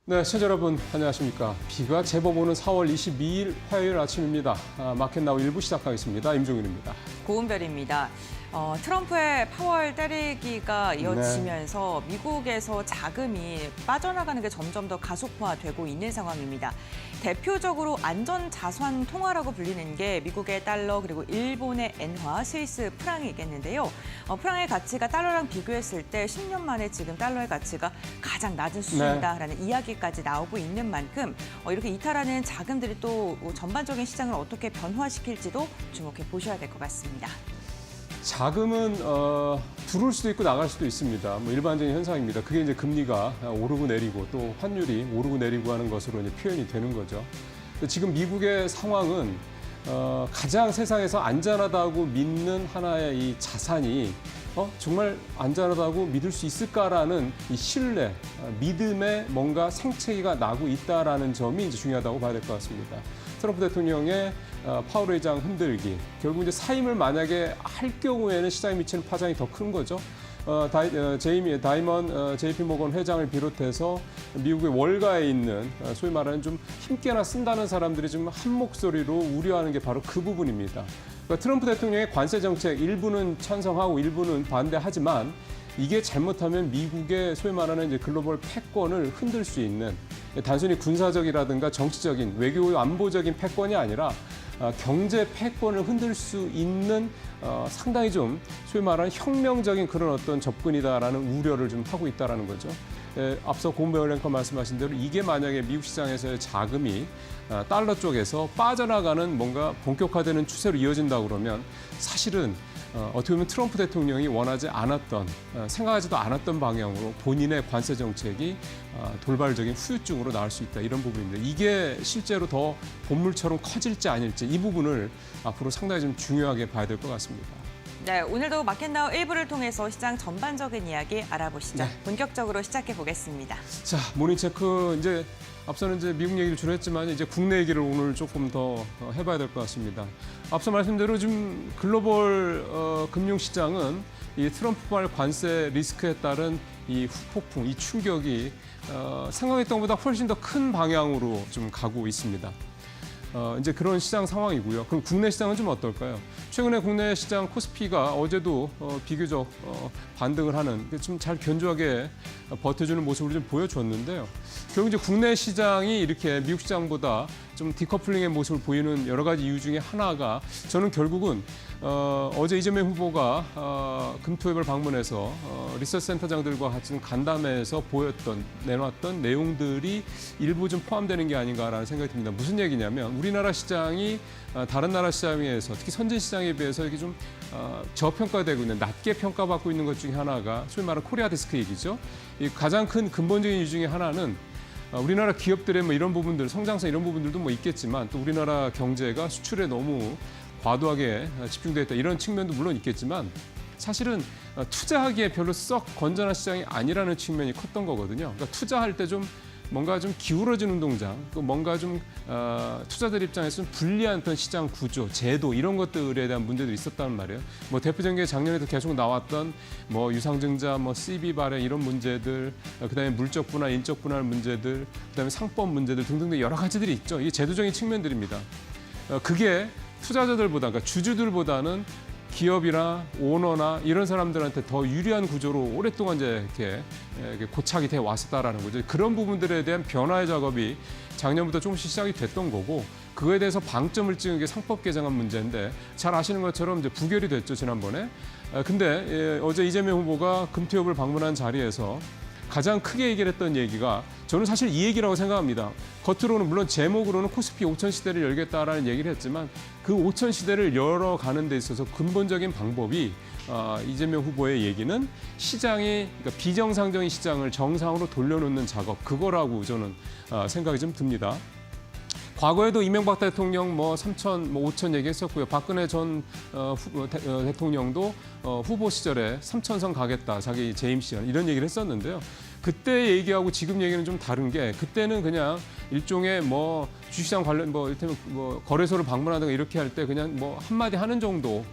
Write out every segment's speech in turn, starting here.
네, 시청자 여러분 안녕하십니까. 비가 제법 오는 4월 22일 화요일 아침입니다. 마켓나우 1부 시작하겠습니다. 임종윤입니다. 고은별입니다. 트럼프의 파월 때리기가 이어지면서 미국에서 자금이 빠져나가는 게 점점 더 가속화되고 있는 상황입니다. 대표적으로 안전자산 통화라고 불리는 게 미국의 달러 그리고 일본의 엔화, 스위스 프랑이겠는데요. 프랑의 가치가 달러랑 비교했을 때 10년 만에 지금 달러의 가치가 가장 낮은 수준이다라는 이야기까지 나오고 있는 만큼 이렇게 이탈하는 자금들이 또 전반적인 시장을 어떻게 변화시킬지도 주목해 보셔야 될 것 같습니다. 자금은 들어올 수도 있고 나갈 수도 있습니다. 뭐 일반적인 현상입니다. 그게 이제 금리가 오르고 내리고 또 환율이 오르고 내리고 하는 것으로 이제 표현이 되는 거죠. 지금 미국의 상황은 가장 세상에서 안전하다고 믿는 하나의 이 자산이 정말 안전하다고 믿을 수 있을까라는 이 신뢰, 믿음에 뭔가 생채기가 나고 있다라는 점이 이제 중요하다고 봐야 될 것 같습니다. 트럼프 대통령의 파월 의장 흔들기, 결국 이제 사임을 만약에 할 경우에는 시장에 미치는 파장이 더 큰 거죠. JP 모건 회장을 비롯해서 미국의 월가에 있는 소위 말하는 좀 힘께나 쓴다는 사람들이 지금 한 목소리로 우려하는 게 바로 그 부분입니다. 그러니까 트럼프 대통령의 관세 정책 일부는 찬성하고 일부는 반대하지만 이게 잘못하면 미국의 소위 말하는 이제 글로벌 패권을 흔들 수 있는 단순히 군사적이라든가 정치적인 외교 안보적인 패권이 아니라 경제 패권을 흔들 수 있는 상당히 좀 소위 말하는 혁명적인 그런 어떤 접근이다라는 우려를 좀 하고 있다라는 거죠. 앞서 고은별 앵커 말씀하신 대로 이게 만약에 미국 시장에서의 자금이 달러 쪽에서 빠져나가는 뭔가 본격화되는 추세로 이어진다고 그러면 사실은 어떻게 보면 트럼프 대통령이 원하지 않았던, 생각하지도 않았던 방향으로 본인의 관세 정책이 돌발적인 후유증으로 나올 수 있다. 이런 부분인데 이게 실제로 더 본물처럼 커질지 아닐지 이 부분을 앞으로 상당히 좀 중요하게 봐야 될 것 같습니다. 네, 오늘도 마켓나우 1부를 통해서 시장 전반적인 이야기 알아보시죠. 네. 본격적으로 시작해 보겠습니다. 자, 모닝체크 이제 앞서는 이제 미국 얘기를 주로 했지만 이제 국내 얘기를 오늘 조금 더 해봐야 될 것 같습니다. 앞서 말씀대로 지금 글로벌 금융시장은 이 트럼프발 관세 리스크에 따른 이 후폭풍, 이 충격이 생각했던 것보다 훨씬 더 큰 방향으로 좀 가고 있습니다. 이제 그런 시장 상황이고요. 그럼 국내 시장은 좀 어떨까요? 최근에 국내 시장 코스피가 어제도 비교적 반등을 하는 좀 잘 견조하게 버텨주는 모습을 좀 보여줬는데요. 결국 이제 국내 시장이 이렇게 미국 시장보다 좀 디커플링의 모습을 보이는 여러 가지 이유 중에 하나가 저는 결국은 어제 이재명 후보가 금토협을 방문해서 리서치 센터장들과 같이 간담회에서 내놨던 내용들이 일부 좀 포함되는 게 아닌가라는 생각이 듭니다. 무슨 얘기냐면 우리나라 시장이 다른 나라 시장에 비해서 특히 선진 시장에 비해서 이게 좀 저평가되고 있는 낮게 평가받고 있는 것 중에 하나가 소위 말하는 코리아 데스크 얘기죠. 이 가장 큰 근본적인 이유 중에 하나는 우리나라 기업들의 뭐 이런 부분들, 성장성 이런 부분들도 뭐 있겠지만 또 우리나라 경제가 수출에 너무 과도하게 집중되어 있다 이런 측면도 물론 있겠지만 사실은 투자하기에 별로 썩 건전한 시장이 아니라는 측면이 컸던 거거든요. 그러니까 투자할 때 좀 뭔가 좀 기울어지는 동작, 또 뭔가 좀 투자들 입장에서는 불리한 어떤 시장 구조, 제도 이런 것들에 대한 문제들이 있었다는 말이에요. 뭐 대표적인 게 작년에도 계속 나왔던 뭐 유상증자, 뭐 CB 발행 이런 문제들, 그다음에 물적 분할, 인적 분할 문제들, 그다음에 상법 문제들 등등 여러 가지들이 있죠. 이게 제도적인 측면들입니다. 그게 투자자들보다, 그러니까 주주들보다는 기업이나 오너나 이런 사람들한테 더 유리한 구조로 오랫동안 이제 이렇게 고착이 돼 왔었다라는 거죠. 그런 부분들에 대한 변화의 작업이 작년부터 조금씩 시작이 됐던 거고 그거에 대해서 방점을 찍은 게 상법 개정안 문제인데 잘 아시는 것처럼 이제 부결이 됐죠 지난번에. 근데 어제 이재명 후보가 금토협을 방문한 자리에서 가장 크게 얘기를 했던 얘기가 저는 사실 이 얘기라고 생각합니다. 겉으로는 물론 제목으로는 코스피 5천 시대를 열겠다라는 얘기를 했지만 그 5천 시대를 열어가는 데 있어서 근본적인 방법이 이재명 후보의 얘기는 시장이 그러니까 비정상적인 시장을 정상으로 돌려놓는 작업 그거라고 저는 생각이 좀 듭니다. 과거에도 이명박 대통령 뭐 3천, 뭐 5천 얘기했었고요. 박근혜 전 대통령도 후보 시절에 3천선 가겠다, 자기 재임 시절 이런 얘기를 했었는데요. 그때 얘기하고 지금 얘기는 좀 다른 게 그때는 그냥 일종의 뭐 주식시장 관련 뭐 이를테면 뭐 거래소를 방문하든가 이렇게 할 때 그냥 뭐 한마디 하는 정도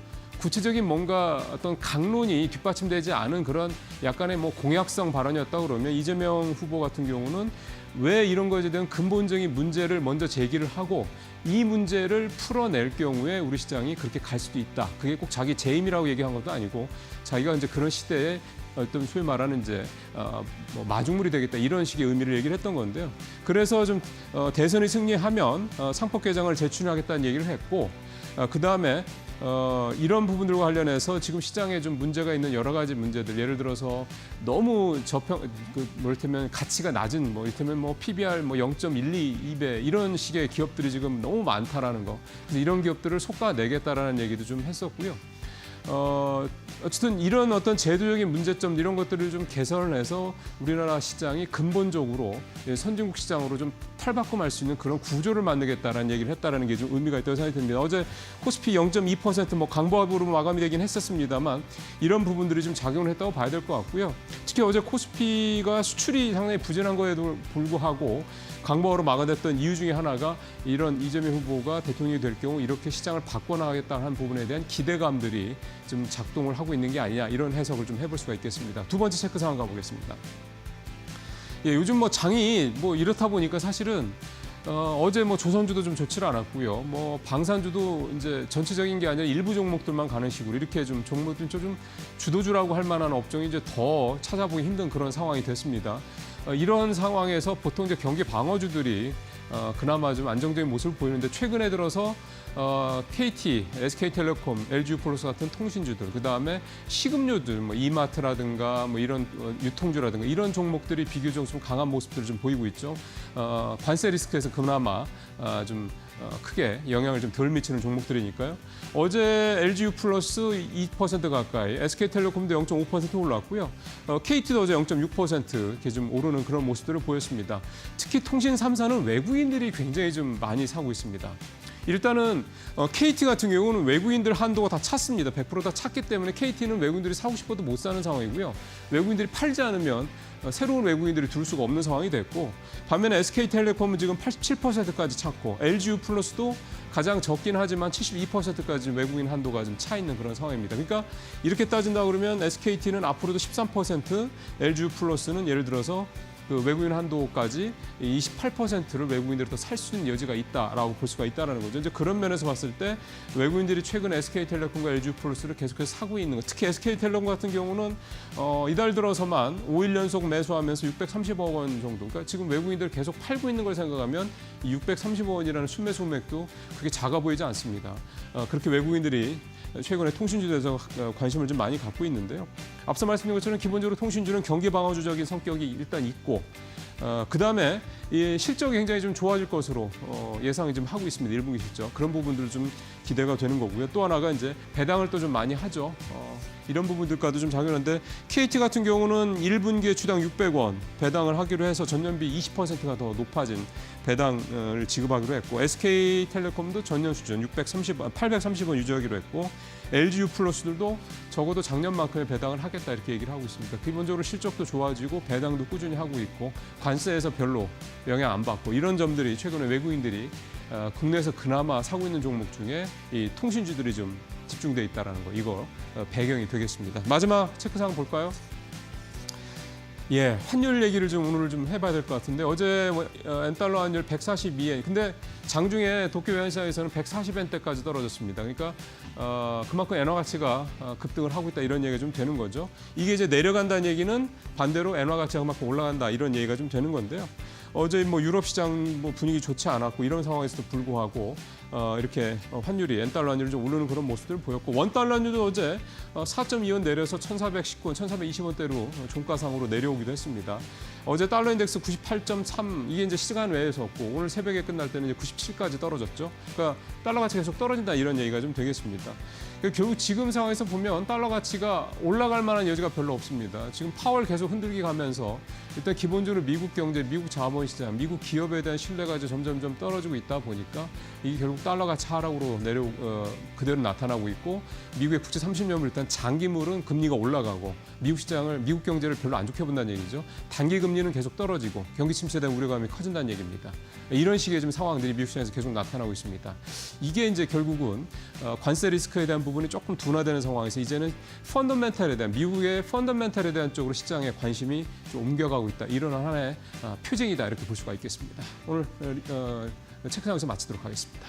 구체적인 뭔가 어떤 강론이 뒷받침되지 않은 그런 약간의 뭐 공약성 발언이었다 그러면 이재명 후보 같은 경우는 왜 이런 것에 대한 근본적인 문제를 먼저 제기를 하고 이 문제를 풀어낼 경우에 우리 시장이 그렇게 갈 수도 있다. 그게 꼭 자기 재임이라고 얘기한 것도 아니고 자기가 이제 그런 시대에 어떤 소위 말하는 이제 뭐 마중물이 되겠다 이런 식의 의미를 얘기를 했던 건데요. 그래서 좀 대선이 승리하면 상법 개정을 재추진하겠다는 얘기를 했고 그 다음에 이런 부분들과 관련해서 지금 시장에 좀 문제가 있는 여러 가지 문제들, 예를 들어서 너무 이를테면 가치가 낮은, 이를테면 뭐 PBR 0.122배 이런 식의 기업들이 지금 너무 많다라는 거. 그래서 이런 기업들을 솎아내겠다라는 얘기도 좀 했었고요. 어쨌든 이런 어떤 제도적인 문제점 이런 것들을 좀 개선을 해서 우리나라 시장이 근본적으로 선진국 시장으로 좀 탈바꿈할 수 있는 그런 구조를 만들겠다라는 얘기를 했다라는 게 좀 의미가 있다고 생각이 듭니다. 어제 코스피 0.2% 강보합으로 마감이 되긴 했었습니다만 이런 부분들이 좀 작용을 했다고 봐야 될 것 같고요. 특히 어제 코스피가 수출이 상당히 부진한 거에도 불구하고 강보합으로 마감됐던 이유 중에 하나가 이런 이재명 후보가 대통령이 될 경우 이렇게 시장을 바꿔나가겠다는 부분에 대한 기대감들이 좀 작동을 하고 있는 게 아니냐 이런 해석을 좀 해볼 수가 있겠습니다. 두 번째 체크 상황 가보겠습니다. 예, 요즘 뭐 장이 뭐 이렇다 보니까 사실은 어제 뭐 조선주도 좀 좋지를 않았고요. 뭐 방산주도 이제 전체적인 게 아니라 일부 종목들만 가는 식으로 이렇게 좀 종목들 좀 주도주라고 할 만한 업종이 이제 더 찾아보기 힘든 그런 상황이 됐습니다. 이런 상황에서 보통 이제 경기 방어주들이 그나마 좀 안정적인 모습을 보이는데 최근에 들어서 KT, SK텔레콤, LG유플러스 같은 통신주들, 그 다음에 식음료들, 뭐 이마트라든가 뭐 이런 유통주라든가 이런 종목들이 비교적 좀 강한 모습들을 좀 보이고 있죠. 관세 리스크에서 그나마 좀 크게 영향을 좀 덜 미치는 종목들이니까요. 어제 LG유플러스 2% 가까이, SK텔레콤도 0.5% 올랐고요. KT도 어제 0.6% 이렇게 좀 오르는 그런 모습들을 보였습니다. 특히 통신 3사는 외국인들이 굉장히 좀 많이 사고 있습니다. 일단은 KT 같은 경우는 외국인들 한도가 다 찼습니다. 100% 다 찼기 때문에 KT는 외국인들이 사고 싶어도 못 사는 상황이고요. 외국인들이 팔지 않으면 새로운 외국인들이 들을 수가 없는 상황이 됐고 반면에 SK텔레콤은 지금 87%까지 찼고 LG유플러스도 가장 적긴 하지만 72%까지 외국인 한도가 좀 차 있는 그런 상황입니다. 그러니까 이렇게 따진다 그러면 SKT는 앞으로도 13%, LG유플러스는 예를 들어서 그 외국인 한도까지 28%를 외국인들이 더 살 수 있는 여지가 있다라고 볼 수가 있다라는 거죠. 이제 그런 면에서 봤을 때 외국인들이 최근 SK텔레콤과 LG유플러스를 계속해서 사고 있는 것. 특히 SK텔레콤 같은 경우는 이달 들어서만 5일 연속 매수하면서 630억 원 정도. 그러니까 지금 외국인들 계속 팔고 있는 걸 생각하면 이 630억 원이라는 순매수 금액도 그렇게 작아 보이지 않습니다. 그렇게 외국인들이 최근에 통신주에서 관심을 좀 많이 갖고 있는데요. 앞서 말씀드린 것처럼 기본적으로 통신주는 경기 방어주적인 성격이 일단 있고 그다음에 이 실적이 굉장히 좀 좋아질 것으로 예상을 좀 하고 있습니다. 1분기 실적. 그런 부분들 좀 기대가 되는 거고요. 또 하나가 이제 배당을 또 좀 많이 하죠. 이런 부분들과도 좀 작용하는데 KT 같은 경우는 1분기에 주당 600원 배당을 하기로 해서 전년비 20%가 더 높아진 배당을 지급하기로 했고 SK텔레콤도 전년 수준 830원 유지하기로 했고 LG유플러스들도 적어도 작년만큼의 배당을 하겠다 이렇게 얘기를 하고 있습니다. 기본적으로 실적도 좋아지고 배당도 꾸준히 하고 있고 관세에서 별로 영향 안 받고 이런 점들이 최근에 외국인들이 국내에서 그나마 사고 있는 종목 중에 이 통신주들이 좀 집중돼 있다라는 거 이거 배경이 되겠습니다. 마지막 체크사항 볼까요? 예, 환율 얘기를 좀 오늘 좀 해봐야 될 것 같은데 어제 엔달러 환율 142엔. 근데 장중에 도쿄 외환시장에서는 140엔대까지 떨어졌습니다. 그러니까 그만큼 엔화 가치가 급등을 하고 있다 이런 얘기가 좀 되는 거죠. 이게 이제 내려간다는 얘기는 반대로 엔화 가치가 그만큼 올라간다 이런 얘기가 좀 되는 건데요. 어제 뭐 유럽 시장 뭐 분위기 좋지 않았고 이런 상황에서도 불구하고 이렇게 환율이 엔달러 환율이 좀 오르는 그런 모습들을 보였고 원달러 환율도 어제 4.2원 내려서 1,419원, 1,420원대로 종가상으로 내려오기도 했습니다. 어제 달러 인덱스 98.3 이게 이제 시간 외에서였고 오늘 새벽에 끝날 때는 이제 97까지 떨어졌죠. 그러니까 달러 가치가 계속 떨어진다 이런 얘기가 좀 되겠습니다. 결국 지금 상황에서 보면 달러 가치가 올라갈 만한 여지가 별로 없습니다. 지금 파월 계속 흔들기 가면서 일단 기본적으로 미국 경제, 미국 자본시장, 미국 기업에 대한 신뢰가 이제 점점점 떨어지고 있다 보니까 이게 결국 달러 가치 하락으로 그대로 나타나고 있고 미국의 국채 30년물 일단 장기물은 금리가 올라가고 미국 시장을 미국 경제를 별로 안 좋게 본다는 얘기죠. 단기 금리 금리는 계속 떨어지고 경기 침체에 대한 우려감이 커진다는 얘기입니다. 이런 식의 좀 상황들이 미국 시장에서 계속 나타나고 있습니다. 이게 이제 결국은 관세 리스크에 대한 부분이 조금 둔화되는 상황에서 이제는 펀더멘탈에 대한 미국의 펀더멘탈에 대한 쪽으로 시장의 관심이 좀 옮겨가고 있다. 이런 하나의 표징이다 이렇게 볼 수가 있겠습니다. 오늘 체크장에서 마치도록 하겠습니다.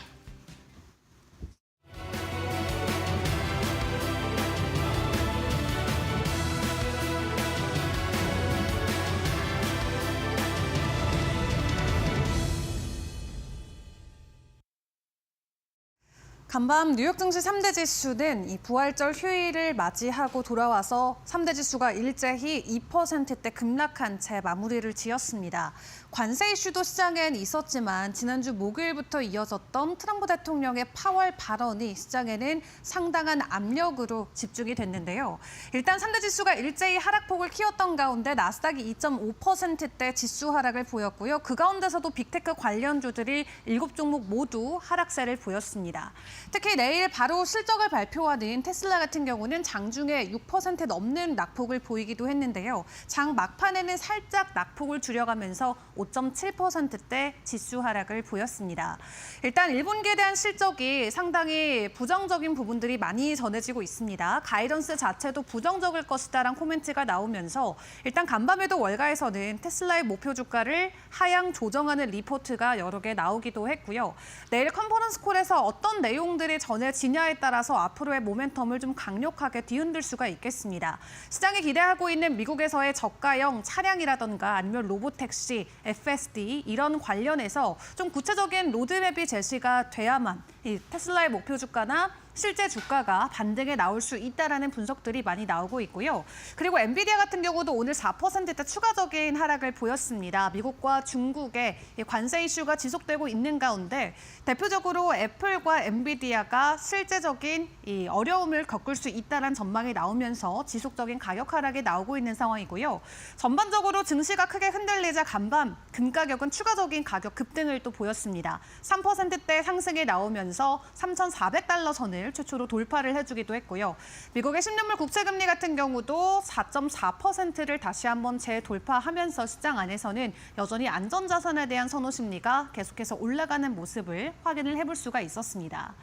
간밤 뉴욕 증시 3대 지수는 이 부활절 휴일을 맞이하고 돌아와서 3대 지수가 일제히 2%대 급락한 채 마무리를 지었습니다. 관세 이슈도 시장엔 있었지만 지난주 목요일부터 이어졌던 트럼프 대통령의 파월 발언이 시장에는 상당한 압력으로 집중이 됐는데요. 일단 3대 지수가 일제히 하락폭을 키웠던 가운데 나스닥이 2.5%대 지수 하락을 보였고요. 그 가운데서도 빅테크 관련주들이 7종목 모두 하락세를 보였습니다. 특히 내일 바로 실적을 발표하는 테슬라 같은 경우는 장중에 6% 넘는 낙폭을 보이기도 했는데요. 장 막판에는 살짝 낙폭을 줄여가면서 5.7%대 지수 하락을 보였습니다. 일단 1분기에 대한 실적이 상당히 부정적인 부분들이 많이 전해지고 있습니다. 가이던스 자체도 부정적일 것이다라는 코멘트가 나오면서 일단 간밤에도 월가에서는 테슬라의 목표 주가를 하향 조정하는 리포트가 여러 개 나오기도 했고요. 내일 컨퍼런스 콜에서 어떤 내용들이 전해지냐에 따라서 앞으로의 모멘텀을 좀 강력하게 뒤흔들 수가 있겠습니다. 시장이 기대하고 있는 미국에서의 저가형 차량이라던가 아니면 로보택시, FSD 이런 관련해서 좀 구체적인 로드맵이 제시가 돼야만 이 테슬라의 목표 주가나 실제 주가가 반등에 나올 수 있다라는 분석들이 많이 나오고 있고요. 그리고 엔비디아 같은 경우도 오늘 4%대 추가적인 하락을 보였습니다. 미국과 중국의 관세 이슈가 지속되고 있는 가운데 대표적으로 애플과 엔비디아가 실제적인 이 어려움을 겪을 수 있다는 전망이 나오면서 지속적인 가격 하락이 나오고 있는 상황이고요. 전반적으로 증시가 크게 흔들리자 간밤 금 가격은 추가적인 가격 급등을 또 보였습니다. 3%대 상승이 나오면서 3,400달러 선을 최초로 돌파를 해주기도 했고요. 미국의 10년물 국채금리 같은 경우도 4.4%를 다시 한번 재돌파하면서 시장 안에서는 여전히 안전자산에 대한 선호 심리가 계속해서 올라가는 모습을 확인을 해볼 수가 있었습니다.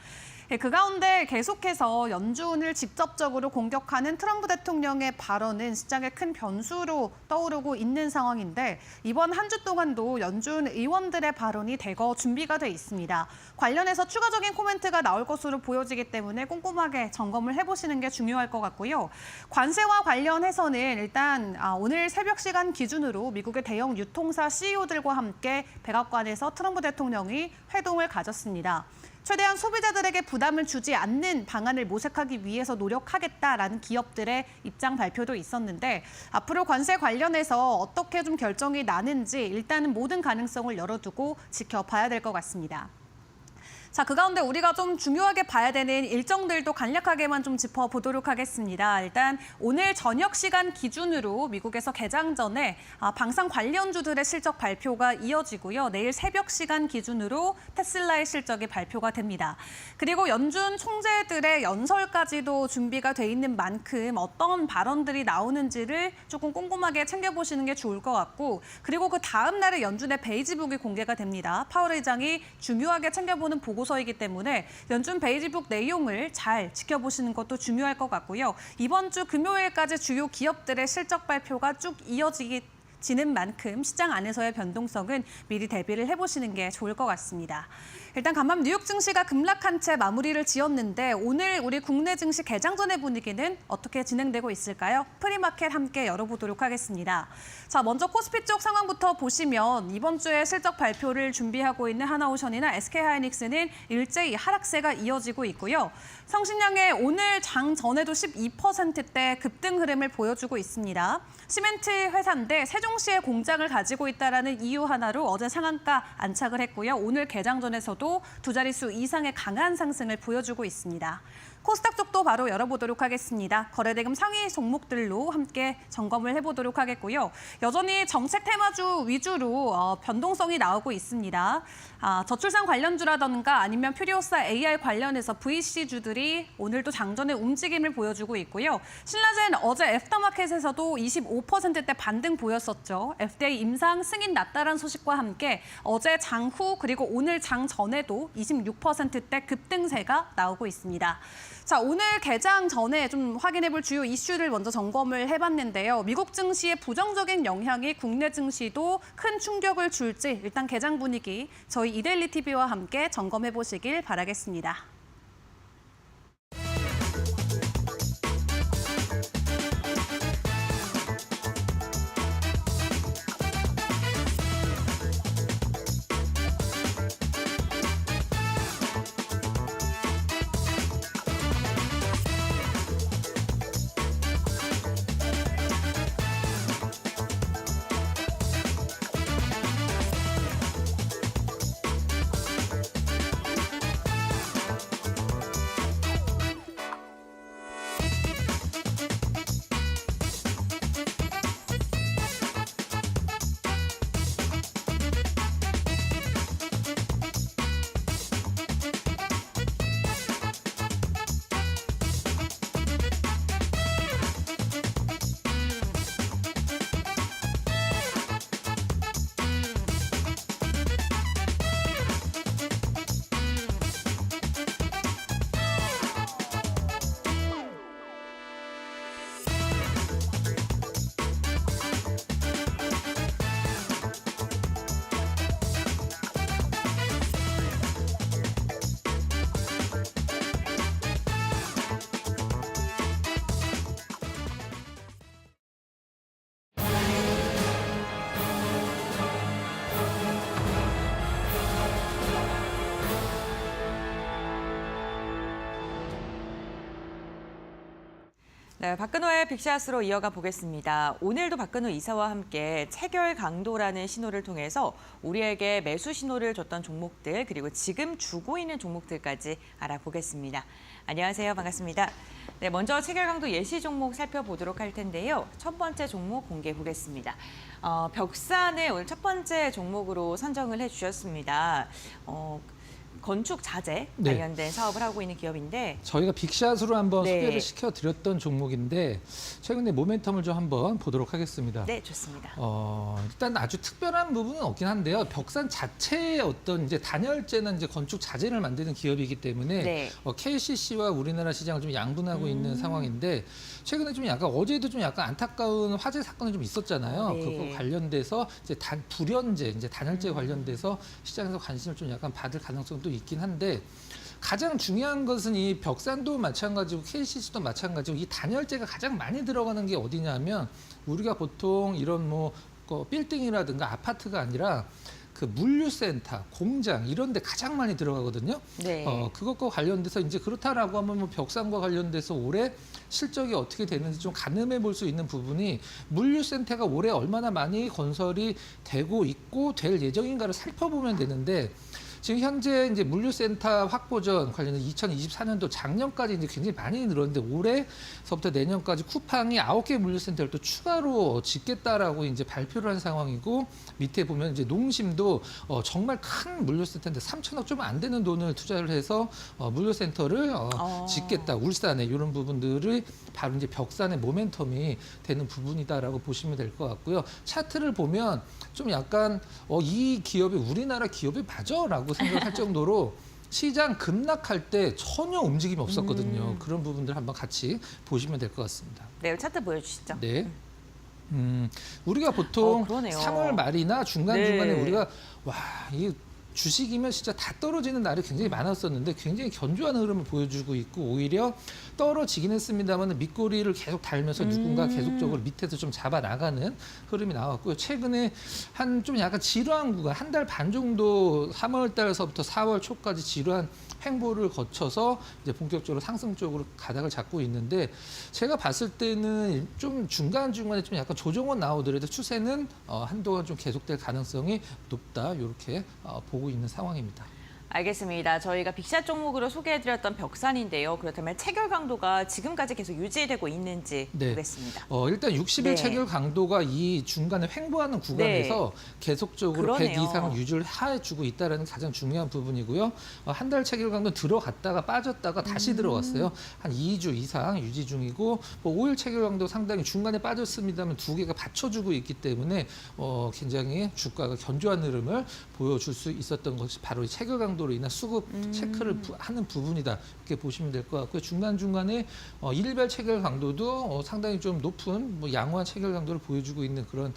그 가운데 계속해서 연준을 직접적으로 공격하는 트럼프 대통령의 발언은 시장의 큰 변수로 떠오르고 있는 상황인데 이번 한 주 동안도 연준 의원들의 발언이 대거 준비가 돼 있습니다. 관련해서 추가적인 코멘트가 나올 것으로 보여지기 때문에 꼼꼼하게 점검을 해보시는 게 중요할 것 같고요. 관세와 관련해서는 일단 오늘 새벽 시간 기준으로 미국의 대형 유통사 CEO들과 함께 백악관에서 트럼프 대통령이 회동을 가졌습니다. 최대한 소비자들에게 부담을 주지 않는 방안을 모색하기 위해서 노력하겠다라는 기업들의 입장 발표도 있었는데 앞으로 관세 관련해서 어떻게 좀 결정이 나는지 일단은 모든 가능성을 열어두고 지켜봐야 될 것 같습니다. 자, 그 가운데 우리가 좀 중요하게 봐야 되는 일정들도 간략하게만 좀 짚어보도록 하겠습니다. 일단 오늘 저녁 시간 기준으로 미국에서 개장 전에 방산 관련주들의 실적 발표가 이어지고요. 내일 새벽 시간 기준으로 테슬라의 실적이 발표가 됩니다. 그리고 연준 총재들의 연설까지도 준비가 돼 있는 만큼 어떤 발언들이 나오는지를 조금 꼼꼼하게 챙겨보시는 게 좋을 것 같고 그리고 그 다음 날에 연준의 베이지북이 공개가 됩니다. 파월 의장이 중요하게 챙겨보는 보고서이기 때문에 연준 베이지북 내용을 잘 지켜보시는 것도 중요할 것 같고요. 이번 주 금요일까지 주요 기업들의 실적 발표가 쭉 이어지는 만큼 시장 안에서의 변동성은 미리 대비를 해보시는 게 좋을 것 같습니다. 일단 간밤 뉴욕 증시가 급락한 채 마무리를 지었는데 오늘 우리 국내 증시 개장 전의 분위기는 어떻게 진행되고 있을까요? 프리마켓 함께 열어보도록 하겠습니다. 자, 먼저 코스피 쪽 상황부터 보시면 이번 주에 실적 발표를 준비하고 있는 하나오션이나 SK하이닉스는 일제히 하락세가 이어지고 있고요. 성신양의 오늘 장 전에도 12%대 급등 흐름을 보여주고 있습니다. 시멘트 회사인데 세종시에 공장을 가지고 있다는 이유 하나로 어제 상한가 안착을 했고요. 오늘 개장 전에서도 두 자릿수 이상의 강한 상승을 보여주고 있습니다. 코스닥 쪽도 바로 열어보도록 하겠습니다. 거래대금 상위 종목들로 함께 점검을 해보도록 하겠고요. 여전히 정책 테마주 위주로 변동성이 나오고 있습니다. 저출산 관련주라던가 아니면 퓨리오사 AR 관련해서 VC주들이 오늘도 장전의 움직임을 보여주고 있고요. 신라젠 어제 애프터마켓에서도 25%대 반등 보였었죠. FDA 임상 승인 났다는 소식과 함께 어제 장 후 그리고 오늘 장 전에도 26%대 급등세가 나오고 있습니다. 자, 오늘 개장 전에 좀 확인해볼 주요 이슈를 먼저 점검을 해봤는데요. 미국 증시의 부정적인 영향이 국내 증시도 큰 충격을 줄지 일단 개장 분위기 저희 이데일리 TV와 함께 점검해보시길 바라겠습니다. 네, 박근호의 빅샷으로 이어가 보겠습니다. 오늘도 박근호 이사와 함께 체결 강도라는 신호를 통해서 우리에게 매수 신호를 줬던 종목들 그리고 지금 주고 있는 종목들까지 알아보겠습니다. 안녕하세요. 반갑습니다. 네, 먼저 체결 강도 예시 종목 살펴보도록 할 텐데요. 첫 번째 종목 공개해 보겠습니다. 벽산을 오늘 첫 번째 종목으로 선정을 해주셨습니다. 건축 자재 관련된 사업을 하고 있는 기업인데 저희가 빅샷으로 한번 네. 소개를 시켜드렸던 종목인데 최근에 모멘텀을 좀 한번 보도록 하겠습니다. 네, 좋습니다. 일단 아주 특별한 부분은 없긴 한데요. 벽산 자체의 어떤 이제 단열재나 이제 건축 자재를 만드는 기업이기 때문에 네. KCC와 우리나라 시장을 좀 양분하고 있는 상황인데 최근에 좀 약간 어제도 좀 약간 안타까운 화재 사건이 좀 있었잖아요. 네. 그거 관련돼서 이제 불연재, 이제 단열재 관련돼서 시장에서 관심을 좀 약간 받을 가능성도 있긴 한데 가장 중요한 것은 이 벽산도 마찬가지고 KCC도 마찬가지고 이 단열재가 가장 많이 들어가는 게 어디냐면 우리가 보통 이런 뭐 빌딩이라든가 아파트가 아니라 그 물류센터, 공장 이런 데 가장 많이 들어가거든요. 네. 그것과 관련돼서 이제 그렇다라고 하면 뭐 벽산과 관련돼서 올해 실적이 어떻게 되는지 좀 가늠해 볼 수 있는 부분이 물류센터가 올해 얼마나 많이 건설이 되고 있고 될 예정인가를 살펴보면 되는데 지금 현재 이제 물류센터 확보전 관련해서 2024년도 작년까지 이제 굉장히 많이 늘었는데 올해서부터 내년까지 쿠팡이 9개 물류센터를 또 추가로 짓겠다라고 이제 발표를 한 상황이고 밑에 보면 이제 농심도 정말 큰 물류센터인데 3천억 좀 안 되는 돈을 투자를 해서 물류센터를 짓겠다. 울산에 이런 부분들이 바로 이제 벽산의 모멘텀이 되는 부분이다라고 보시면 될 것 같고요. 차트를 보면 좀 약간 이 기업이 우리나라 기업이 맞아라고 생각할 정도로 시장 급락할 때 전혀 움직임이 없었거든요. 그런 부분들 한번 같이 보시면 될 것 같습니다. 네, 차트 보여주시죠. 네. 우리가 보통 그러네요. 3월 말이나 중간중간에 네. 우리가 이 주식이면 진짜 다 떨어지는 날이 굉장히 많았었는데 굉장히 견조한 흐름을 보여주고 있고 오히려 떨어지긴 했습니다만 밑꼬리를 계속 달면서 누군가 계속적으로 밑에서 좀 잡아 나가는 흐름이 나왔고요. 최근에 한 좀 약간 지루한 구간 한 달 반 정도 3월 달서부터 4월 초까지 지루한 행보를 거쳐서 이제 본격적으로 상승 쪽으로 가닥을 잡고 있는데 제가 봤을 때는 좀 중간중간에 좀 약간 조정은 나오더라도 추세는 한동안 좀 계속될 가능성이 높다 이렇게 보고 있는 상황입니다. 알겠습니다. 저희가 빅샷 종목으로 소개해드렸던 벽산인데요. 그렇다면 체결 강도가 지금까지 계속 유지되고 있는지 네. 보겠습니다. 일단 60일 네. 체결 강도가 이 중간에 횡보하는 구간에서 계속적으로 그러네요. 100 이상 유지를 해주고 있다는 게 가장 중요한 부분이고요. 한 달 체결 강도 들어갔다가 빠졌다가 다시 들어왔어요. 한 2주 이상 유지 중이고 5일 체결 강도 상당히 중간에 빠졌습니다만 두 개가 받쳐주고 있기 때문에 굉장히 주가가 견조한 흐름을 보여줄 수 있었던 것이 바로 이 체결 강도로 인한 수급 체크를 하는 부분이다. 이렇게 보시면 될 것 같고요. 중간중간에 일별 체결 강도도 상당히 좀 높은 양호한 체결 강도를 보여주고 있는 그런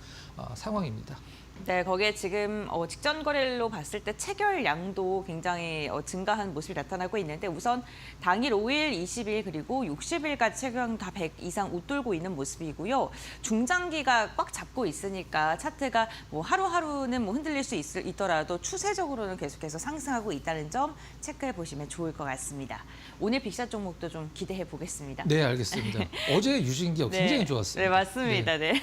상황입니다. 네, 거기에 지금 직전 거래일로 봤을 때 체결량도 굉장히 증가한 모습이 나타나고 있는데 우선 당일 5일, 20일 그리고 60일까지 체결량 다 100 이상 웃돌고 있는 모습이고요. 중장기가 꽉 잡고 있으니까 차트가 뭐 하루하루는 뭐 흔들릴 수 있더라도 추세적으로는 계속해서 상승하고 있다는 점 체크해 보시면 좋을 것 같습니다. 오늘 빅샷 종목도 좀 기대해 보겠습니다. 네, 알겠습니다. 어제 유진기업 굉장히 좋았습니다. 네, 맞습니다. 네.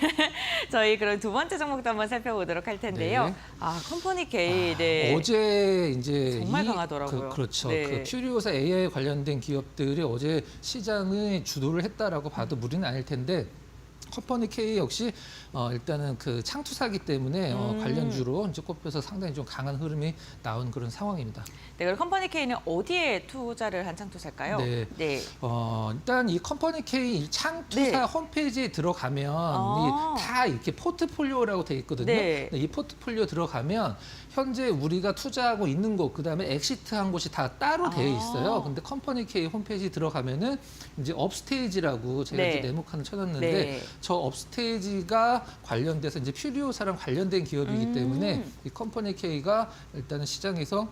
저희 그럼 두 번째 종목도 한번 살펴보도록 할 텐데요. 네. 컴퍼니 K. 네. 어제 이제 정말 강하더라고요. 그렇죠. 네. 그 퓨리오사 AI 관련된 기업들이 어제 시장을 주도를 했다라고 봐도 무리는 아닐 텐데. 컴퍼니 K 역시 일단은 그 창투사기 때문에 관련주로 이제 꼽혀서 상당히 좀 강한 흐름이 나온 그런 상황입니다. 네, 그럼 컴퍼니 K는 어디에 투자를 한 창투사일까요? 네. 네. 일단 이 컴퍼니 K 이 창투사 네. 홈페이지에 들어가면 다 이렇게 포트폴리오라고 돼 있거든요. 네. 이 포트폴리오 들어가면 현재 우리가 투자하고 있는 곳, 그다음에 엑시트한 곳이 다 따로 되어 있어요. 근데 컴퍼니 K 홈페이지 들어가면은 이제 업스테이지라고 제가 네. 이제 네모칸을 쳐놨는데 네. 저 업스테이지가 관련돼서 이제 퓨리오사랑 관련된 기업이기 때문에 이 컴퍼니 K가 일단은 시장에서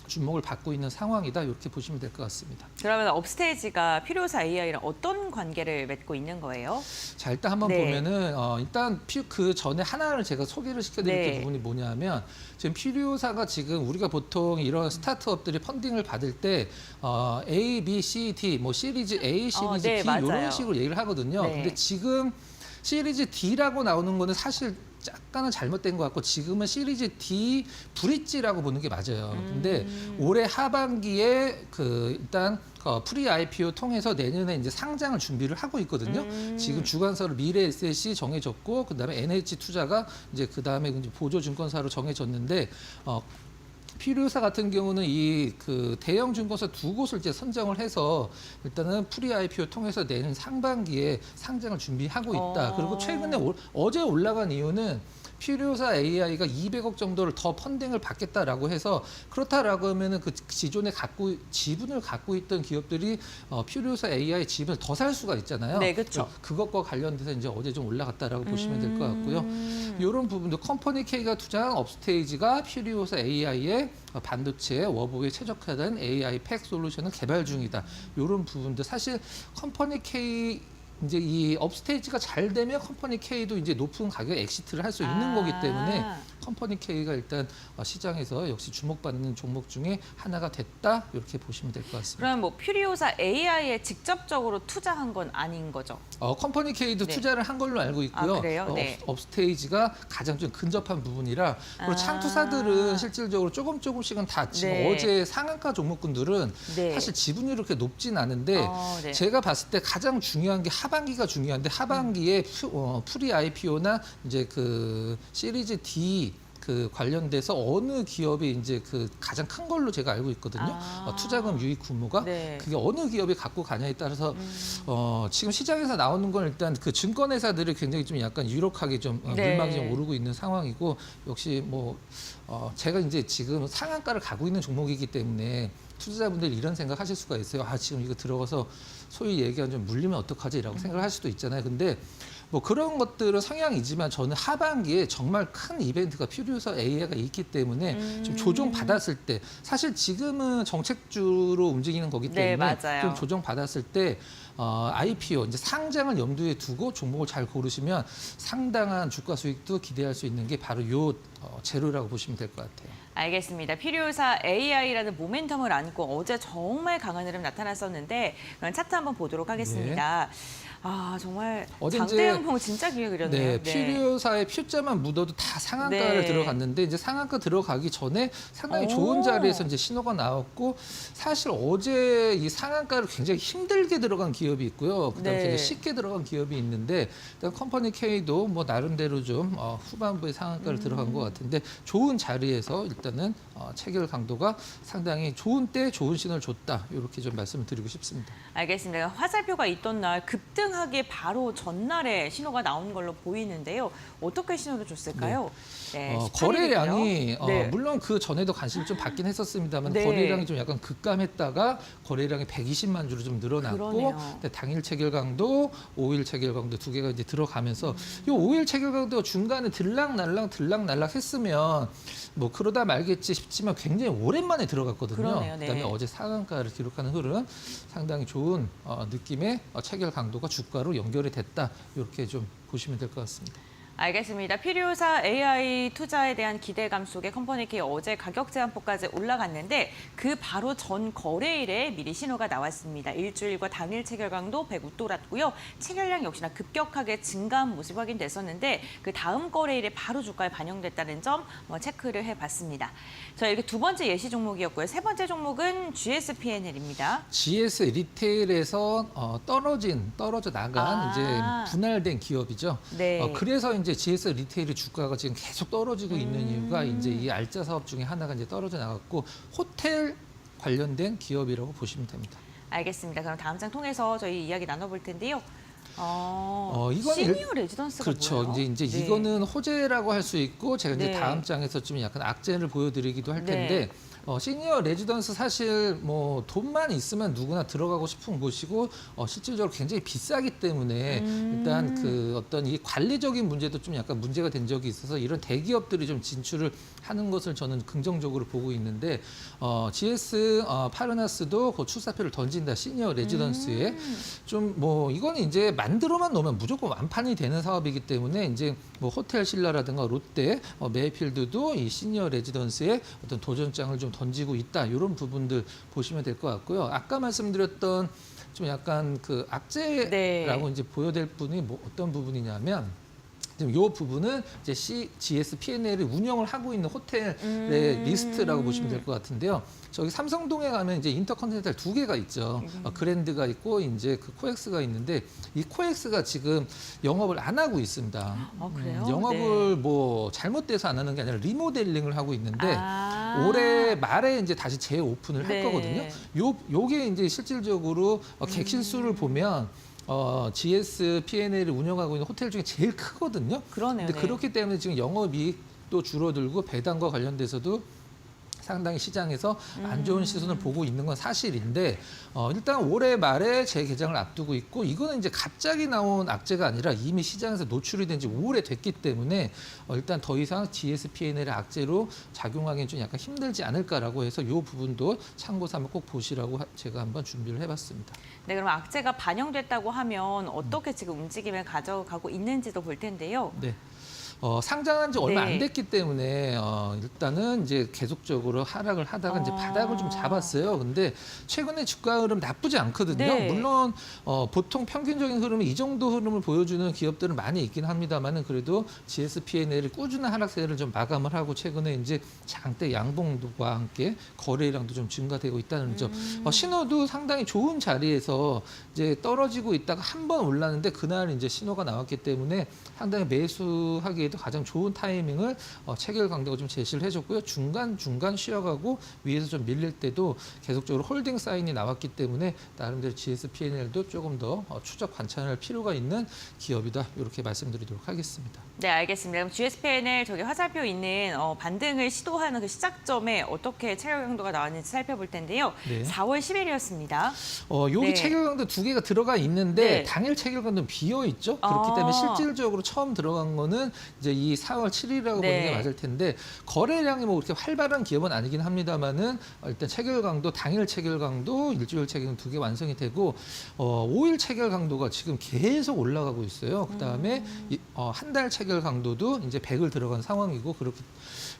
주목을 받고 있는 상황이다. 이렇게 보시면 될 것 같습니다. 그러면 업스테이지가 필요사 AI랑 어떤 관계를 맺고 있는 거예요? 자, 일단 한번 네. 보면은 일단 그 전에 하나를 제가 소개를 시켜드릴 네. 게 부분이 뭐냐면 지금 퓨리오사가 지금 우리가 보통 이런 스타트업들이 펀딩을 받을 때 A, B, C, D 뭐 시리즈 A, 시리즈 네, B 맞아요. 이런 식으로 얘기를 하거든요. 네. 근데 지금 시리즈 D라고 나오는 거는 사실 약간은 잘못된 것 같고 지금은 시리즈 D 브릿지라고 보는 게 맞아요. 근데 올해 하반기에 일단 프리 IPO 통해서 내년에 이제 상장을 준비를 하고 있거든요. 지금 주관사로 미래에셋이 정해졌고 그다음에 NH 투자가 이제 그다음에 이제 보조증권사로 정해졌는데 퓨리오사 같은 경우는 이 대형 증권사 두 곳을 이제 선정을 해서 일단은 프리 IPO 통해서 내년 상반기에 상장을 준비하고 있다. 그리고 최근에 어제 올라간 이유는 퓨리오사 AI가 200억 정도를 더 펀딩을 받겠다라고 해서 그렇다라고 하면은 그 기존에 지분을 갖고 있던 기업들이 퓨리오사 AI 지분을 더 살 수가 있잖아요. 네, 그렇죠. 그것과 관련돼서 이제 어제 좀 올라갔다라고 보시면 될 것 같고요. 이런 부분도 컴퍼니 K가 투자한 업스테이지가 퓨리오사 AI의 반도체 워복에 최적화된 AI 팩 솔루션을 개발 중이다. 이런 부분도 사실 컴퍼니 K 이제 이 업스테이지가 잘 되면 컴퍼니 K도 이제 높은 가격에 엑시트를 할 수 있는 거기 때문에 컴퍼니 K가 일단 시장에서 역시 주목받는 종목 중에 하나가 됐다 이렇게 보시면 될 것 같습니다. 그럼 뭐 퓨리오사 AI에 직접적으로 투자한 건 아닌 거죠? 컴퍼니 K도 네. 투자를 한 걸로 알고 있고요. 그래요? 네. 업스테이지가 가장 좀 근접한 부분이라 그리고 창투사들은 실질적으로 조금씩은 다 지금 네. 어제 상한가 종목군들은 네. 사실 지분이 이렇게 높진 않은데 네. 제가 봤을 때 가장 중요한 게 하반기가 중요한데 하반기에 프리 IPO나 이제 시리즈 D 관련돼서 어느 기업이 이제 가장 큰 걸로 제가 알고 있거든요. 투자금 유입 규모가 네. 그게 어느 기업이 갖고 가냐에 따라서 지금 시장에서 나오는 건 일단 증권회사들이 굉장히 좀 약간 유력하게 좀 네. 물망이 좀 오르고 있는 상황이고 역시 제가 이제 지금 상한가를 가고 있는 종목이기 때문에 투자자분들이 이런 생각하실 수가 있어요. 지금 이거 들어가서 소위 얘기하면 좀 물리면 어떡하지라고 생각을 할 수도 있잖아요. 근데 그런 것들은 성향이지만 저는 하반기에 정말 큰 이벤트가 퓨리오사 AI가 있기 때문에 좀 조정받았을 때 사실 지금은 정책주로 움직이는 거기 네, 때문에 맞아요. 좀 조정받았을 때 IPO 이제 상장을 염두에 두고 종목을 잘 고르시면 상당한 주가 수익도 기대할 수 있는 게 바로 요 재료라고 보시면 될 것 같아요. 알겠습니다. 필요사 AI라는 모멘텀을 안고 어제 정말 강한 흐름 나타났었는데 그럼 차트 한번 보도록 하겠습니다. 아 정말 어제 장대영봉 진짜 길게 그렸네요. 네, 필요사의 표자만 묻어도 다 상한가를 네. 들어갔는데 이제 상한가 들어가기 전에 상당히 좋은 자리에서 이제 신호가 나왔고 사실 어제 이 상한가를 굉장히 힘들게 들어간 기업이 있고요. 그다음에 네. 굉장히 쉽게 들어간 기업이 있는데 일단 컴퍼니 K도 뭐 나름대로 좀 후반부에 상한가를 들어간 것 같은데 좋은 자리에서 일단은 체결 강도가 상당히 좋은 때 좋은 신호를 줬다. 이렇게 좀 말씀을 드리고 싶습니다. 알겠습니다. 화살표가 있던 날 급등하기 바로 전날에 신호가 나온 걸로 보이는데요. 어떻게 신호를 줬을까요? 네, 18일이고요. 거래량이 네. 물론 그 전에도 관심을 좀 받긴 했었습니다만 네. 거래량이 좀 약간 급감했다가 거래량이 120만 주로 좀 늘어났고 그러네요. 근데 당일 체결 강도, 5일 체결 강도 두 개가 이제 들어가면서 이 5일 체결 강도가 중간에 들락날락 했으면 뭐 그러다 말겠지 싶지만 굉장히 오랜만에 들어갔거든요. 그러네요. 네. 그다음에 어제 상한가를 기록하는 흐름 상당히 좋은 느낌의 체결 강도가 주가로 연결이 됐다. 이렇게 좀 보시면 될 것 같습니다. 알겠습니다. 필요사 AI 투자에 대한 기대감 속에 컴퍼니 K 어제 가격 제한폭까지 올라갔는데 그 바로 전 거래일에 미리 신호가 나왔습니다. 일주일과 당일 체결 강도 100 웃돌았고요. 체결량 역시나 급격하게 증가한 모습이 확인됐었는데 그 다음 거래일에 바로 주가에 반영됐다는 점 체크를 해봤습니다. 자, 이렇게 두 번째 예시 종목이었고요. 세 번째 종목은 GSPNL입니다. GS 리테일에서 떨어져 나간 이제 분할된 기업이죠. 네. 그래서 이제 GS 리테일의 주가가 지금 계속 떨어지고 있는 이유가 이제 이 알짜 사업 중에 하나가 이제 떨어져 나갔고 호텔 관련된 기업이라고 보시면 됩니다. 알겠습니다. 그럼 다음 장 통해서 저희 이야기 나눠볼 텐데요. 이건 시니어 레지던스가 그렇죠. 뭐예요? 이제 네. 이거는 호재라고 할 수 있고 제가 이제 네. 다음 장에서 좀 약간 악재를 보여드리기도 할 네. 텐데 시니어 레지던스 사실 뭐 돈만 있으면 누구나 들어가고 싶은 곳이고 실질적으로 굉장히 비싸기 때문에 일단 그 어떤 이 관리적인 문제도 좀 약간 문제가 된 적이 있어서 이런 대기업들이 좀 진출을 하는 것을 저는 긍정적으로 보고 있는데 GS 파르나스도 그 출사표를 던진다 시니어 레지던스에 좀 뭐 이거는 이제 만들어만 놓으면 무조건 완판이 되는 사업이기 때문에 이제 뭐 호텔 신라라든가 롯데 메이필드도 이 시니어 레지던스에 어떤 도전장을 좀 던지고 있다 이런 부분들 보시면 될 것 같고요. 아까 말씀드렸던 좀 약간 그 악재라고 네. 이제 보여될 부분이 뭐 어떤 부분이냐면 지금 이 부분은 이제 GS P&L이 운영을 하고 있는 호텔의 리스트라고 보시면 될 것 같은데요. 저기 삼성동에 가면 이제 인터컨티넨탈 두 개가 있죠. 그랜드가 있고 이제 그 코엑스가 있는데 이 코엑스가 지금 영업을 안 하고 있습니다. 아, 그래요? 영업을 네. 뭐 잘못돼서 안 하는 게 아니라 리모델링을 하고 있는데 아. 올해 말에 이제 다시 재오픈을 할 네. 거거든요. 요게 이제 실질적으로 객실수를 보면 GS P&L을 운영하고 있는 호텔 중에 제일 크거든요. 그러네요. 근데 네. 그렇기 때문에 지금 영업이익도 줄어들고 배당과 관련돼서도 상당히 시장에서 안 좋은 시선을 보고 있는 건 사실인데 일단 올해 말에 재개장을 앞두고 있고 이거는 이제 갑자기 나온 악재가 아니라 이미 시장에서 노출이 된 지 오래됐기 때문에 일단 더 이상 GSPNL의 악재로 작용하기는 좀 약간 힘들지 않을까라고 해서 이 부분도 참고 삼아 꼭 보시라고 제가 한번 준비를 해봤습니다. 네, 그럼 악재가 반영됐다고 하면 어떻게 지금 움직임을 가져가고 있는지도 볼 텐데요. 네. 상장한 지 얼마 네. 안 됐기 때문에 일단은 이제 계속적으로 하락을 하다가 이제 바닥을 좀 잡았어요. 근데 최근에 주가 흐름 나쁘지 않거든요. 네. 물론 보통 평균적인 흐름이 이 정도 흐름을 보여주는 기업들은 많이 있긴 합니다만은 그래도 GSPNL이 꾸준한 하락세를 좀 마감을 하고 최근에 이제 장대 양봉과 함께 거래량도 좀 증가되고 있다는 점. 신호도 상당히 좋은 자리에서 이제 떨어지고 있다가 한 번 올랐는데 그날 이제 신호가 나왔기 때문에 상당히 매수하기에도 가장 좋은 타이밍을 체결 강도가 좀 제시를 해줬고요. 중간 쉬어가고 위에서 좀 밀릴 때도 계속적으로 홀딩 사인이 나왔기 때문에 나름대로 GSPNL도 조금 더 추적 관찰할 필요가 있는 기업이다. 이렇게 말씀드리도록 하겠습니다. 네, 알겠습니다. 그럼 GSPNL 저기 화살표 있는 반등을 시도하는 그 시작점에 어떻게 체결 강도가 나왔는지 살펴볼 텐데요. 네. 4월 10일이었습니다. 여기 네. 체결 강도 두 개가 들어가 있는데 네. 당일 체결 강도는 비어 있죠. 그렇기 때문에 실질적으로 처음 들어간 거는 이제 이 4월 7일이라고 네. 보는 게 맞을 텐데 거래량이 뭐 그렇게 활발한 기업은 아니긴 합니다만은 일단 체결 강도, 당일 체결 강도, 일주일 체결 두 개 완성이 되고 5일 체결 강도가 지금 계속 올라가고 있어요. 그다음에 한 달 체결 강도도 이제 100을 들어간 상황이고 그렇게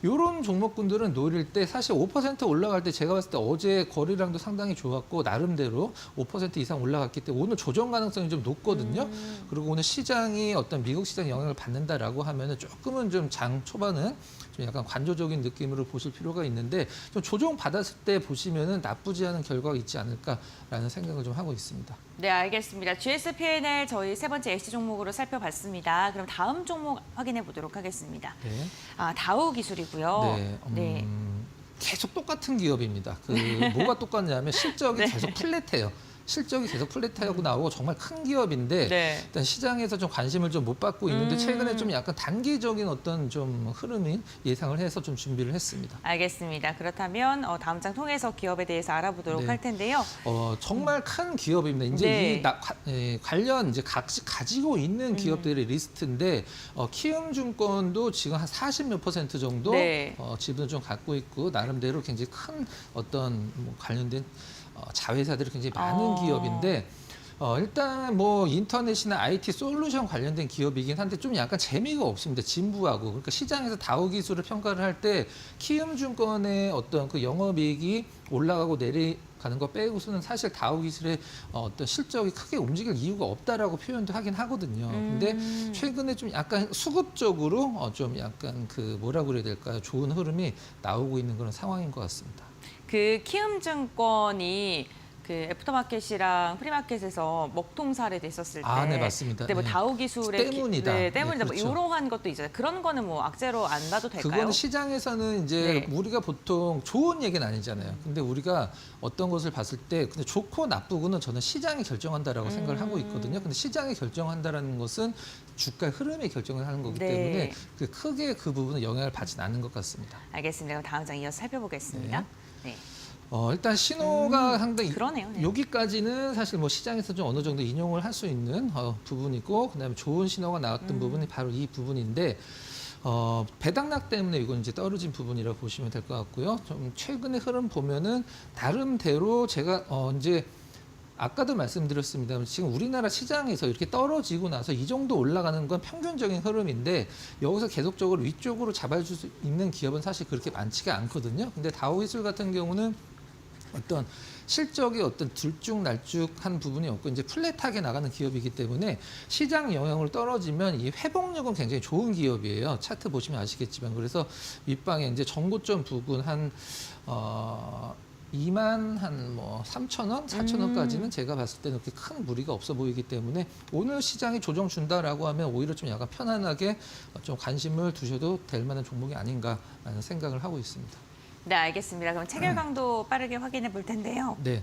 이런 종목군들은 노릴 때 사실 5% 올라갈 때 제가 봤을 때 어제 거래량도 상당히 좋았고 나름대로 5% 이상 올라갔기 때문에 오늘 조정 가능성이 좀 높거든요. 그리고 오늘 시장이 어떤 미국 시장 영향을 받는다라고 하면은 조금은 좀 장 초반은 좀 약간 관조적인 느낌으로 보실 필요가 있는데 좀 조정 받았을 때 보시면은 나쁘지 않은 결과가 있지 않을까라는 생각을 좀 하고 있습니다. 네, 알겠습니다. GSPNL 저희 세 번째 LC 종목으로 살펴봤습니다. 그럼 다음 종목 확인해 보도록 하겠습니다. 네. 다우 기술이고요. 네. 계속 똑같은 기업입니다. 뭐가 똑같냐면 실적이 네. 계속 플랫해요. 실적이 계속 플랫하고 나오고 정말 큰 기업인데 네. 일단 시장에서 좀 관심을 좀 못 받고 있는데 최근에 좀 약간 단기적인 어떤 좀 흐름이 예상을 해서 좀 준비를 했습니다. 알겠습니다. 그렇다면 다음 장 통해서 기업에 대해서 알아보도록 네. 할 텐데요. 정말 큰 기업입니다. 이제 네. 관련 이제 각시 가지고 있는 기업들의 리스트인데 키움증권도 지금 한 40몇 % 정도 네. 지분을 좀 갖고 있고 나름대로 굉장히 큰 어떤 뭐 관련된 자회사들이 굉장히 많은 기업인데 일단 뭐 인터넷이나 IT 솔루션 관련된 기업이긴 한데 좀 약간 재미가 없습니다. 진부하고. 그러니까 시장에서 다우 기술을 평가를 할 때 키움증권의 어떤 그 영업이익이 올라가고 내려가는 거 빼고서는 사실 다우 기술의 어떤 실적이 크게 움직일 이유가 없다라고 표현도 하긴 하거든요. 근데 최근에 좀 약간 수급적으로 좀 약간 그 뭐라고 그래야 될까요? 좋은 흐름이 나오고 있는 그런 상황인 것 같습니다. 그 키움증권이 그 애프터마켓이랑 프리마켓에서 먹통사례 됐었을 때, 네, 맞습니다. 그때 뭐 네. 다우 기술의 때문이다. 때문이다. 네, 그렇죠. 뭐 이러한 것도 있잖아요. 그런 거는 뭐 악재로 안 봐도 될까요? 그거는 시장에서는 이제 네. 우리가 보통 좋은 얘기는 아니잖아요. 근데 우리가 어떤 것을 봤을 때 근데 좋고 나쁘고는 저는 시장이 결정한다라고 생각을 하고 있거든요. 근데 시장이 결정한다라는 것은 주가의 흐름이 결정을 하는 거기 네. 때문에 크게 그 부분은 영향을 받지는 않는 것 같습니다. 알겠습니다. 그럼 다음 장 이어서 살펴보겠습니다. 네. 일단 신호가 상당히 그러네요. 네. 여기까지는 사실 뭐 시장에서 좀 어느 정도 인용을 할 수 있는 부분이고 그다음에 좋은 신호가 나왔던 부분이 바로 이 부분인데 배당락 때문에 이건 이제 떨어진 부분이라고 보시면 될 것 같고요. 좀 최근의 흐름 보면은 나름대로 제가 이제 아까도 말씀드렸습니다만 지금 우리나라 시장에서 이렇게 떨어지고 나서 이 정도 올라가는 건 평균적인 흐름인데 여기서 계속적으로 위쪽으로 잡아줄 수 있는 기업은 사실 그렇게 많지가 않거든요. 근데 다우기술 같은 경우는 어떤 실적이 어떤 들쭉날쭉한 부분이 없고 이제 플랫하게 나가는 기업이기 때문에 시장 영향으로 떨어지면 이 회복력은 굉장히 좋은 기업이에요. 차트 보시면 아시겠지만 그래서 윗방에 이제 정고점 부근 한 2만 한 뭐 3,000원, 4,000원까지는 제가 봤을 때는 그렇게 큰 무리가 없어 보이기 때문에 오늘 시장이 조정 준다라고 하면 오히려 좀 약간 편안하게 좀 관심을 두셔도 될 만한 종목이 아닌가라는 생각을 하고 있습니다. 네, 알겠습니다. 그럼 체결 강도 빠르게 확인해 볼 텐데요. 네.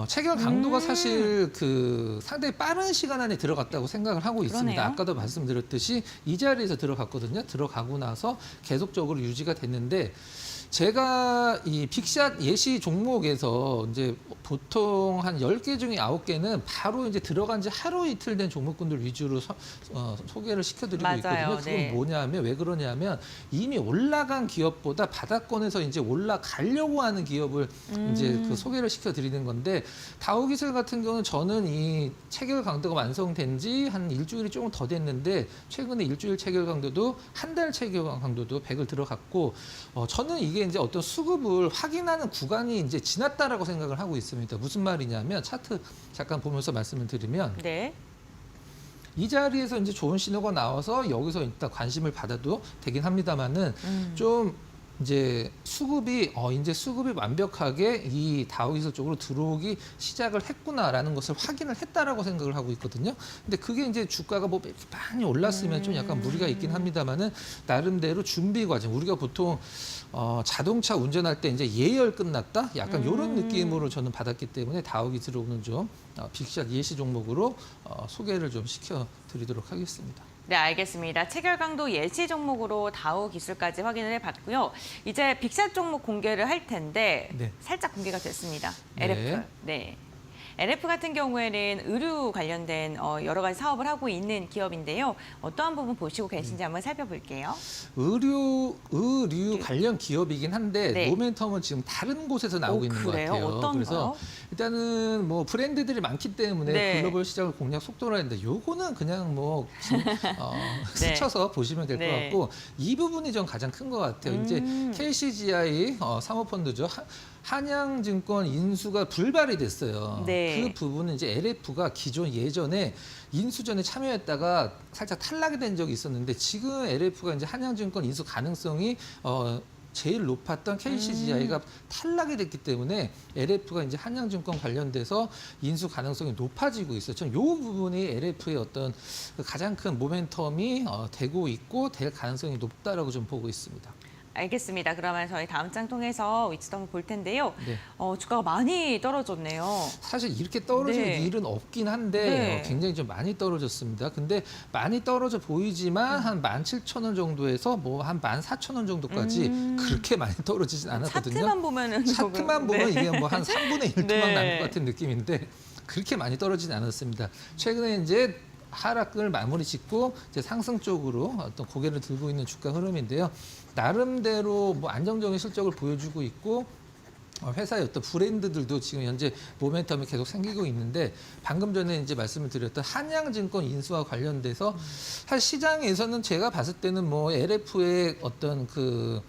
체결 강도가 사실 그 상당히 빠른 시간 안에 들어갔다고 생각을 하고 있습니다. 그러네요. 아까도 말씀드렸듯이 이 자리에서 들어갔거든요. 들어가고 나서 계속적으로 유지가 됐는데 제가 이 빅샷 예시 종목에서 이제 보통 한 10개 중에 9개는 바로 이제 들어간 지 하루 이틀 된 종목군들 위주로 소개를 시켜드리고 맞아요. 있거든요. 그건 네. 뭐냐면 왜 그러냐면 이미 올라간 기업보다 바닥권에서 이제 올라가려고 하는 기업을 이제 그 소개를 시켜드리는 건데 다우기술 같은 경우는 저는 이 체결 강도가 완성된 지 한 일주일이 조금 더 됐는데 최근에 일주일 체결 강도도 한 달 체결 강도도 100을 들어갔고 저는 이게 이제 어떤 수급을 확인하는 구간이 이제 지났다라고 생각을 하고 있습니다. 무슨 말이냐면 차트 잠깐 보면서 말씀을 드리면 네. 이 자리에서 이제 좋은 신호가 나와서 여기서 일단 관심을 받아도 되긴 합니다만은 좀 이제 수급이 이제 수급이 완벽하게 이 다우기술 쪽으로 들어오기 시작을 했구나라는 것을 확인을 했다라고 생각을 하고 있거든요. 근데 그게 이제 주가가 뭐 많이 올랐으면 좀 약간 무리가 있긴 합니다만은 나름대로 준비 과정 우리가 보통 자동차 운전할 때 이제 예열 끝났다 약간 이런 느낌으로 저는 받았기 때문에 다우기술은 좀 빅샷 예시 종목으로 소개를 좀 시켜드리도록 하겠습니다. 네, 알겠습니다. 체결 강도 예시 종목으로 다우 기술까지 확인을 해봤고요. 이제 빅샷 종목 공개를 할 텐데 네. 살짝 공개가 됐습니다. 네. LF. 네. LF 같은 경우에는 의류 관련된 여러 가지 사업을 하고 있는 기업인데요. 어떠한 부분 보시고 계신지 한번 살펴볼게요. 의류 관련 기업이긴 한데 네. 모멘텀은 지금 다른 곳에서 나오고 있는 것 그래요? 같아요. 어떤가요? 그래서 일단은 뭐 브랜드들이 많기 때문에 네. 글로벌 시장을 공략 속도로 하는데 요거는 그냥 뭐 네. 스쳐서 보시면 될 것 네. 같고 이 부분이 좀 가장 큰 것 같아요. 이제 KCGI 사모펀드죠. 한양증권 인수가 불발이 됐어요. 네. 그 부분은 이제 LF가 기존 예전에 인수전에 참여했다가 살짝 탈락이 된 적이 있었는데 지금 LF가 이제 한양증권 인수 가능성이 제일 높았던 KCGI가 탈락이 됐기 때문에 LF가 이제 한양증권 관련돼서 인수 가능성이 높아지고 있어요. 저는 이 부분이 LF의 어떤 가장 큰 모멘텀이 되고 있고 될 가능성이 높다라고 좀 보고 있습니다. 알겠습니다. 그러면 저희 다음 장 통해서 위치도 한번 볼 텐데요. 네. 주가가 많이 떨어졌네요. 사실 이렇게 떨어질 네. 일은 없긴 한데 네. 굉장히 좀 많이 떨어졌습니다. 근데 많이 떨어져 보이지만 한 17,000원 정도에서 뭐 한 14,000원 정도까지 그렇게 많이 떨어지진 않았거든요. 차트만 보면은 조금, 차트만 보면 네. 이게 뭐 한 3분의 1토막 네. 난 것 같은 느낌인데 그렇게 많이 떨어지진 않았습니다. 최근에 이제 하락을 마무리 짓고 이제 상승 쪽으로 어떤 고개를 들고 있는 주가 흐름인데요. 나름대로 뭐 안정적인 실적을 보여주고 있고 회사의 어떤 브랜드들도 지금 현재 모멘텀이 계속 생기고 있는데 방금 전에 이제 말씀을 드렸던 한양증권 인수와 관련돼서 사실 시장에서는 제가 봤을 때는 뭐 LF의 어떤 그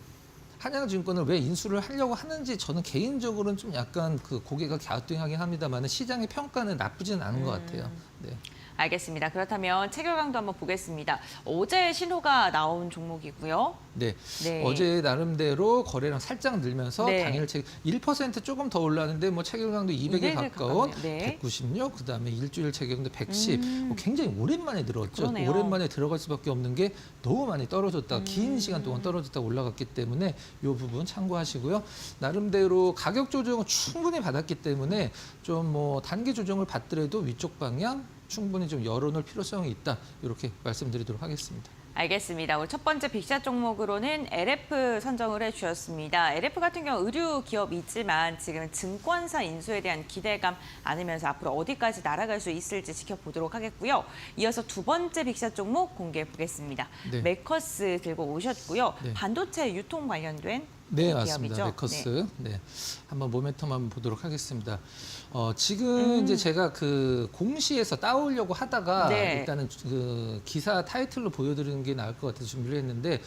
한양증권을 왜 인수를 하려고 하는지 저는 개인적으로는 좀 약간 그 고개가 갸우뚱하긴 합니다만 시장의 평가는 나쁘지는 않은 것 같아요. 네. 알겠습니다. 그렇다면 체결강도 한번 보겠습니다. 어제 신호가 나온 종목이고요. 네. 네. 어제 나름대로 거래량 살짝 늘면서 네. 당일 1% 조금 더 올랐는데 뭐 체결강도 200에 200에 가까운 가깝네요. 네. 196, 그다음에 일주일 체결강도 110. 뭐 굉장히 오랜만에 들었죠. 그러네요. 오랜만에 들어갈 수밖에 없는 게 너무 많이 떨어졌다. 긴 시간 동안 떨어졌다 올라갔기 때문에 이 부분 참고하시고요. 나름대로 가격 조정은 충분히 받았기 때문에 좀 뭐 단기 조정을 받더라도 위쪽 방향 충분히 좀 열어놓을 필요성이 있다. 이렇게 말씀드리도록 하겠습니다. 알겠습니다. 오늘 첫 번째 빅샷 종목으로는 LF 선정을 해주셨습니다. LF 같은 경우 의류 기업이지만 지금 증권사 인수에 대한 기대감 안으면서 앞으로 어디까지 날아갈 수 있을지 지켜보도록 하겠고요. 이어서 두 번째 빅샷 종목 공개해 보겠습니다. 네. 메커스 들고 오셨고요. 네. 반도체 유통 관련된 네, 기업이죠. 맞습니다. 메커스. 네. 한번 모멘텀 한번 보도록 하겠습니다. 지금 이제 제가 그 공시에서 따오려고 하다가 네. 일단은 그 기사 타이틀로 보여드리는 게 나을 것 같아서 준비를 했는데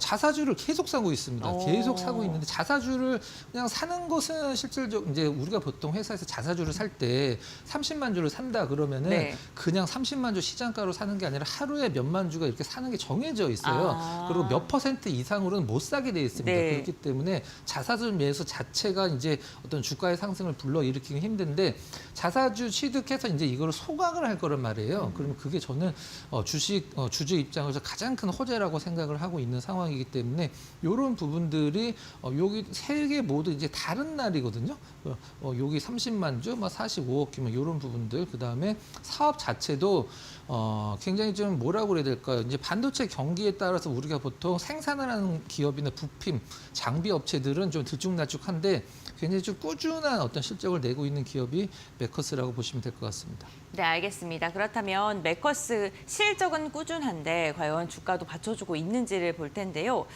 자사주를 계속 사고 있습니다. 오. 계속 사고 있는데 자사주를 그냥 사는 것은 실질적 이제 우리가 보통 회사에서 자사주를 살 때 30만 주를 산다 그러면은 네. 그냥 30만 주 시장가로 사는 게 아니라 하루에 몇만 주가 이렇게 사는 게 정해져 있어요. 아. 그리고 몇 % 이상으로는 못 사게 돼 있습니다. 네. 그렇기 때문에 자사주 매수 자체가 이제 어떤 주가의 상승을 불러일으키기 힘든데 자사주 취득해서 이제 이거를 소각을 할 거란 말이에요. 그러면 그게 저는 주주 입장에서 가장 큰 호재라고 생각을 하고 있는 상황이기 때문에 이런 부분들이 여기 세 개 모두 이제 다른 날이거든요. 여기 30만 주, 45억 규모 이런 부분들, 그 다음에 사업 자체도 굉장히 좀 뭐라고 그래야 될까요? 이제 반도체 경기에 따라서 우리가 보통 생산을 하는 기업이나 부품, 장비 업체들은 좀 들쭉날쭉한데 굉장히 좀 꾸준한 어떤 실적을 내고 있는 기업이 메커스라고 보시면 될 것 같습니다. 네, 알겠습니다. 그렇다면 메커스 실적은 꾸준한데 과연 주가도 받쳐주고 있는지를 볼 텐데요.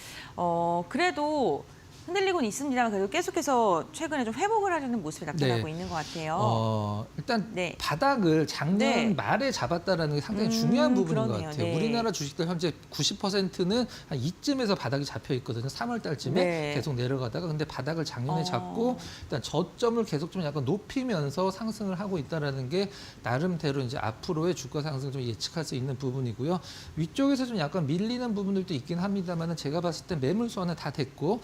그래도 흔들리고는 있습니다만 그래도 계속해서 최근에 좀 회복을 하려는 모습이 나타나고 네. 있는 것 같아요. 일단 네. 바닥을 작년 네. 말에 잡았다라는 게 상당히 중요한 부분인 그러네요. 것 같아요. 네. 우리나라 주식들 현재 90%는 한 이쯤에서 바닥이 잡혀 있거든요. 3월 달쯤에 네. 계속 내려가다가 근데 바닥을 작년에 잡고 일단 저점을 계속 좀 약간 높이면서 상승을 하고 있다라는 게 나름대로 이제 앞으로의 주가 상승 좀 예측할 수 있는 부분이고요. 위쪽에서 좀 약간 밀리는 부분들도 있긴 합니다만은 제가 봤을 때 매물 소화는 다 됐고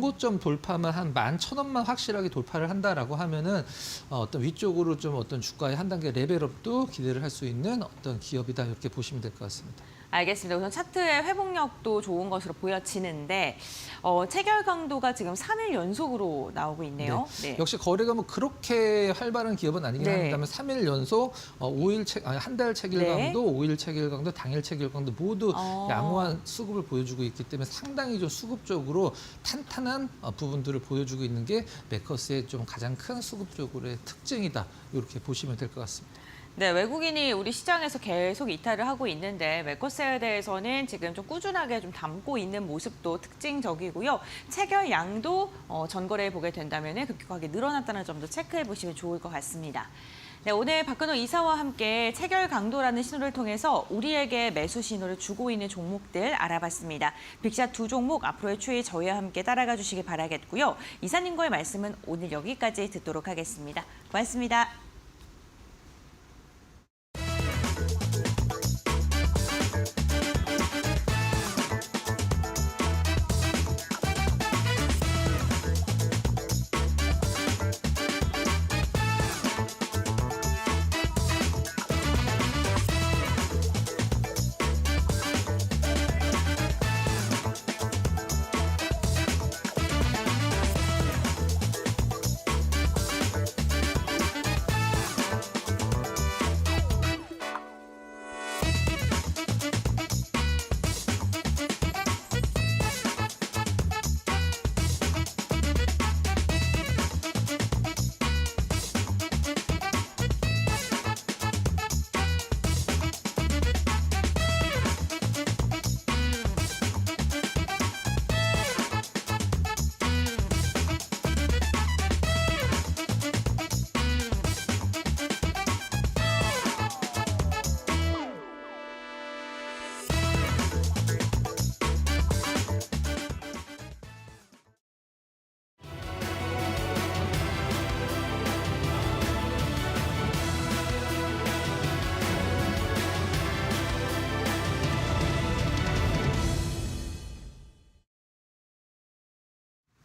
정고점 돌파만 한 11,000원만 확실하게 돌파를 한다라고 하면은 어떤 위쪽으로 좀 어떤 주가의 한 단계 레벨업도 기대를 할 수 있는 어떤 기업이다 이렇게 보시면 될 것 같습니다. 알겠습니다. 우선 차트의 회복력도 좋은 것으로 보여지는데 체결 강도가 지금 3일 연속으로 나오고 있네요. 네. 역시 거래가 뭐 그렇게 활발한 기업은 아니긴 네. 합니다만 3일 연속 한 달 체결 네. 강도, 5일 체결 강도, 당일 체결 강도 모두 양호한 수급을 보여주고 있기 때문에 상당히 좀 수급적으로 탄탄한 부분들을 보여주고 있는 게 매커스의 좀 가장 큰 수급적으로의 특징이다. 이렇게 보시면 될 것 같습니다. 네, 외국인이 우리 시장에서 계속 이탈을 하고 있는데 매커스에 대해서는 지금 좀 꾸준하게 좀 담고 있는 모습도 특징적이고요. 체결 양도 전거래해 보게 된다면 급격하게 늘어났다는 점도 체크해 보시면 좋을 것 같습니다. 네, 오늘 박근호 이사와 함께 체결 강도라는 신호를 통해서 우리에게 매수 신호를 주고 있는 종목들 알아봤습니다. 빅샷 두 종목 앞으로의 추이 저희와 함께 따라가 주시기 바라겠고요. 이사님과의 말씀은 오늘 여기까지 듣도록 하겠습니다. 고맙습니다.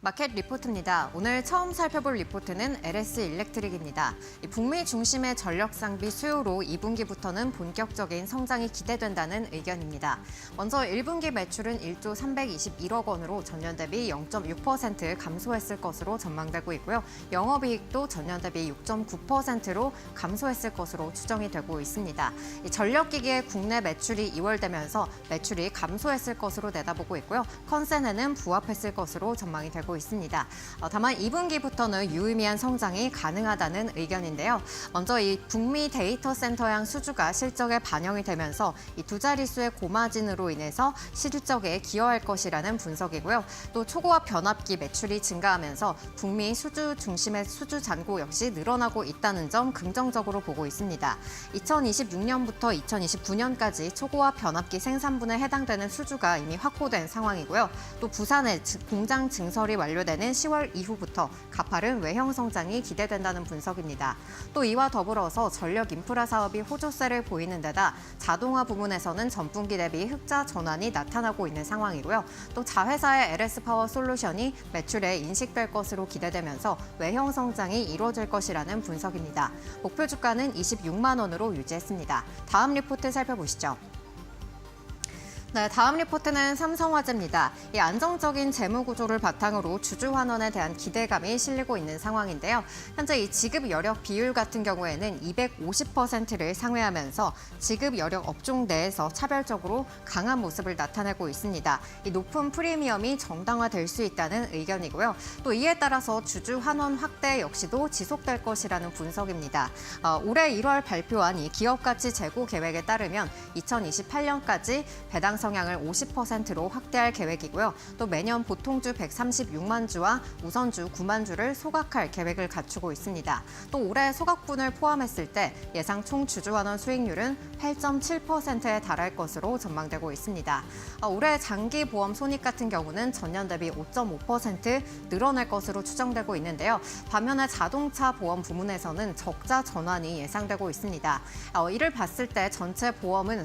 마켓 리포트입니다. 오늘 처음 살펴볼 리포트는 LS 일렉트릭입니다. 북미 중심의 전력 상비 수요로 2분기부터는 본격적인 성장이 기대된다는 의견입니다. 먼저 1분기 매출은 1조 321억 원으로 전년 대비 0.6% 감소했을 것으로 전망되고 있고요. 영업이익도 전년 대비 6.9%로 감소했을 것으로 추정이 되고 있습니다. 전력기기의 국내 매출이 2월되면서 매출이 감소했을 것으로 내다보고 있고요. 컨센에는 부합했을 것으로 전망이 되고 있습니다. 다만 2분기부터는 유의미한 성장이 가능하다는 의견인데요. 먼저 이 북미 데이터 센터향 수주가 실적에 반영이 되면서 이 두 자릿수의 고마진으로 인해서 실적에 기여할 것이라는 분석이고요. 또 초고압 변압기 매출이 증가하면서 북미 수주 중심의 수주 잔고 역시 늘어나고 있다는 점 긍정적으로 보고 있습니다. 2026년부터 2029년까지 초고압 변압기 생산분에 해당되는 수주가 이미 확보된 상황이고요. 또 부산에 공장 증설이 완료되는 10월 이후부터 가파른 외형 성장이 기대된다는 분석입니다. 또 이와 더불어서 전력 인프라 사업이 호조세를 보이는 데다 자동화 부문에서는 전분기 대비 흑자 전환이 나타나고 있는 상황이고요. 또 자회사의 LS 파워 솔루션이 매출에 인식될 것으로 기대되면서 외형 성장이 이루어질 것이라는 분석입니다. 목표 주가는 26만 원으로 유지했습니다. 다음 리포트 살펴보시죠. 네, 다음 리포트는 삼성화재입니다. 이 안정적인 재무 구조를 바탕으로 주주 환원에 대한 기대감이 실리고 있는 상황인데요. 현재 이 지급 여력 비율 같은 경우에는 250%를 상회하면서 지급 여력 업종 내에서 차별적으로 강한 모습을 나타내고 있습니다. 이 높은 프리미엄이 정당화될 수 있다는 의견이고요. 또 이에 따라서 주주 환원 확대 역시도 지속될 것이라는 분석입니다. 올해 1월 발표한 이 기업 가치 재고 계획에 따르면 2028년까지 배당 성향을 50%로 확대할 계획이고요. 또 매년 보통주 136만 주와 우선주 9만 주를 소각할 계획을 갖추고 있습니다. 또 올해 소각분을 포함했을 때 예상 총 주주환원 수익률은 8.7%에 달할 것으로 전망되고 있습니다. 올해 장기 보험 손익 같은 경우는 전년 대비 5.5% 늘어날 것으로 추정되고 있는데요. 반면에 자동차 보험 부문에서는 적자 전환이 예상되고 있습니다. 이를 봤을 때 전체 보험의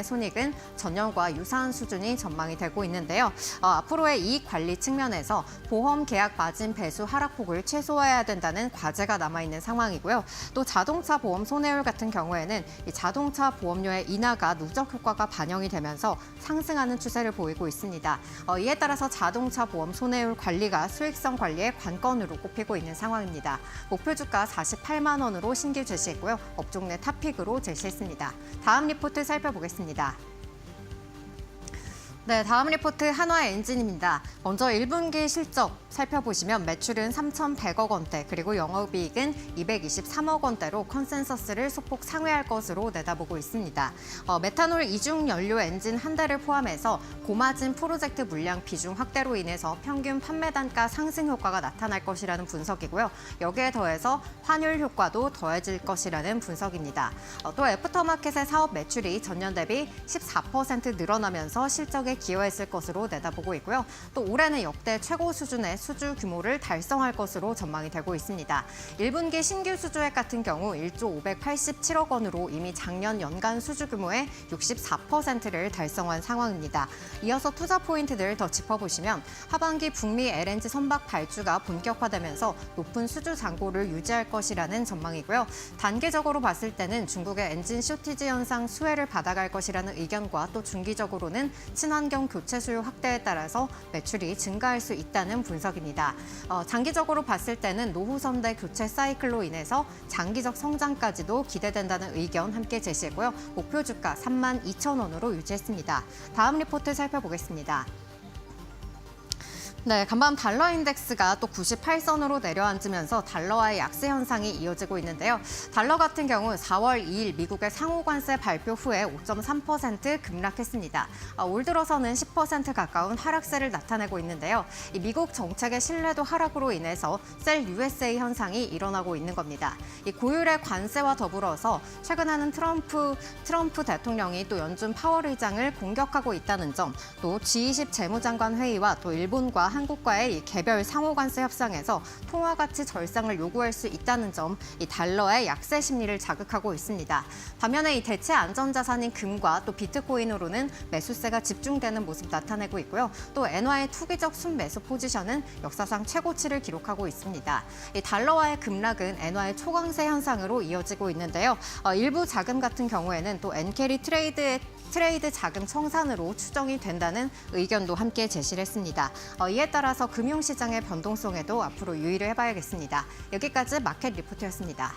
손익은 경우에는 전년과 유사한 수준이 전망이 되고 있는데요. 앞으로의 이익 관리 측면에서 보험 계약 마진 배수 하락폭을 최소화해야 된다는 과제가 남아있는 상황이고요. 또 자동차 보험 손해율 같은 경우에는 이 자동차 보험료의 인하가 누적 효과가 반영이 되면서 상승하는 추세를 보이고 있습니다. 이에 따라서 자동차 보험 손해율 관리가 수익성 관리의 관건으로 꼽히고 있는 상황입니다. 목표 주가 48만 원으로 신규 제시했고요. 업종 내 탑픽으로 제시했습니다. 다음 리포트 살펴보겠습니다. 네, 다음 리포트 한화엔진입니다. 먼저 1분기 실적 살펴보시면 매출은 3,100억 원대, 그리고 영업이익은 223억 원대로 컨센서스를 소폭 상회할 것으로 내다보고 있습니다. 메탄올 이중 연료 엔진 한 대를 포함해서 고마진 프로젝트 물량 비중 확대로 인해서 평균 판매 단가 상승 효과가 나타날 것이라는 분석이고요. 여기에 더해서 환율 효과도 더해질 것이라는 분석입니다. 또 애프터마켓의 사업 매출이 전년 대비 14% 늘어나면서 실적에 기여했을 것으로 내다보고 있고요. 또 올해는 역대 최고 수준의 수주 규모를 달성할 것으로 전망이 되고 있습니다. 1분기 신규 수주액 같은 경우 1조 587억 원으로 이미 작년 연간 수주 규모의 64%를 달성한 상황입니다. 이어서 투자 포인트들 더 짚어보시면 하반기 북미 LNG 선박 발주가 본격화되면서 높은 수주 잔고를 유지할 것이라는 전망이고요. 단기적으로 봤을 때는 중국의 엔진 쇼티지 현상 수혜를 받아갈 것이라는 의견과 또 중기적으로는 친환경 교체 수요 확대에 따라서 매출이 증가할 수 있다는 분석입니다. 장기적으로 봤을 때는 노후선대 교체 사이클로 인해서 장기적 성장까지도 기대된다는 의견 함께 제시했고요. 목표 주가 32,000원으로 유지했습니다. 다음 리포트 살펴보겠습니다. 네, 간밤 달러 인덱스가 또 98선으로 내려앉으면서 달러와의 약세 현상이 이어지고 있는데요. 달러 같은 경우 4월 2일 미국의 상호관세 발표 후에 5.3% 급락했습니다. 올 들어서는 10% 가까운 하락세를 나타내고 있는데요. 이 미국 정책의 신뢰도 하락으로 인해서 셀 USA 현상이 일어나고 있는 겁니다. 이 고율의 관세와 더불어서 최근에는 트럼프 대통령이 또 연준 파월 의장을 공격하고 있다는 점, 또 G20 재무장관 회의와 또 일본과 한국과의 이 개별 상호관세 협상에서 통화 가치 절상을 요구할 수 있다는 점, 이 달러의 약세 심리를 자극하고 있습니다. 반면에 이 대체 안전자산인 금과 또 비트코인으로는 매수세가 집중되는 모습 나타내고 있고요. 또 엔화의 투기적 순매수 포지션은 역사상 최고치를 기록하고 있습니다. 이 달러와의 급락은 엔화의 초강세 현상으로 이어지고 있는데요. 일부 자금 같은 경우에는 또 엔캐리 트레이드 자금 청산으로 추정이 된다는 의견도 함께 제시를 했습니다. 이에 따라서 금융시장의 변동성에도 앞으로 유의를 해봐야겠습니다. 여기까지 마켓 리포트였습니다.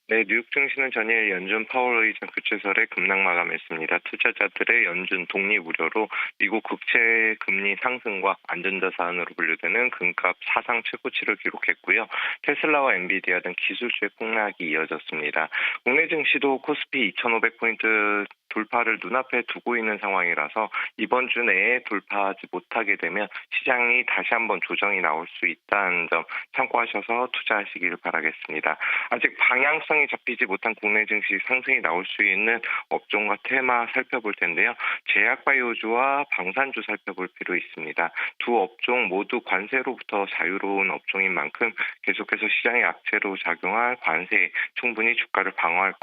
네, 뉴욕 증시는 전일 연준 파월 의장 교체설에 급락 마감했습니다. 투자자들의 연준 독립 우려로 미국 국채 금리 상승과 안전자산으로 분류되는 금값 사상 최고치를 기록했고요. 테슬라와 엔비디아 등 기술주의 폭락이 이어졌습니다. 국내 증시도 코스피 2,500포인트 돌파를 눈앞에 두고 있는 상황이라서 이번 주 내에 돌파하지 못하게 되면 시장이 다시 한번 조정이 나올 수 있다는 점 참고하셔서 투자하시길 바라겠습니다. 아직 방향성이 잡히지 못한 국내 증시 상승이 나올 수 있는 업종과 테마 살펴볼 텐데요. 제약바이오주와 방산주 살펴볼 필요 있습니다. 두 업종 모두 관세로부터 자유로운 업종인 만큼 계속해서 시장의 악재로 작용할 관세에 충분히 주가를 방어할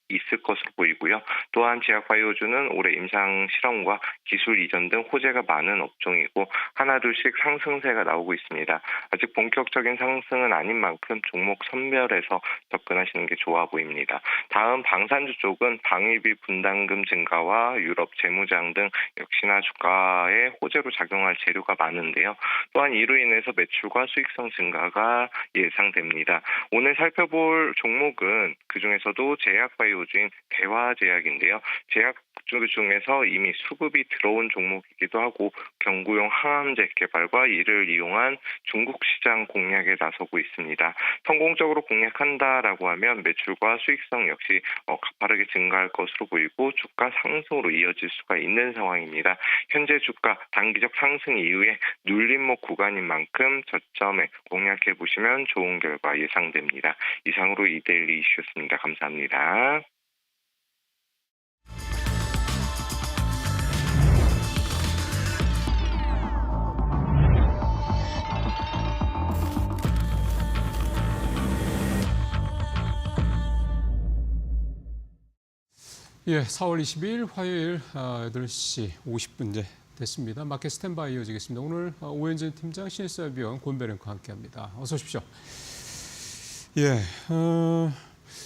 있을 것으로 보이고요. 또한 제약바이오주는 올해 임상 실험과 기술 이전 등 호재가 많은 업종이고 하나둘씩 상승세가 나오고 있습니다. 아직 본격적인 상승은 아닌 만큼 종목 선별해서 접근하시는 게 좋아 보입니다. 다음 방산주 쪽은 방위비 분담금 증가와 유럽 재무장 등 역시나 주가에 호재로 작용할 재료가 많은데요. 또한 이로 인해서 매출과 수익성 증가가 예상됩니다. 오늘 살펴볼 종목은 그중에서도 제약바이오주인 대화제약인데요. 제약주 중에서 이미 수급이 들어온 종목이기도 하고 경구용 항암제 개발과 이를 이용한 중국 시장 공략에 나서고 있습니다. 성공적으로 공략한다라고 하면 매출과 수익성 역시 가파르게 증가할 것으로 보이고 주가 상승으로 이어질 수가 있는 상황입니다. 현재 주가 단기적 상승 이후에 눌림목 구간인 만큼 저점에 공략해 보시면 좋은 결과 예상됩니다. 이상으로 이데일리 이슈였습니다. 감사합니다. 예, 4월 22일 화요일 8시 50분째 됐습니다. 마켓 스탠바이 이어지겠습니다. 오늘 오현진 팀장, 신일사위원 권배랭크와 함께합니다. 어서 오십시오. 예,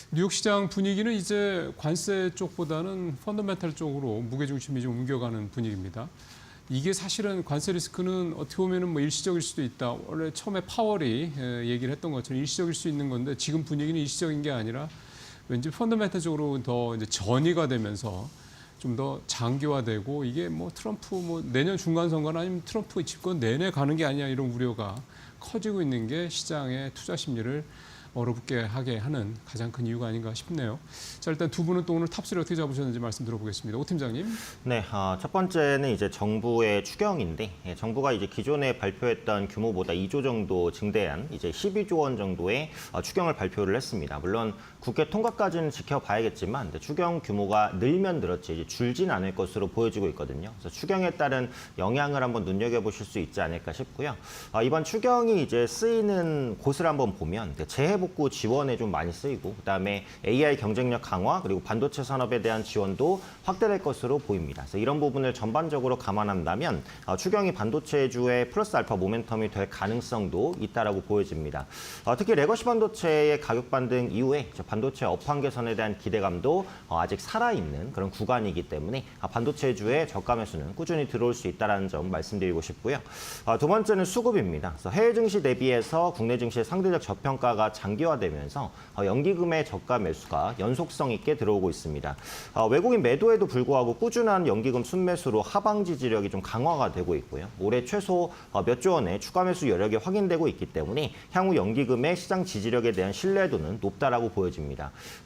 뉴욕 시장 분위기는 이제 관세 쪽보다는 펀더멘탈 쪽으로 무게중심이 좀 옮겨가는 분위기입니다. 이게 사실은 관세 리스크는 어떻게 보면은 뭐 일시적일 수도 있다. 원래 처음에 파월이 얘기를 했던 것처럼 일시적일 수 있는 건데 지금 분위기는 일시적인 게 아니라 왠지 펀더멘탈적으로 더 이제 전이가 되면서 좀 더 장기화되고 이게 뭐 트럼프 뭐 내년 중간 선거나 아니면 트럼프 집권 내내 가는 게 아니냐 이런 우려가 커지고 있는 게 시장의 투자 심리를 얼어붙게 하게 하는 가장 큰 이유가 아닌가 싶네요. 자, 일단 두 분은 또 오늘 탑3를 어떻게 잡으셨는지 말씀 들어보겠습니다. 오 팀장님. 네, 첫 번째는 이제 정부의 추경인데, 정부가 이제 기존에 발표했던 규모보다 2조 정도 증대한 이제 12조 원 정도의 추경을 발표를 했습니다. 물론 국회 통과까지는 지켜봐야겠지만 추경 규모가 늘면 늘었지 이제 줄진 않을 것으로 보여지고 있거든요. 그래서 추경에 따른 영향을 한번 눈여겨보실 수 있지 않을까 싶고요. 이번 추경이 이제 쓰이는 곳을 한번 보면 재해복구 지원에 좀 많이 쓰이고, 그다음에 AI 경쟁력 강화 그리고 반도체 산업에 대한 지원도 확대될 것으로 보입니다. 그래서 이런 부분을 전반적으로 감안한다면 추경이 반도체주의 플러스 알파 모멘텀이 될 가능성도 있다라고 보여집니다. 특히 레거시 반도체의 가격 반등 이후에 반도체 업황 개선에 대한 기대감도 아직 살아있는 그런 구간이기 때문에 반도체주의 저가 매수는 꾸준히 들어올 수 있다는 점 말씀드리고 싶고요. 두 번째는 수급입니다. 그래서 해외 증시 대비해서 국내 증시의 상대적 저평가가 장기화되면서 연기금의 저가 매수가 연속성 있게 들어오고 있습니다. 외국인 매도에도 불구하고 꾸준한 연기금 순매수로 하방 지지력이 좀 강화가 되고 있고요. 올해 최소 몇 조 원의 추가 매수 여력이 확인되고 있기 때문에 향후 연기금의 시장 지지력에 대한 신뢰도는 높다라고 보여집니다.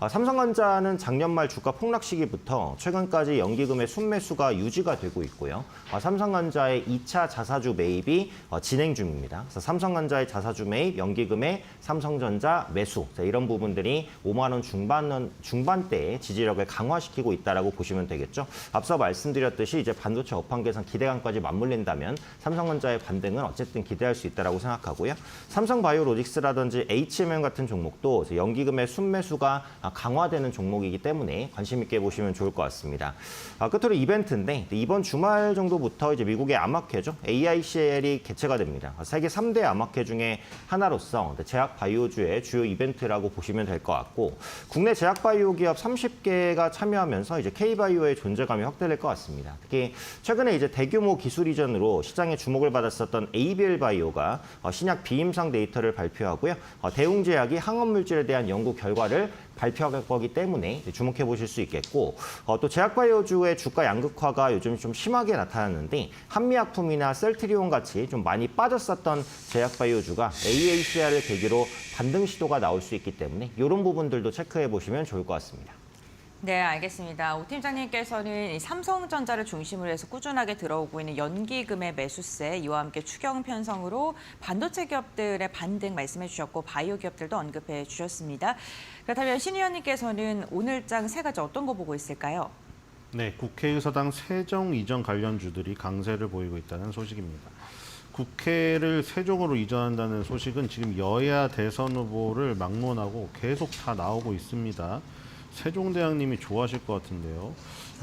삼성전자는 작년 말 주가 폭락 시기부터 최근까지 연기금의 순매수가 유지가 되고 있고요. 삼성전자의 2차 자사주 매입이 진행 중입니다. 그래서 삼성전자의 자사주 매입, 연기금의 삼성전자 매수, 이런 부분들이 5만 원 중반대의 지지력을 강화시키고 있다라고 보시면 되겠죠. 앞서 말씀드렸듯이 이제 반도체 업황 개선 기대감까지 맞물린다면 삼성전자의 반등은 어쨌든 기대할 수 있다라고 생각하고요. 삼성바이오로직스라든지 HMM 같은 종목도 연기금의 순매수가 강화되는 종목이기 때문에 관심 있게 보시면 좋을 것 같습니다. 끝으로 이벤트인데 이번 주말 정도부터 이제 미국의 암학회죠. AICL이 개최가 됩니다. 세계 3대 암학회 중에 하나로서 제약바이오주의 주요 이벤트라고 보시면 될 것 같고, 국내 제약바이오 기업 30개가 참여하면서 이제 K바이오의 존재감이 확대될 것 같습니다. 특히 최근에 이제 대규모 기술 이전으로 시장에 주목을 받았었던 ABL 바이오가 신약 비임상 데이터를 발표하고요. 대웅제약이 항암물질에 대한 연구 결과를 발표할 거기 때문에 주목해 보실 수 있겠고, 또 제약바이오주의 주가 양극화가 요즘 좀 심하게 나타났는데 한미약품이나 셀트리온 같이 좀 많이 빠졌었던 제약바이오주가 AACR을 계기로 반등 시도가 나올 수 있기 때문에 이런 부분들도 체크해 보시면 좋을 것 같습니다. 네, 알겠습니다. 오 팀장님께서는 이 삼성전자를 중심으로 해서 꾸준하게 들어오고 있는 연기금의 매수세, 이와 함께 추경 편성으로 반도체 기업들의 반등 말씀해 주셨고 바이오 기업들도 언급해 주셨습니다. 그렇다면 신 의원님께서는 오늘장 세 가지 어떤 거 보고 있을까요? 네, 국회의사당 세정 이전 관련주들이 강세를 보이고 있다는 소식입니다. 국회를 세종으로 이전한다는 소식은 지금 여야 대선 후보를 막론하고 계속 다 나오고 있습니다. 세종대왕님이 좋아하실 것 같은데요.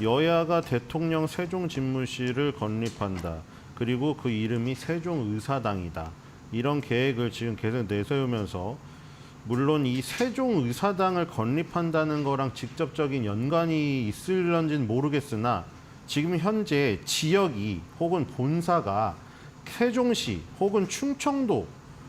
여야가 대통령 세종집무실을 건립한다. 그리고 그 이름이 세종의사당이다. 이런 계획을 지금 계속 내세우면서, 물론 이 세종의사당을 건립한다는 거랑 직접적인 연관이 있을런지는 모르겠으나 지금 현재 지역이 혹은 본사가 세종시 혹은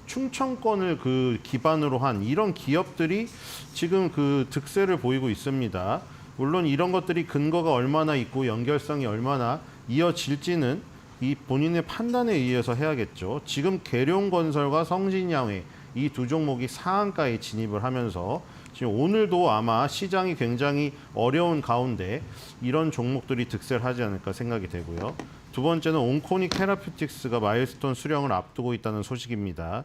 충청권을 그 기반으로 한 이런 기업들이 지금 그 득세를 보이고 있습니다. 물론 이런 것들이 근거가 얼마나 있고 연결성이 얼마나 이어질지는 이 본인의 판단에 의해서 해야겠죠. 지금 계룡건설과 성진양회 이 두 종목이 상한가에 진입을 하면서 지금 오늘도 아마 시장이 굉장히 어려운 가운데 이런 종목들이 득세를 하지 않을까 생각이 되고요. 두 번째는 온코닉 테라퓨틱스가 마일스톤 수령을 앞두고 있다는 소식입니다.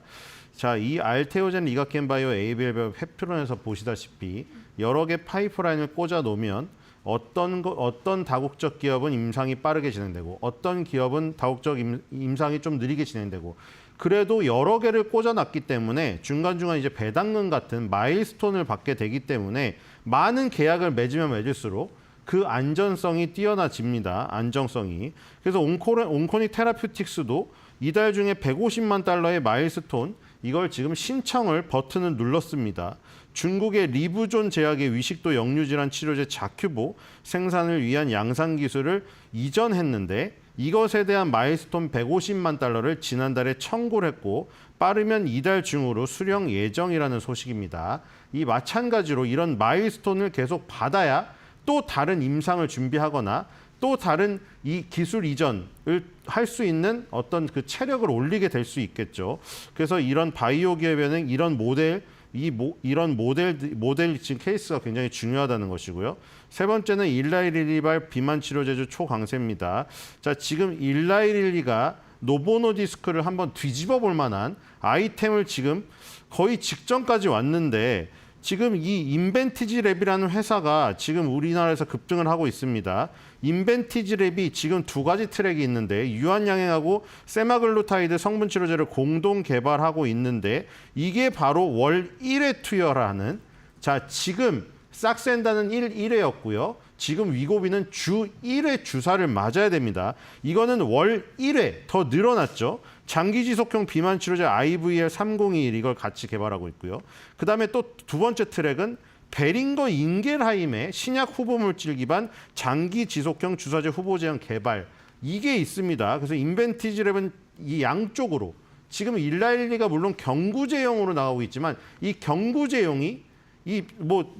자, 이 알테오젠 리가켄바이오 ABL 회표론에서 보시다시피 여러 개 파이프라인을 꽂아 놓으면 어떤 다국적 기업은 임상이 빠르게 진행되고 어떤 기업은 다국적 임상이 좀 느리게 진행되고, 그래도 여러 개를 꽂아놨기 때문에 중간중간 이제 배당금 같은 마일스톤을 받게 되기 때문에 많은 계약을 맺으면 맺을수록 그 안전성이 뛰어나집니다. 안정성이. 그래서 온코닉 테라퓨틱스도 이달 중에 150만 달러의 마일스톤, 이걸 지금 신청을 버튼을 눌렀습니다. 중국의 리브존 제약의 위식도 역류질환 치료제 자큐보 생산을 위한 양산 기술을 이전했는데 이것에 대한 마일스톤 150만 달러를 지난달에 청구를 했고 빠르면 이달 중으로 수령 예정이라는 소식입니다. 이 마찬가지로 이런 마일스톤을 계속 받아야 또 다른 임상을 준비하거나 또 다른 이 기술 이전을 할 수 있는 어떤 그 체력을 올리게 될 수 있겠죠. 그래서 이런 바이오 기업에는 이런 모델 지금 케이스가 굉장히 중요하다는 것이고요. 세 번째는 일라이릴리발 비만 치료제주 초강세입니다. 자, 지금 일라이릴리가 노보노디스크를 한번 뒤집어 볼 만한 아이템을 지금 거의 직전까지 왔는데 지금 이 인벤티지랩이라는 회사가 지금 우리나라에서 급등을 하고 있습니다. 인벤티지랩이 지금 두 가지 트랙이 있는데 유한양행하고 세마글루타이드 성분 치료제를 공동 개발하고 있는데 이게 바로 월 1회 투여라는 자 지금 싹센다는 1회였고요. 지금 위고비는 주 1회 주사를 맞아야 됩니다. 이거는 월 1회 더 늘어났죠. 장기지속형 비만 치료제 IVL 3021 이걸 같이 개발하고 있고요. 그다음에 또 두 번째 트랙은 베링거 인겔하임의 신약 후보물질 기반 장기지속형 주사제 후보제형 개발 이게 있습니다. 그래서 인벤티지랩은 이 양쪽으로 지금 일라일리가 물론 경구제형으로 나가고 있지만 이 경구제형이 이 뭐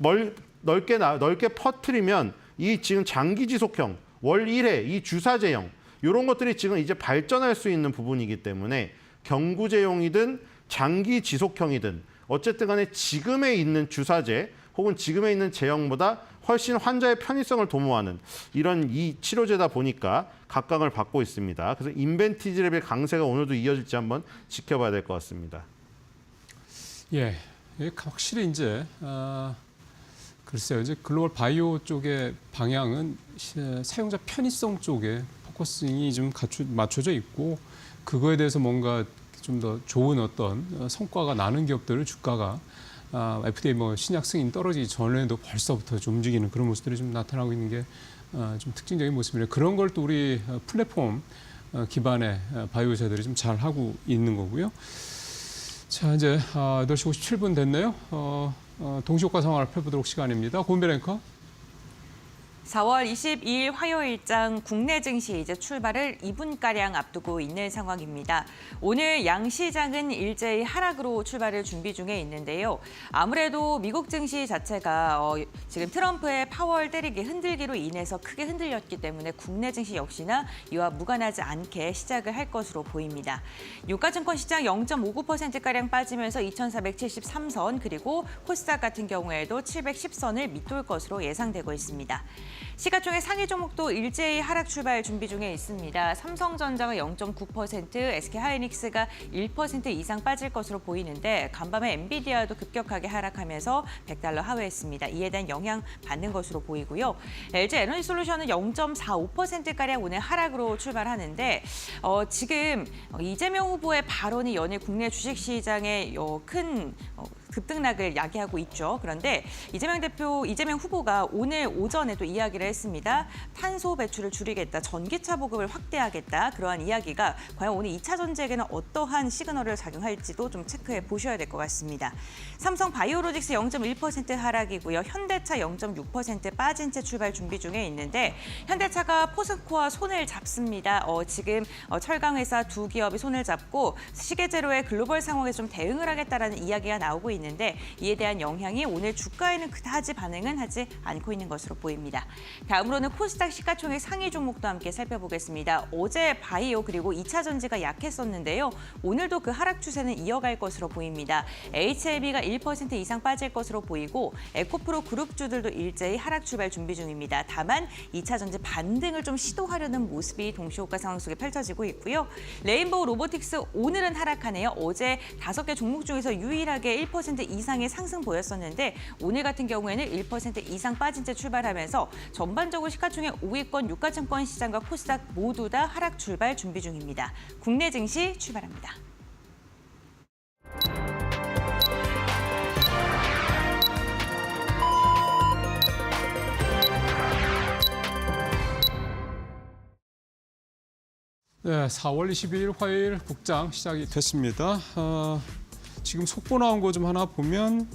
넓게 퍼뜨리면 이 지금 장기지속형 월 1회 이 주사제형 이런 것들이 지금 이제 발전할 수 있는 부분이기 때문에 경구제형이든 장기지속형이든 어쨌든 간에 지금에 있는 주사제 혹은 지금에 있는 제형보다 훨씬 환자의 편의성을 도모하는 이런 이 치료제다 보니까 각광을 받고 있습니다. 그래서 인벤티지랩의 강세가 오늘도 이어질지 한번 지켜봐야 될 것 같습니다. 예, 확실히 이제 글쎄요, 이제 글로벌 바이오 쪽의 방향은 사용자 편의성 쪽에 포커싱이 좀 맞춰져 있고 그거에 대해서 뭔가 좀 더 좋은 어떤 성과가 나는 기업들을 주가가 FDA 뭐 신약 승인 떨어지기 전에도 벌써부터 좀 움직이는 그런 모습들이 좀 나타나고 있는 게 좀 특징적인 모습이네요. 그런 걸 또 우리 플랫폼 기반의 바이오사들이 좀 잘 하고 있는 거고요. 자, 이제 8시 57분 됐네요. 동시효과 상황을 살펴보도록 시간입니다. 고은별 앵커. 4월 22일 화요일장 국내 증시 이제 출발을 2분가량 앞두고 있는 상황입니다. 오늘 양시장은 일제히 하락으로 출발을 준비 중에 있는데요. 아무래도 미국 증시 자체가 지금 트럼프의 파월 때리기 흔들기로 인해서 크게 흔들렸기 때문에 국내 증시 역시나 이와 무관하지 않게 시작을 할 것으로 보입니다. 유가증권 시장 0.59%가량 빠지면서 2,473선 그리고 코스닥 같은 경우에도 710선을 밑돌 것으로 예상되고 있습니다. 시가총액 상위 종목도 일제히 하락 출발 준비 중에 있습니다. 삼성전자가 0.9%, SK하이닉스가 1% 이상 빠질 것으로 보이는데 간밤에 엔비디아도 급격하게 하락하면서 $100 하회했습니다. 이에 대한 영향 받는 것으로 보이고요. LG에너지솔루션은 0.45%가량 오늘 하락으로 출발하는데 지금 이재명 후보의 발언이 연일 국내 주식시장에 큰 급등락을 야기하고 있죠. 그런데 이재명 후보가 오늘 오전에도 이야기를 했습니다. 탄소 배출을 줄이겠다, 전기차 보급을 확대하겠다. 그러한 이야기가 과연 오늘 2차 전지에게는 어떠한 시그널을 작용할지도 좀 체크해 보셔야 될 것 같습니다. 삼성 바이오로직스 0.1% 하락이고요. 현대차 0.6% 빠진 채 출발 준비 중에 있는데 현대차가 포스코와 손을 잡습니다. 지금 철강 회사 두 기업이 손을 잡고 시계제로의 글로벌 상황에 좀 대응을 하겠다라는 이야기가 나오고 있는데 이에 대한 영향이 오늘 주가에는 그다지 반응은 하지 않고 있는 것으로 보입니다. 다음으로는 코스닥 시가총액 상위 종목도 함께 살펴보겠습니다. 어제 바이오 그리고 2차 전지가 약했었는데요. 오늘도 그 하락 추세는 이어갈 것으로 보입니다. HLB가 1% 이상 빠질 것으로 보이고 에코프로 그룹주들도 일제히 하락 출발 준비 중입니다. 다만 2차 전지 반등을 좀 시도하려는 모습이 동시효과 상황 속에 펼쳐지고 있고요. 레인보우 로보틱스 오늘은 하락하네요. 어제 5개 종목 중에서 유일하게 1% 이상의 상승 보였었는데 오늘 같은 경우에는 1% 이상 빠진 채 출발하면서 전반적으로 시가총액 5위권 유가증권 시장과 코스닥 모두 다 하락 출발 준비 중입니다. 국내 증시 출발합니다. 네, 4월 22일 화요일 국장 시작이 됐습니다. 지금 속보 나온 거 좀 하나 보면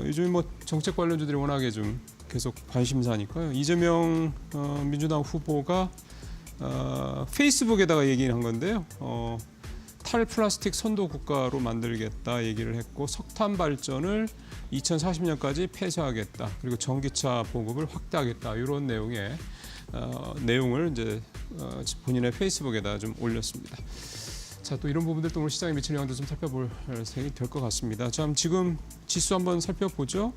요즘 뭐 정책 관련주들이 워낙에 좀 계속 관심사니까요. 이재명 민주당 후보가 페이스북에다가 얘기한 건데요. 탈플라스틱 선도 국가로 만들겠다 얘기를 했고 석탄 발전을 2040년까지 폐쇄하겠다. 그리고 전기차 보급을 확대하겠다. 이런 내용의 내용을 이제 본인의 페이스북에다 좀 올렸습니다. 자, 또 이런 부분들 또 오늘 시장에 미칠 영향도 좀 살펴볼 생각이 될 것 같습니다. 자, 지금 지수 한번 살펴보죠.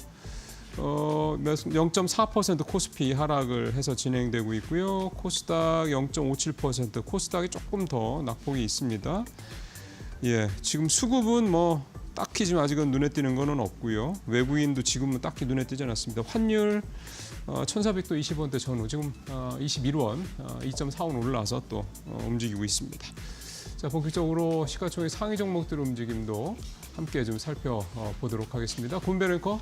0.4% 코스피 하락을 해서 진행되고 있고요. 코스닥 0.57%, 코스닥이 조금 더 낙폭이 있습니다. 예, 지금 수급은 뭐 딱히 지금 아직은 눈에 띄는 거는 없고요. 외국인도 지금은 딱히 눈에 띄지 않았습니다. 환율 1,400도 20원대 전후 지금 21원 2.4원 올라서 또 움직이고 있습니다. 자, 본격적으로 시가총액 상위 종목들 움직임도 함께 좀 살펴보도록 하겠습니다. 권배 앵커.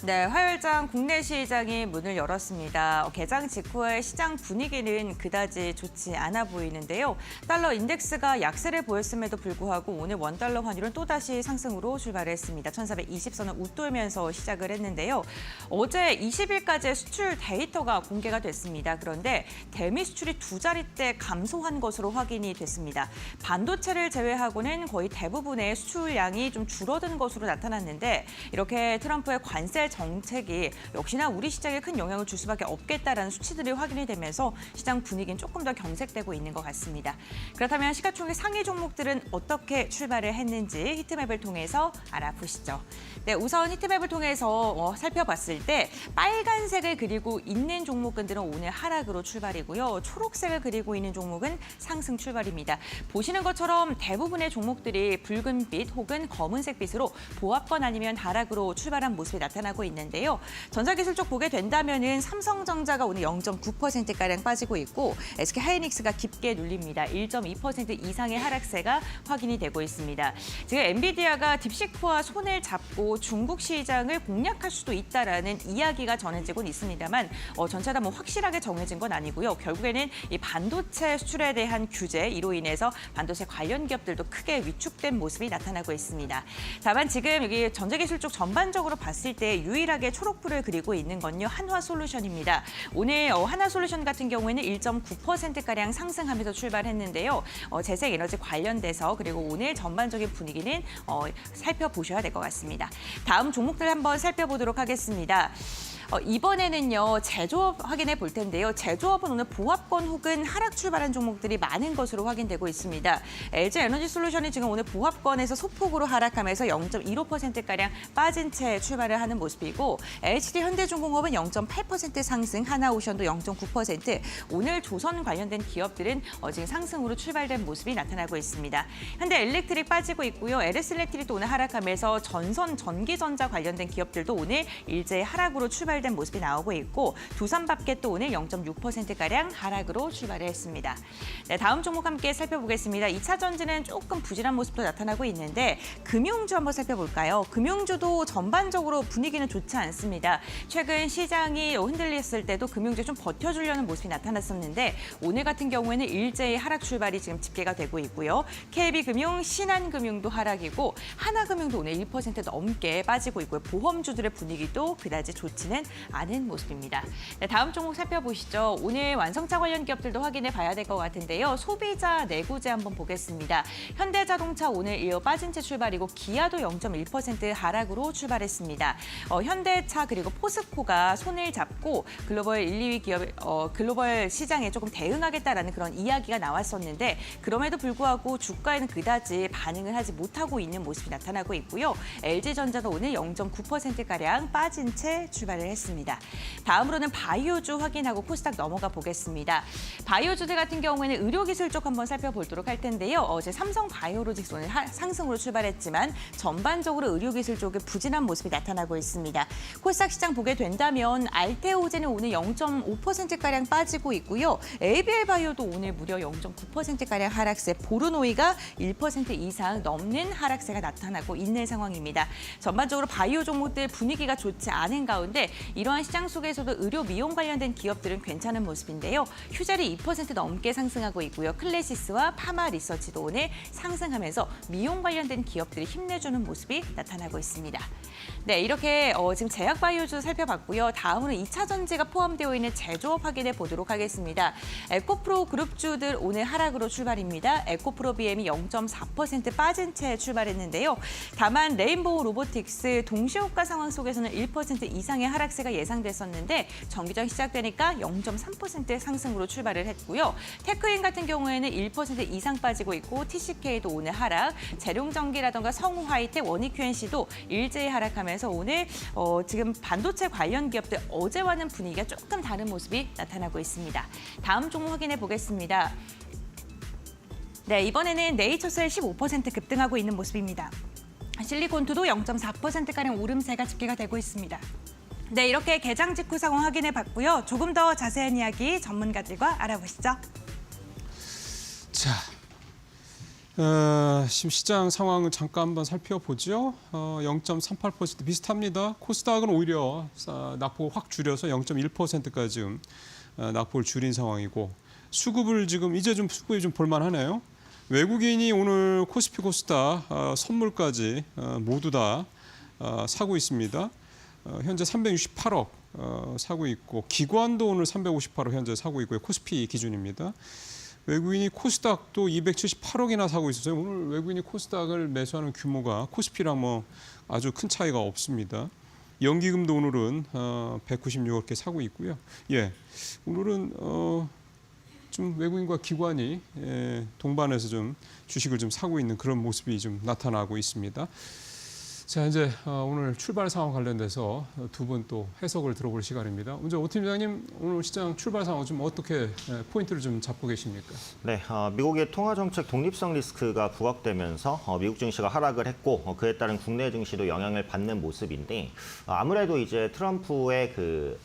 네, 화요일장 국내 시장이 문을 열었습니다. 개장 직후의 시장 분위기는 그다지 좋지 않아 보이는데요. 달러 인덱스가 약세를 보였음에도 불구하고 오늘 원달러 환율은 또다시 상승으로 출발했습니다. 1420선을 웃돌면서 시작을 했는데요. 어제 20일까지의 수출 데이터가 공개가 됐습니다. 그런데 대미 수출이 두 자릿대 감소한 것으로 확인이 됐습니다. 반도체를 제외하고는 거의 대부분의 수출량이 좀 줄어든 것으로 나타났는데 이렇게 트럼프의 관세 정책이 역시나 우리 시장에 큰 영향을 줄 수밖에 없겠다라는 수치들이 확인이 되면서 시장 분위기는 조금 더 경색되고 있는 것 같습니다. 그렇다면 시가총액 상위 종목들은 어떻게 출발을 했는지 히트맵을 통해서 알아보시죠. 네, 우선 히트맵을 통해서 살펴봤을 때 빨간색을 그리고 있는 종목군들은 오늘 하락으로 출발이고요. 초록색을 그리고 있는 종목은 상승 출발입니다. 보시는 것처럼 대부분의 종목들이 붉은빛 혹은 검은색 빛으로 보합권 아니면 하락으로 출발한 모습이 나타나고 있는데요. 전자기술 쪽 보게 된다면은 삼성전자가 오늘 0.9%가량 빠지고 있고 SK 하이닉스가 깊게 눌립니다. 1.2% 이상의 하락세가 확인이 되고 있습니다. 지금 엔비디아가 딥시크와 손을 잡고 중국 시장을 공략할 수도 있다라는 이야기가 전해지고 있습니다만 전체 다 뭐 확실하게 정해진 건 아니고요. 결국에는 이 반도체 수출에 대한 규제 이로 인해서 반도체 관련 기업들도 크게 위축된 모습이 나타나고 있습니다. 다만 지금 여기 전자기술 쪽 전반적으로 봤을 때 유일하게 초록불을 그리고 있는 건요. 한화솔루션입니다. 오늘 한화솔루션 같은 경우에는 1.9%가량 상승하면서 출발했는데요. 재생에너지 관련돼서 그리고 오늘 전반적인 분위기는 살펴보셔야 될 것 같습니다. 다음 종목들 한번 살펴보도록 하겠습니다. 이번에는요. 제조업 확인해 볼 텐데요. 제조업은 오늘 보합권 혹은 하락 출발한 종목들이 많은 것으로 확인되고 있습니다. LG에너지솔루션이 지금 오늘 보합권에서 소폭으로 하락하면서 0.15%가량 빠진 채 출발을 하는 모습이고 HD현대중공업은 0.8% 상승, 하나오션도 0.9%, 오늘 조선 관련된 기업들은 지금 상승으로 출발된 모습이 나타나고 있습니다. 현대엘렉트릭 빠지고 있고요. LS엘렉트릭도 오늘 하락하면서 전선, 전기전자 관련된 기업들도 오늘 일제히 하락으로 출발된 모습이 나오고 있고 두산밥켓도 오늘 0.6%가량 하락으로 출발을 했습니다. 네, 다음 종목 함께 살펴보겠습니다. 2차 전지는 조금 부진한 모습도 나타나고 있는데 금융주 한번 살펴볼까요? 금융주도 전반적으로 분위기는 좋지 않습니다. 최근 시장이 흔들렸을 때도 금융주 좀 버텨주려는 모습이 나타났었는데 오늘 같은 경우에는 일제히 하락 출발이 지금 집계가 되고 있고요. KB금융, 신한금융도 하락이고 하나금융도 오늘 1% 넘게 빠지고 있고요. 보험주들의 분위기도 그다지 좋지는 않은 모습입니다. 네, 다음 종목 살펴보시죠. 오늘 완성차 관련 기업들도 확인해 봐야 될 것 같은데요. 소비자 내구재 한번 보겠습니다. 현대자동차 오늘 이어 빠진 채 출발이고 기아도 0.1% 하락으로 출발했습니다. 현대차 그리고 포스코가 손을 잡고 글로벌 1, 2위 기업 글로벌 시장에 조금 대응하겠다라는 그런 이야기가 나왔었는데 그럼에도 불구하고 주가에는 그다지 반응을 하지 못하고 있는 모습이 나타나고 있고요. LG전자도 오늘 0.9%가량 빠진 채 출발을 했습니다. 다음으로는 바이오주 확인하고 코스닥 넘어가 보겠습니다. 바이오주들 같은 경우에는 의료기술 쪽 한번 살펴보도록 할 텐데요. 어제 삼성바이오로직스 오늘 상승으로 출발했지만 전반적으로 의료기술 쪽에 부진한 모습이 나타나고 있습니다. 코스닥 시장 보게 된다면 알테오젠은 오늘 0.5%가량 빠지고 있고요. ABL바이오도 오늘 무려 0.9%가량 하락세, 보르노이가 1% 이상 넘는 하락세가 나타나고 있는 상황입니다. 전반적으로 바이오 종목들 분위기가 좋지 않은 가운데 이러한 시장 속에서도 의료 미용 관련된 기업들은 괜찮은 모습인데요. 휴젤이 2% 넘게 상승하고 있고요. 클래시스와 파마 리서치도 오늘 상승하면서 미용 관련된 기업들이 힘내주는 모습이 나타나고 있습니다. 네, 이렇게 지금 제약바이오주 살펴봤고요. 다음으로 2차 전지가 포함되어 있는 제조업 확인해 보도록 하겠습니다. 에코프로 그룹주들 오늘 하락으로 출발입니다. 에코프로 BM이 0.4% 빠진 채 출발했는데요. 다만 레인보우 로보틱스 동시호가 상황 속에서는 1% 이상의 하락세가 예상됐었는데 정기전 시작되니까 0.3% 상승으로 출발을 했고요. 테크인 같은 경우에는 1% 이상 빠지고 있고 TCK도 오늘 하락, 재룡전기라던가 성우하이텍, 원익QNC도 일제히 하락하면서 오늘 지금 반도체 관련 기업들 어제와는 분위기가 조금 다른 모습이 나타나고 있습니다. 다음 종목 확인해 보겠습니다. 네, 이번에는 네이처셀 15% 급등하고 있는 모습입니다. 실리콘투도 0.4%가량 오름세가 집계가 되고 있습니다. 네, 이렇게 개장 직후 상황 확인해 봤고요. 조금 더 자세한 이야기 전문가들과 알아보시죠. 자, 지금 시장 상황을 잠깐 한번 살펴보죠. 0.38% 비슷합니다. 코스닥은 오히려 낙폭을 확 줄여서 0.1%까지 지금 낙폭을 줄인 상황이고 수급을 지금 이제 좀 수급이 좀 볼만하네요. 외국인이 오늘 코스피 코스닥 선물까지 모두 다 사고 있습니다. 현재 368억 사고 있고 기관도 오늘 358억 현재 사고 있고요. 코스피 기준입니다. 외국인이 코스닥도 278억이나 사고 있어서 오늘 외국인이 코스닥을 매수하는 규모가 코스피랑 뭐 아주 큰 차이가 없습니다. 연기금도 오늘은 196억 이렇게 사고 있고요. 예, 오늘은 좀 외국인과 기관이 동반해서 좀 주식을 좀 사고 있는 그런 모습이 좀 나타나고 있습니다. 자, 이제 오늘 출발 상황 관련돼서 두 분 또 해석을 들어볼 시간입니다. 먼저 오 팀장님, 오늘 시장 출발 상황 좀 어떻게 포인트를 좀 잡고 계십니까? 네, 미국의 통화정책 독립성 리스크가 부각되면서 미국 증시가 하락을 했고 그에 따른 국내 증시도 영향을 받는 모습인데 아무래도 이제 트럼프의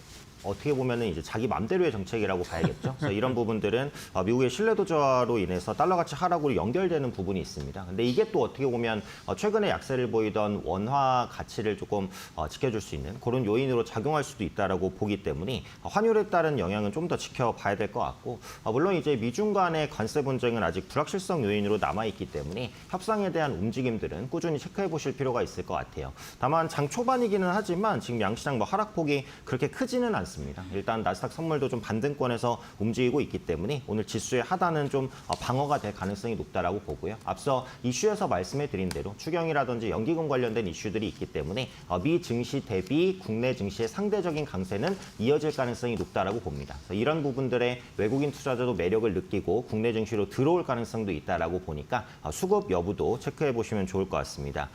어떻게 보면은 이제 자기 맘대로의 정책이라고 봐야겠죠. 그래서 이런 부분들은 미국의 신뢰도 저하로 인해서 달러 가치 하락으로 연결되는 부분이 있습니다. 근데 이게 또 어떻게 보면 최근에 약세를 보이던 원화 가치를 조금 지켜줄 수 있는 그런 요인으로 작용할 수도 있다라고 보기 때문에 환율에 따른 영향은 좀 더 지켜봐야 될 것 같고 물론 이제 미중 간의 관세 분쟁은 아직 불확실성 요인으로 남아 있기 때문에 협상에 대한 움직임들은 꾸준히 체크해 보실 필요가 있을 것 같아요. 다만 장 초반이기는 하지만 지금 양시장 하락폭이 그렇게 크지는 않습니다. 일단 나스닥 선물도 좀 반등권에서 움직이고 있기 때문에 오늘 지수의 하단은 좀 방어가 될 가능성이 높다라고 보고요. 앞서 이슈에서 말씀해드린 대로 추경이라든지 연기금 관련된 이슈들이 있기 때문에 미 증시 대비 국내 증시의 상대적인 강세는 이어질 가능성이 높다라고 봅니다. 이런 부분들의 외국인 투자자도 매력을 느끼고 국내 증시로 들어올 가능성도 있다라고 보니까 수급 여부도 체크해 보시면 좋을 것 같습니다.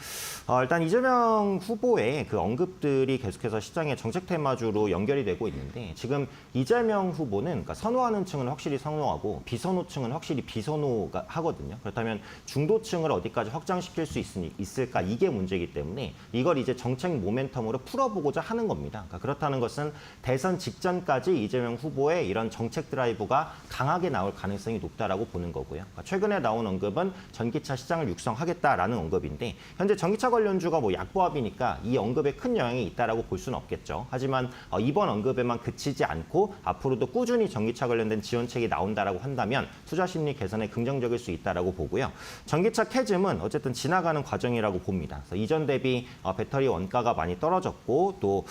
일단 이재명 후보의 그 언급들이 계속해서 시장의 정책 테마주로 연결이 되고 있는데 지금 이재명 후보는 그러니까 선호하는 층은 확실히 선호하고 비선호층은 확실히 비선호가 하거든요. 그렇다면 중도층을 어디까지 확장시킬 수 있을까 이게 문제이기 때문에 이걸 이제 정책 모멘텀으로 풀어보고자 하는 겁니다. 그러니까 그렇다는 것은 대선 직전까지 이재명 후보의 이런 정책 드라이브가 강하게 나올 가능성이 높다라고 보는 거고요. 그러니까 최근에 나온 언급은 전기차 시장을 육성하겠다라는 언급인데 현재 전기차 관련주가 뭐 약보합이니까 이 언급에 큰 영향이 있다라고 볼 수는 없겠죠. 하지만 이번 언급에만 그치지 않고 앞으로도 꾸준히 전기차 관련된 지원책이 나온다라고 한다면 투자 심리 개선에 긍정적일 수 있다라고 보고요. 전기차 캐즘은 어쨌든 지나가는 과정이라고 봅니다. 그래서 이전 대비 배터리 원가가 많이 떨어졌고 또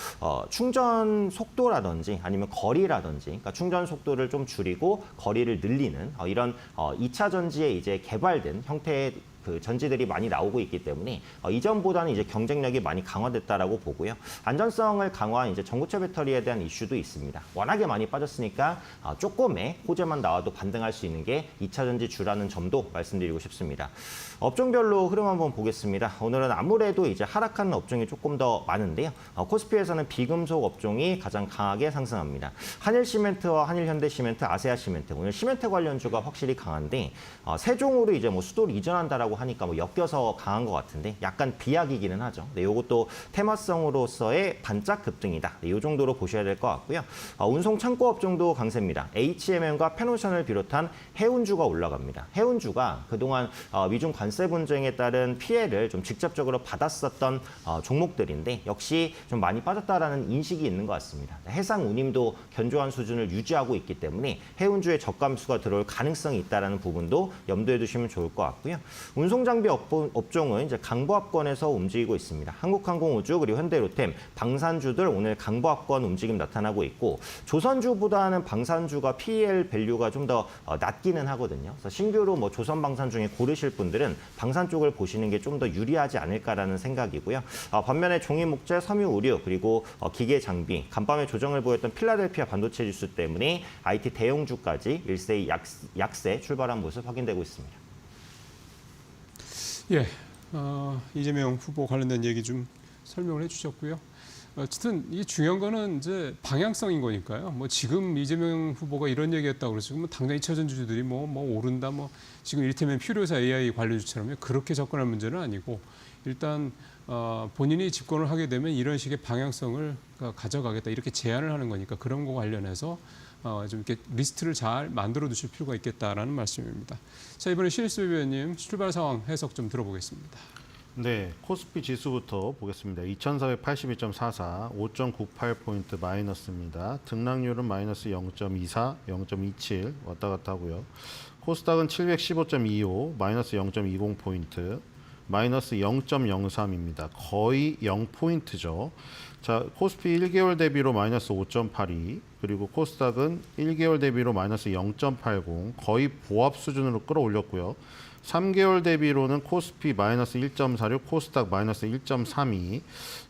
충전 속도라든지 아니면 거리라든지 그러니까 충전 속도를 좀 줄이고 거리를 늘리는 이런 2차 전지에 이제 개발된 형태의 그 전지들이 많이 나오고 있기 때문에 이전보다는 이제 경쟁력이 많이 강화됐다라고 보고요. 안전성을 강화한 이제 전고체 배터리에 대한 이슈도 있습니다. 워낙에 많이 빠졌으니까 조금의 호재만 나와도 반등할 수 있는 게 2차 전지 주라는 점도 말씀드리고 싶습니다. 업종별로 흐름 한번 보겠습니다. 오늘은 아무래도 이제 하락하는 업종이 조금 더 많은데요. 코스피에서는 비금속 업종이 가장 강하게 상승합니다. 한일시멘트와 한일현대시멘트, 아세아시멘트 오늘 시멘트 관련주가 확실히 강한데 세종으로 이제 뭐 수도를 이전한다라고 하니까 뭐 엮여서 강한 것 같은데 약간 비약이기는 하죠. 네, 이것도 테마성으로서의 반짝 급등이다. 네, 이 정도로 보셔야 될 것 같고요. 운송 창고 업종도 강세입니다. HMM과 페노션을 비롯한 해운주가 올라갑니다. 해운주가 그동안 미중 관세 분쟁에 따른 피해를 좀 직접적으로 받았었던 종목들인데 역시 좀 많이 빠졌다라는 인식이 있는 것 같습니다. 해상 운임도 견조한 수준을 유지하고 있기 때문에 해운주의 저감수가 들어올 가능성이 있다는 부분도 염두에 두시면 좋을 것 같고요. 운송장비 업종은 이제 강보합권에서 움직이고 있습니다. 한국항공우주 그리고 현대로템, 방산주들 오늘 강보합권 움직임 나타나고 있고 조선주보다는 방산주가 PEL 밸류가 좀 더 낮기는 하거든요. 그래서 신규로 뭐 조선방산 중에 고르실 분들은 방산 쪽을 보시는 게 좀 더 유리하지 않을까라는 생각이고요. 반면에 종이목재, 섬유의류 그리고 기계장비, 간밤에 조정을 보였던 필라델피아 반도체 지수 때문에 IT 대형주까지 일세의 약세 출발한 모습 확인되고 있습니다. 예, 이재명 후보 관련된 얘기 좀 설명을 해주셨고요. 어쨌든 이 중요한 거는 이제 방향성인 거니까요. 뭐 지금 이재명 후보가 이런 얘기했다고 그래서 지금 당장 잊혀진 주주들이 뭐 오른다, 뭐 지금 이를테면 필요사 AI 관련주처럼 그렇게 접근할 문제는 아니고 일단 본인이 집권을 하게 되면 이런 식의 방향성을 가져가겠다 이렇게 제안을 하는 거니까 그런 거 관련해서 좀 이렇게 리스트를 잘 만들어 두실 필요가 있겠다라는 말씀입니다. 자, 이번에 실수 위원님 출발 상황 해석 좀 들어보겠습니다. 네, 코스피 지수부터 보겠습니다. 2482.44, 5.98포인트 마이너스입니다. 등락률은 마이너스 0.24, 0.27 왔다 갔다 하고요. 코스닥은 715.25, 마이너스 0.20포인트, 마이너스 0.03입니다. 거의 0포인트죠. 자, 코스피 1개월 대비로 마이너스 5.82, 그리고 코스닥은 1개월 대비로 마이너스 0.80, 거의 보합 수준으로 끌어올렸고요. 3개월 대비로는 코스피 마이너스 1.46, 코스닥 마이너스 1.32.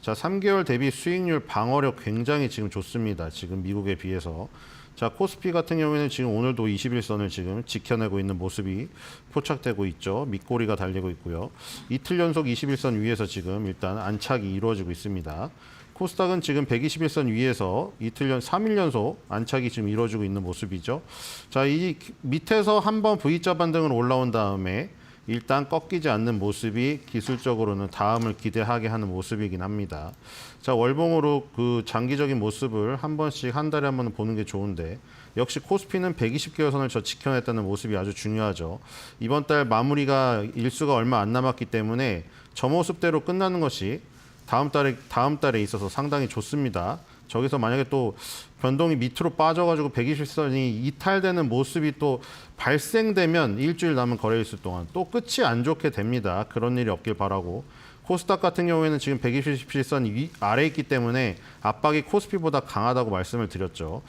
자, 3개월 대비 수익률 방어력 굉장히 지금 좋습니다. 지금 미국에 비해서. 자, 코스피 같은 경우에는 지금 오늘도 21선을 지금 지켜내고 있는 모습이 포착되고 있죠. 밑꼬리가 달리고 있고요. 이틀 연속 21선 위에서 지금 일단 안착이 이루어지고 있습니다. 코스닥은 지금 121선 위에서 3일 연속 안착이 지금 이루어지고 있는 모습이죠. 자, 이 밑에서 한번 V자 반등으로 올라온 다음에 일단 꺾이지 않는 모습이 기술적으로는 다음을 기대하게 하는 모습이긴 합니다. 자, 월봉으로 그 장기적인 모습을 한 번씩 한 달에 한 번 보는 게 좋은데 역시 코스피는 120개월 선을 지켜냈다는 모습이 아주 중요하죠. 이번 달 마무리가 일수가 얼마 안 남았기 때문에 저 모습대로 끝나는 것이 다음 달에 있어서 상당히 좋습니다. 저기서 만약에 또 변동이 밑으로 빠져가지고 120선이 이탈되는 모습이 또 발생되면 일주일 남은 거래일수 동안 또 끝이 안 좋게 됩니다. 그런 일이 없길 바라고. 코스닥 같은 경우에는 지금 127선 아래에 있기 때문에 압박이 코스피보다 강하다고 말씀을 드렸죠.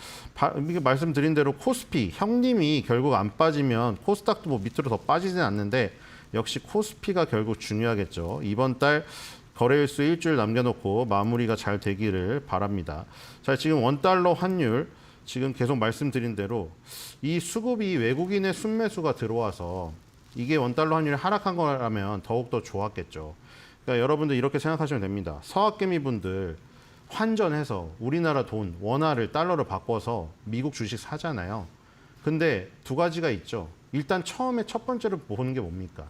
말씀드린 대로 코스피, 형님이 결국 안 빠지면 코스닥도 뭐 밑으로 더 빠지진 않는데 역시 코스피가 결국 중요하겠죠. 이번 달 거래일수 일주일 남겨놓고 마무리가 잘 되기를 바랍니다. 자, 지금 원달러 환율 지금 계속 말씀드린 대로 이 수급이 외국인의 순매수가 들어와서 이게 원달러 환율이 하락한 거라면 더욱더 좋았겠죠. 그러니까 여러분들 이렇게 생각하시면 됩니다. 서학개미 분들 환전해서 우리나라 돈, 원화를 달러로 바꿔서 미국 주식 사잖아요. 근데 두 가지가 있죠. 일단 처음에 첫 번째로 보는 게 뭡니까?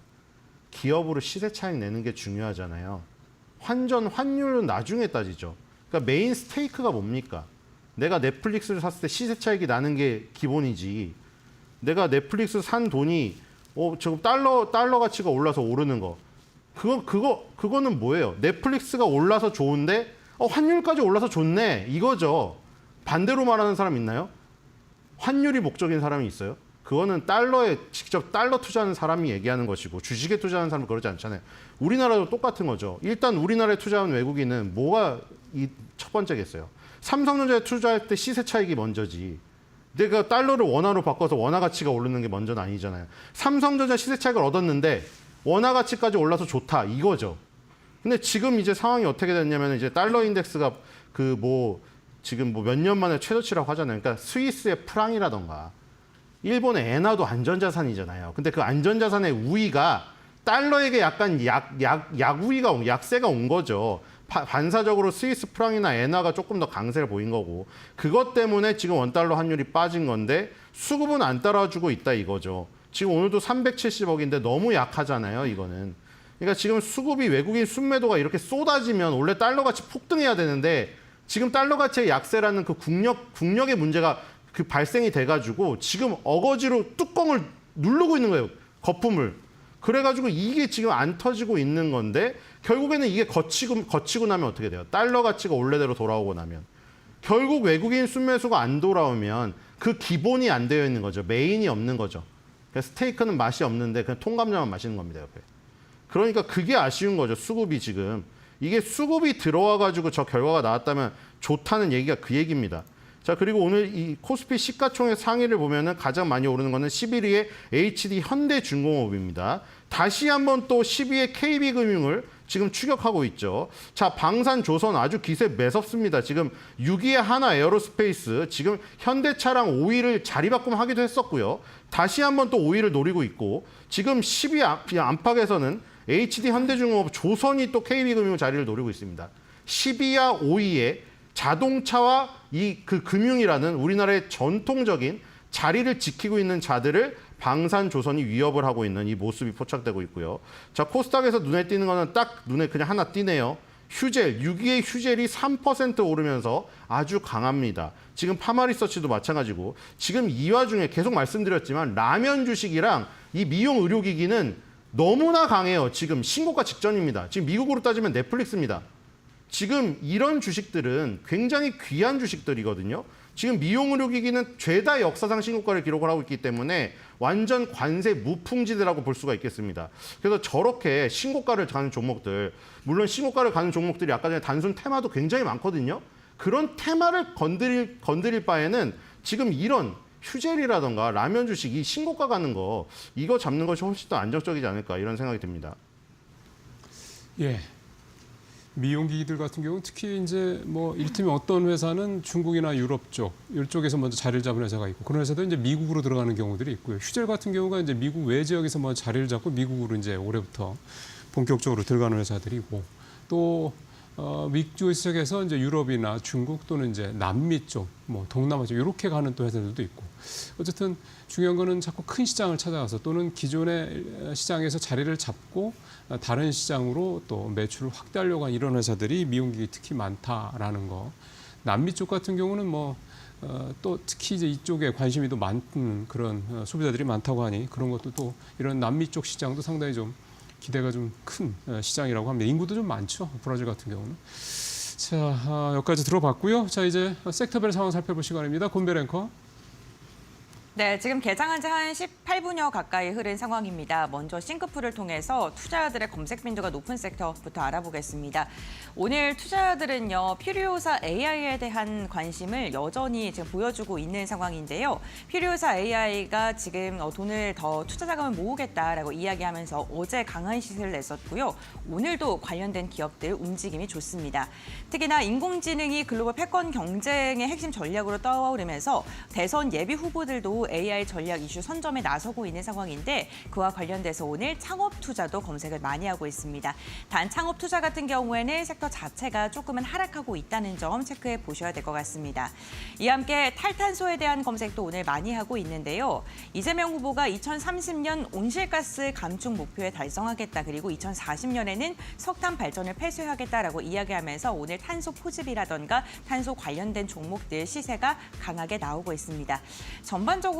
기업으로 시세 차익 내는 게 중요하잖아요. 환율은 나중에 따지죠. 그러니까 메인 스테이크가 뭡니까? 내가 넷플릭스를 샀을 때 시세 차익이 나는 게 기본이지. 내가 넷플릭스 산 돈이 지금 달러 가치가 올라서 오르는 거. 그거는 뭐예요? 넷플릭스가 올라서 좋은데 환율까지 올라서 좋네. 이거죠. 반대로 말하는 사람 있나요? 환율이 목적인 사람이 있어요? 그거는 직접 달러 투자하는 사람이 얘기하는 것이고 주식에 투자하는 사람은 그러지 않잖아요. 우리나라도 똑같은 거죠. 일단 우리나라에 투자한 외국인은 뭐가 첫 번째겠어요? 삼성전자에 투자할 때 시세 차익이 먼저지. 내가 달러를 원화로 바꿔서 원화 가치가 오르는 게 먼저는 아니잖아요. 삼성전자 시세 차익을 얻었는데 원화 가치까지 올라서 좋다 이거죠. 근데 지금 이제 상황이 어떻게 됐냐면 이제 달러 인덱스가 지금 몇 년 만에 최저치라고 하잖아요. 그러니까 스위스의 프랑이라던가 일본의 엔화도 안전자산이잖아요. 근데 그 안전자산의 우위가 달러에게 약간 약세가 온 거죠. 반사적으로 스위스 프랑이나 엔화가 조금 더 강세를 보인 거고 그것 때문에 지금 원달러 환율이 빠진 건데 수급은 안 따라주고 있다 이거죠. 지금 오늘도 370억인데 너무 약하잖아요, 이거는. 그러니까 지금 수급이 외국인 순매도가 이렇게 쏟아지면 원래 달러 가치 폭등해야 되는데 지금 달러 가치의 약세라는 그 국력의 문제가 그 발생이 돼가지고 지금 어거지로 뚜껑을 누르고 있는 거예요, 거품을. 그래가지고 이게 지금 안 터지고 있는 건데 결국에는 이게 거치고 나면 어떻게 돼요? 달러 가치가 원래대로 돌아오고 나면. 결국 외국인 순매수가 안 돌아오면 그 기본이 안 되어 있는 거죠. 메인이 없는 거죠. 그러니까 스테이크는 맛이 없는데 그냥 통감자만 마시는 겁니다, 옆에. 그러니까 그게 아쉬운 거죠, 수급이 지금. 이게 수급이 들어와가지고 저 결과가 나왔다면 좋다는 얘기가 그 얘기입니다. 자, 그리고 오늘 이 코스피 시가총액 상위를 보면은 가장 많이 오르는 거는 11위의 HD 현대중공업입니다. 다시 한번 또 10위의 KB금융을 지금 추격하고 있죠. 자, 방산조선 아주 기세 매섭습니다. 지금 6위의 하나에어로스페이스, 지금 현대차랑 5위를 자리바꿈하기도 했었고요. 다시 한번 또 5위를 노리고 있고, 지금 10위 안팎에서는 HD 현대중공업, 조선이 또 KB금융 자리를 노리고 있습니다. 10위와 5위에 자동차와 이 그 금융이라는 우리나라의 전통적인 자리를 지키고 있는 자들을 방산조선이 위협을 하고 있는 이 모습이 포착되고 있고요. 자, 코스닥에서 눈에 띄는 거는 딱 눈에 그냥 하나 띄네요. 휴젤, 6위의 휴젤이 3% 오르면서 아주 강합니다. 지금 파마리서치도 마찬가지고, 지금 이 와중에 계속 말씀드렸지만 라면 주식이랑 이 미용 의료기기는 너무나 강해요. 지금 신고가 직전입니다. 지금 미국으로 따지면 넷플릭스입니다. 지금 이런 주식들은 굉장히 귀한 주식들이거든요. 지금 미용 의료기기는 죄다 역사상 신고가를 기록을 하고 있기 때문에 완전 관세 무풍지대라고 볼 수가 있겠습니다. 그래서 저렇게 신고가를 가는 종목들, 물론 신고가를 가는 종목들이 아까 전에 단순 테마도 굉장히 많거든요. 그런 테마를 건드릴 바에는 지금 이런 휴젤이라던가 라면 주식, 이 신고가 가는 거, 이거 잡는 것이 훨씬 더 안정적이지 않을까, 이런 생각이 듭니다. 예. 미용기기들 같은 경우는 특히 이제 뭐 이를테면 어떤 회사는 중국이나 유럽 쪽 이쪽에서 먼저 자리를 잡은 회사가 있고, 그런 회사도 이제 미국으로 들어가는 경우들이 있고요. 휴젤 같은 경우가 이제 미국 외 지역에서 먼저 자리를 잡고 미국으로 이제 올해부터 본격적으로 들어가는 회사들이고, 또 미국에 시작해서 이제 유럽이나 중국 또는 이제 남미 쪽, 뭐 동남아 쪽 이렇게 가는 또 회사들도 있고, 어쨌든 중요한 거는 자꾸 큰 시장을 찾아가서 또는 기존의 시장에서 자리를 잡고 다른 시장으로 또 매출을 확대하려고 하는 이런 회사들이 미용기기 특히 많다라는 거. 남미 쪽 같은 경우는 뭐 또 특히 이제 이쪽에 관심이 더 많은 그런 소비자들이 많다고 하니 그런 것도 또 이런 남미 쪽 시장도 상당히 좀 기대가 좀 큰 시장이라고 합니다. 인구도 좀 많죠, 브라질 같은 경우는. 자, 여기까지 들어봤고요. 자, 이제 섹터별 상황 살펴볼 시간입니다. 곤배 앵커. 네, 지금 개장한 지 한 18분여 가까이 흐른 상황입니다. 먼저 싱크풀을 통해서 투자자들의 검색 빈도가 높은 섹터부터 알아보겠습니다. 오늘 투자자들은요, 퓨리오사 AI에 대한 관심을 여전히 지금 보여주고 있는 상황인데요. 퓨리오사 AI가 지금 돈을 더 투자 자금을 모으겠다라고 이야기하면서 어제 강한 시세를 냈었고요. 오늘도 관련된 기업들 움직임이 좋습니다. 특히나 인공지능이 글로벌 패권 경쟁의 핵심 전략으로 떠오르면서 대선 예비 후보들도 AI 전략 이슈 선점에 나서고 있는 상황인데, 그와 관련돼서 오늘 창업 투자도 검색을 많이 하고 있습니다. 단 창업 투자 같은 경우에는 섹터 자체가 조금은 하락하고 있다는 점 체크해 보셔야 될 것 같습니다. 이와 함께 탈탄소에 대한 검색도 오늘 많이 하고 있는데요. 이재명 후보가 2030년 온실가스 감축 목표에 달성하겠다, 그리고 2040년에는 석탄 발전을 폐쇄하겠다라고 이야기하면서 오늘 탄소 포집이라던가 탄소 관련된 종목들 시세가 강하게 나오고 있습니다. 전반적으로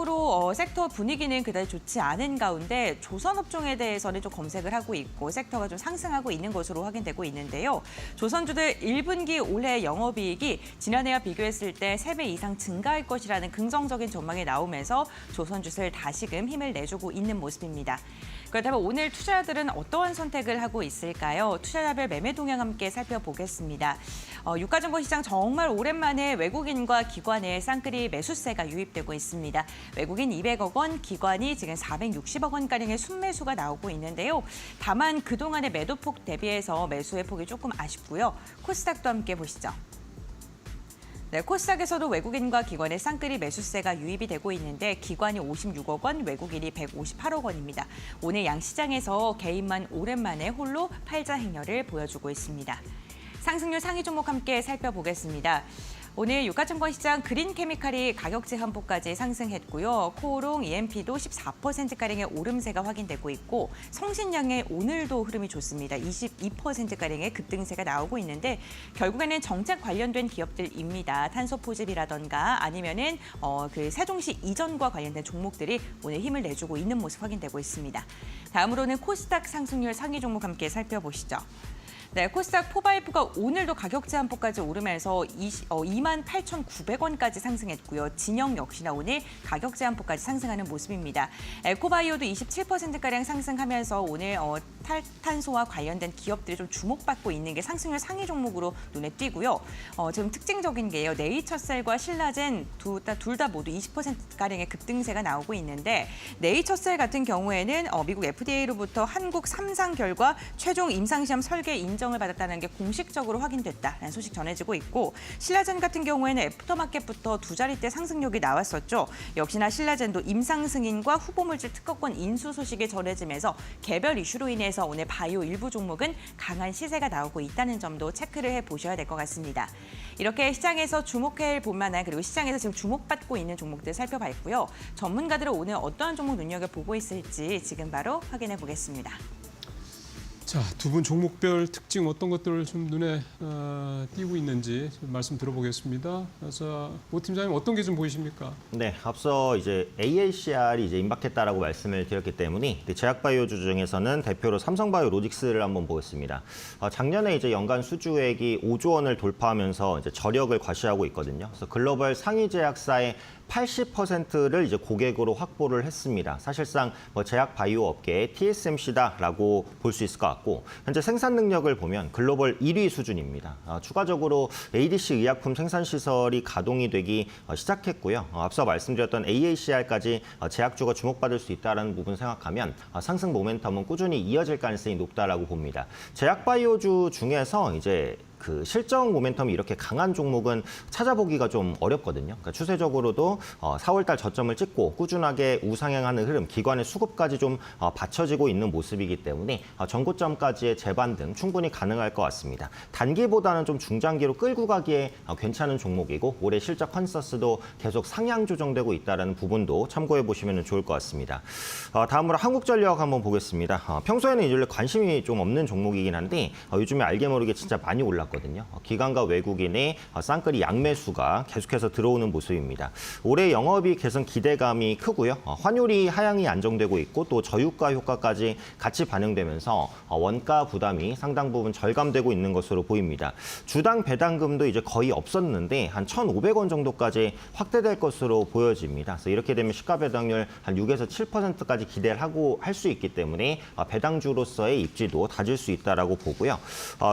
섹터 분위기는 그다지 좋지 않은 가운데 조선업종에 대해서는 좀 검색을 하고 있고 섹터가 좀 상승하고 있는 것으로 확인되고 있는데요. 조선주들 1분기 올해 영업이익이 지난해와 비교했을 때 3배 이상 증가할 것이라는 긍정적인 전망이 나오면서 조선주들 다시금 힘을 내주고 있는 모습입니다. 그렇다면 오늘 투자자들은 어떠한 선택을 하고 있을까요? 투자자별 매매 동향 함께 살펴보겠습니다. 유가증권 시장 정말 오랜만에 외국인과 기관의 쌍끌이 매수세가 유입되고 있습니다. 외국인 200억 원, 기관이 지금 460억 원가량의 순매수가 나오고 있는데요. 다만 그동안의 매도폭 대비해서 매수의 폭이 조금 아쉽고요. 코스닥도 함께 보시죠. 네, 코스닥에서도 외국인과 기관의 쌍끌이 매수세가 유입이 되고 있는데 기관이 56억 원, 외국인이 158억 원입니다. 오늘 양시장에서 개인만 오랜만에 홀로 팔자 행렬을 보여주고 있습니다. 상승률 상위 종목 함께 살펴보겠습니다. 오늘 유가증권 시장 그린케미칼이 가격 제한폭까지 상승했고요. 코오롱, EMP도 14%가량의 오름세가 확인되고 있고 성신량의 오늘도 흐름이 좋습니다. 22%가량의 급등세가 나오고 있는데 결국에는 정책 관련된 기업들입니다. 탄소 포집이라던가 아니면은 그 세종시 이전과 관련된 종목들이 오늘 힘을 내주고 있는 모습 확인되고 있습니다. 다음으로는 코스닥 상승률 상위 종목 함께 살펴보시죠. 네, 코스닥 포바이프가 오늘도 가격 제한폭까지 오르면서 28,900원까지 상승했고요. 진영 역시나 오늘 가격 제한폭까지 상승하는 모습입니다. 에코바이오도 27%가량 상승하면서 오늘 탈탄소와 관련된 기업들이 좀 주목받고 있는 게 상승률 상위 종목으로 눈에 띄고요. 지금 특징적인 게요. 네이처셀과 신라젠 둘 다 모두 20%가량의 급등세가 나오고 있는데 네이처셀 같은 경우에는 미국 FDA로부터 한국 3상 결과 최종 임상시험 설계 인정을 받았다는 게 공식적으로 확인됐다는 소식 전해지고 있고 신라젠 같은 경우에는 애프터마켓부터 두 자릿대 상승력이 나왔었죠. 역시나 신라젠도 임상 승인과 후보물질 특허권 인수 소식이 전해지면서 개별 이슈로 인해서 오늘 바이오 일부 종목은 강한 시세가 나오고 있다는 점도 체크를 해보셔야 될 것 같습니다. 이렇게 시장에서 주목해 볼 만한 그리고 시장에서 지금 주목받고 있는 종목들 살펴봤고요. 전문가들은 오늘 어떠한 종목 눈여겨보고 있을지 지금 바로 확인해 보겠습니다. 자, 두 분 종목별 특징 어떤 것들을 좀 눈에 띄고 있는지 좀 말씀 들어보겠습니다. 자, 오 팀장님 어떤 게 좀 보이십니까? 네, 앞서 이제 AACR이 이제 임박했다라고 말씀을 드렸기 때문에 제약바이오주 중에서는 대표로 삼성바이오로직스를 한번 보겠습니다. 작년에 이제 연간 수주액이 5조 원을 돌파하면서 이제 저력을 과시하고 있거든요. 그래서 글로벌 상위 제약사의 80%를 이제 고객으로 확보를 했습니다. 사실상 뭐 제약 바이오 업계의 TSMC다라고 볼 수 있을 것 같고 현재 생산 능력을 보면 글로벌 1위 수준입니다. 추가적으로 ADC 의약품 생산 시설이 가동이 되기 시작했고요. 앞서 말씀드렸던 AACR까지 제약주가 주목받을 수 있다는 부분 생각하면 상승 모멘텀은 꾸준히 이어질 가능성이 높다라고 봅니다. 제약 바이오주 중에서 이제 그 실적 모멘텀이 이렇게 강한 종목은 찾아보기가 좀 어렵거든요. 그러니까 추세적으로도 4월달 저점을 찍고 꾸준하게 우상향하는 흐름, 기관의 수급까지 좀 받쳐지고 있는 모습이기 때문에 전고점까지의 재반등 충분히 가능할 것 같습니다. 단기보다는 좀 중장기로 끌고 가기에 괜찮은 종목이고 올해 실적 컨센서스도 계속 상향 조정되고 있다는 부분도 참고해 보시면 좋을 것 같습니다. 다음으로 한국전력 한번 보겠습니다. 평소에는 이제 관심이 좀 없는 종목이긴 한데 요즘에 알게 모르게 진짜 많이 올랐거든요. 기관과 외국인의 쌍끌이 양매수가 계속해서 들어오는 모습입니다. 올해 영업이익 개선 기대감이 크고요. 환율이 하향이 안정되고 있고 또 저유가 효과까지 같이 반영되면서 원가 부담이 상당 부분 절감되고 있는 것으로 보입니다. 주당 배당금도 이제 거의 없었는데 한 1,500원 정도까지 확대될 것으로 보여집니다. 그래서 이렇게 되면 시가 배당률 한 6에서 7%까지 기대를 하고 할 수 있기 때문에 배당주로서의 입지도 다질 수 있다라고 보고요.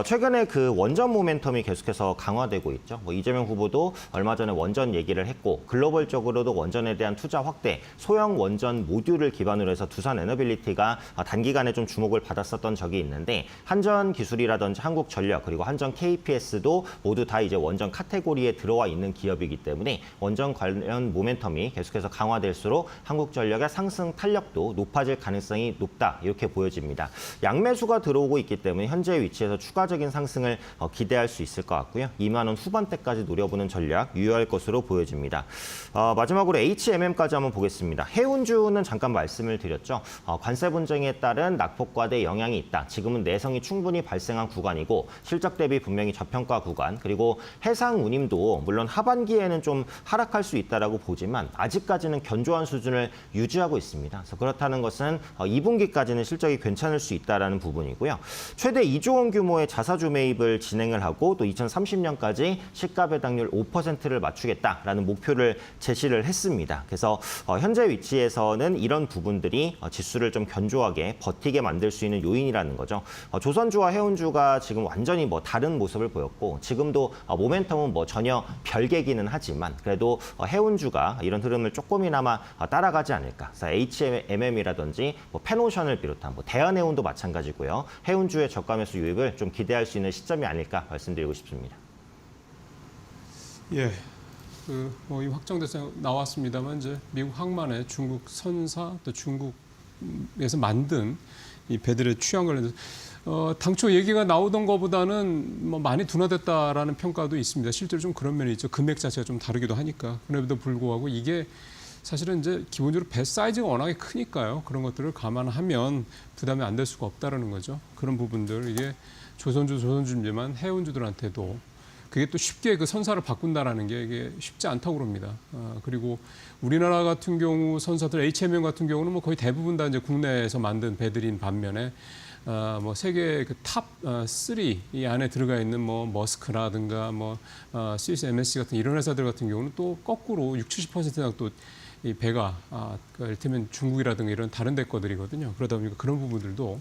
최근에 그 원전 모멘텀이 계속해서 강화되고 있죠. 이재명 후보도 얼마 전에 원전 얘기를 했고 글로벌적으로도 원전에 대한 투자 확대, 소형 원전 모듈을 기반으로 해서 두산 에너빌리티가 단기간에 좀 주목을 받았었던 적이 있는데 한전 기술이라든지 한국전력 그리고 한전 KPS도 모두 다 이제 원전 카테고리에 들어와 있는 기업이기 때문에 원전 관련 모멘텀이 계속해서 강화될수록 한국전력의 상승 탄력도 높아질 가능성이 높다 이렇게 보여집니다. 양매수가 들어오고 있기 때문에 현재 위치에서 추가적인 상승을 기대할 수 있을 것 같고요. 2만 원 후반대까지 노려보는 전략 유효할 것으로 보여집니다. 마지막으로 HMM까지 한번 보겠습니다. 해운주는 잠깐 말씀을 드렸죠. 관세 분쟁에 따른 낙폭과대 영향이 있다. 지금은 내성이 충분히 발생한 구간이고 실적 대비 분명히 저평가 구간 그리고 해상운임도 물론 하반기에는 좀 하락할 수 있다라고 보지만 아직까지는 견조한 수준을 유지하고 있습니다. 그래서 그렇다는 것은 2분기까지는 실적이 괜찮을 수 있다라는 부분이고요. 최대 2조 원 규모의 자사주 매입을 진행을 하고 또 2030년까지 시가 배당률 5%를 맞추겠다라는 목표를 제시를 했습니다. 그래서 현재 위치에서는 이런 부분들이 지수를 좀 견조하게 버티게 만들 수 있는 요인이라는 거죠. 조선주와 해운주가 지금 완전히 다른 모습을 보였고 지금도 모멘텀은 전혀 별개기는 하지만 그래도 해운주가 이런 흐름을 조금이나마 따라가지 않을까. 그래서 HMM이라든지 페노션을 비롯한 대한해운도 마찬가지고요. 해운주의 저가 매수 유입을 좀 기대할 수 있는 시점이 아닐까 말씀드리고 싶습니다. 예, 이 확정돼서 나왔습니다만 이제 미국 항만에 중국 선사 또 중국에서 만든 이 배들의 취향 관련해서 당초 얘기가 나오던 것보다는 뭐 많이 둔화됐다라는 평가도 있습니다. 실제로 좀 그런 면이 있죠. 금액 자체가 좀 다르기도 하니까. 그럼에도 불구하고 이게 사실은 이제 기본적으로 배 사이즈가 워낙에 크니까요. 그런 것들을 감안하면 부담이 안 될 수가 없다라는 거죠. 그런 부분들 이게 조선주지만 해운주들한테도 그게 또 쉽게 그 선사를 바꾼다라는 게 이게 쉽지 않다고 그럽니다. 그리고 우리나라 같은 경우 선사들 HMM 같은 경우는 뭐 거의 대부분 다 이제 국내에서 만든 배들인 반면에 뭐 세계 그 탑 3 이 안에 들어가 있는 뭐 머스크라든가 뭐 스위스 MSC 같은 이런 회사들 같은 경우는 또 거꾸로 60~70% 이상 또 이 배가 이를테면 중국이라든가 이런 다른 데 거들이거든요. 그러다 보니까 그런 부분들도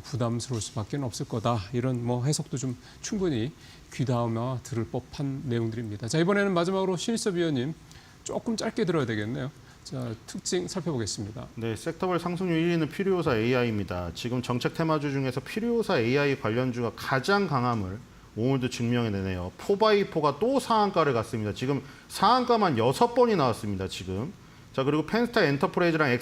부담스러울 수밖에 없을 거다. 이런 뭐 해석도 좀 충분히 귀담아 들을 법한 내용들입니다. 자, 이번에는 마지막으로 신일섭 위원님 조금 짧게 들어야 되겠네요. 자, 특징 살펴보겠습니다. 네, 섹터별 상승률 1위는 필요사 AI입니다. 지금 정책 테마주 중에서 필요사 AI 관련주가 가장 강함을 오늘도 증명해내네요. 4x4가 또 상한가를 갔습니다. 지금 상한가만 6번이 나왔습니다. 지금. 자, 그리고 펜스타 엔터프라이즈랑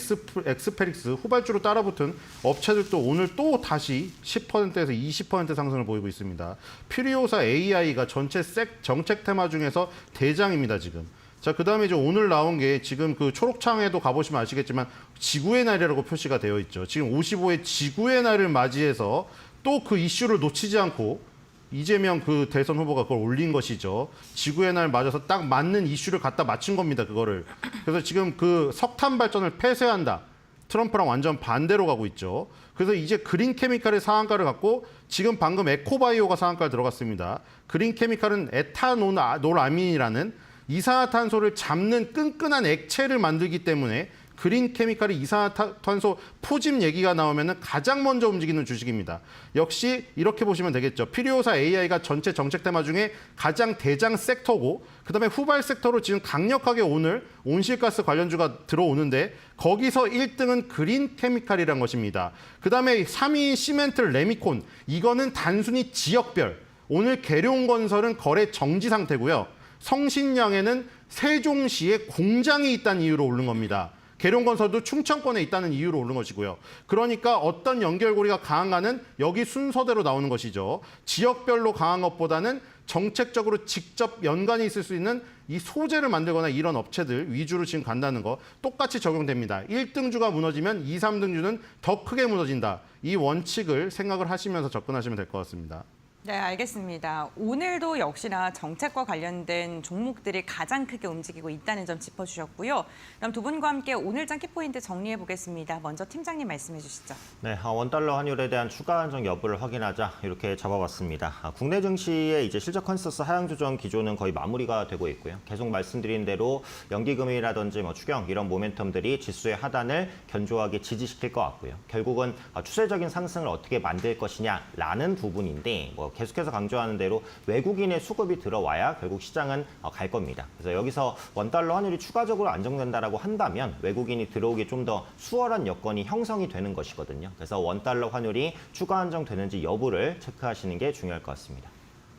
엑스페릭스 후발주로 따라붙은 업체들도 오늘 또 다시 10%에서 20% 상승을 보이고 있습니다. 필요사 AI가 전체 정책 테마 중에서 대장입니다. 지금. 자, 그다음에 이제 오늘 나온 게 지금 그 초록창에도 가보시면 아시겠지만 지구의 날이라고 표시가 되어 있죠. 지금 55회 지구의 날을 맞이해서 또 그 이슈를 놓치지 않고 이재명 그 대선 후보가 그걸 올린 것이죠. 지구의 날 맞아서 딱 맞는 이슈를 갖다 맞춘 겁니다. 그거를. 그래서 지금 그 석탄 발전을 폐쇄한다. 트럼프랑 완전 반대로 가고 있죠. 그래서 이제 그린 케미칼의 상한가를 갖고 지금 방금 에코바이오가 상한가를 들어갔습니다. 그린 케미칼은 에타노라민이라는 이산화탄소를 잡는 끈끈한 액체를 만들기 때문에 그린 케미칼이 이산화탄소 포집 얘기가 나오면 가장 먼저 움직이는 주식입니다. 역시 이렇게 보시면 되겠죠. 필요사 AI가 전체 정책 테마 중에 가장 대장 섹터고 그다음에 후발 섹터로 지금 강력하게 오늘 온실가스 관련주가 들어오는데 거기서 1등은 그린 케미칼이라는 것입니다. 그다음에 3위인 시멘트 레미콘 이거는 단순히 지역별. 오늘 계룡건설은 거래 정지 상태고요. 성신양에는 세종시에 공장이 있다는 이유로 오른 겁니다. 계룡건설도 충청권에 있다는 이유로 오른 것이고요. 그러니까 어떤 연결고리가 강한가는 여기 순서대로 나오는 것이죠. 지역별로 강한 것보다는 정책적으로 직접 연관이 있을 수 있는 이 소재를 만들거나 이런 업체들 위주로 지금 간다는 거 똑같이 적용됩니다. 1등주가 무너지면 2, 3등주는 더 크게 무너진다. 이 원칙을 생각을 하시면서 접근하시면 될 것 같습니다. 네, 알겠습니다. 오늘도 역시나 정책과 관련된 종목들이 가장 크게 움직이고 있다는 점 짚어주셨고요. 그럼 두 분과 함께 오늘장 키포인트 정리해 보겠습니다. 먼저 팀장님 말씀해 주시죠. 네, 원달러 환율에 대한 추가 안정 여부를 확인하자 이렇게 잡아봤습니다. 국내 증시의 이제 실적 컨센서스 하향 조정 기조는 거의 마무리가 되고 있고요. 계속 말씀드린 대로 연기금이라든지 뭐 추경 이런 모멘텀들이 지수의 하단을 견조하게 지지시킬 것 같고요. 결국은 추세적인 상승을 어떻게 만들 것이냐라는 부분인데 계속해서 강조하는 대로 외국인의 수급이 들어와야 결국 시장은 갈 겁니다. 그래서 여기서 원달러 환율이 추가적으로 안정된다라고 한다면 외국인이 들어오기 좀 더 수월한 여건이 형성이 되는 것이거든요. 그래서 원달러 환율이 추가 안정되는지 여부를 체크하시는 게 중요할 것 같습니다.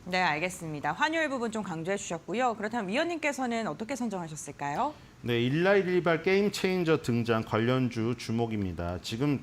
네, 알겠습니다. 환율 부분 좀 강조해 주셨고요. 그렇다면 위원님께서는 어떻게 선정하셨을까요? 네, 일라일리발 게임 체인저 등장 관련주 주목입니다. 지금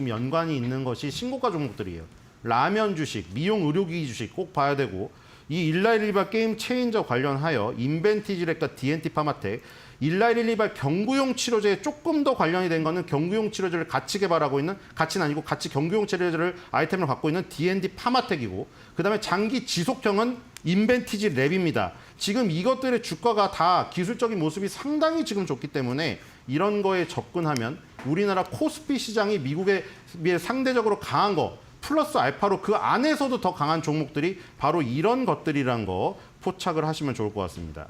연관이 있는 것이 신고가 종목들이에요. 라면 주식, 미용 의료기기 주식 꼭 봐야 되고 이 일라일리발 게임 체인저 관련하여 인벤티지렉과 D&T 파마텍, 일라일리발 경구용 치료제에 조금 더 관련이 된 거는 경구용 치료제를 같이 개발하고 있는, 같이는 아니고 같이 경구용 치료제를 아이템을 갖고 있는 D&D 파마텍이고 그다음에 장기 지속형은 인벤티지 랩입니다. 지금 이것들의 주가가 다 기술적인 모습이 상당히 지금 좋기 때문에 이런 거에 접근하면 우리나라 코스피 시장이 미국에 비해 상대적으로 강한 거 플러스 알파로 그 안에서도 더 강한 종목들이 바로 이런 것들이란 거 포착을 하시면 좋을 것 같습니다.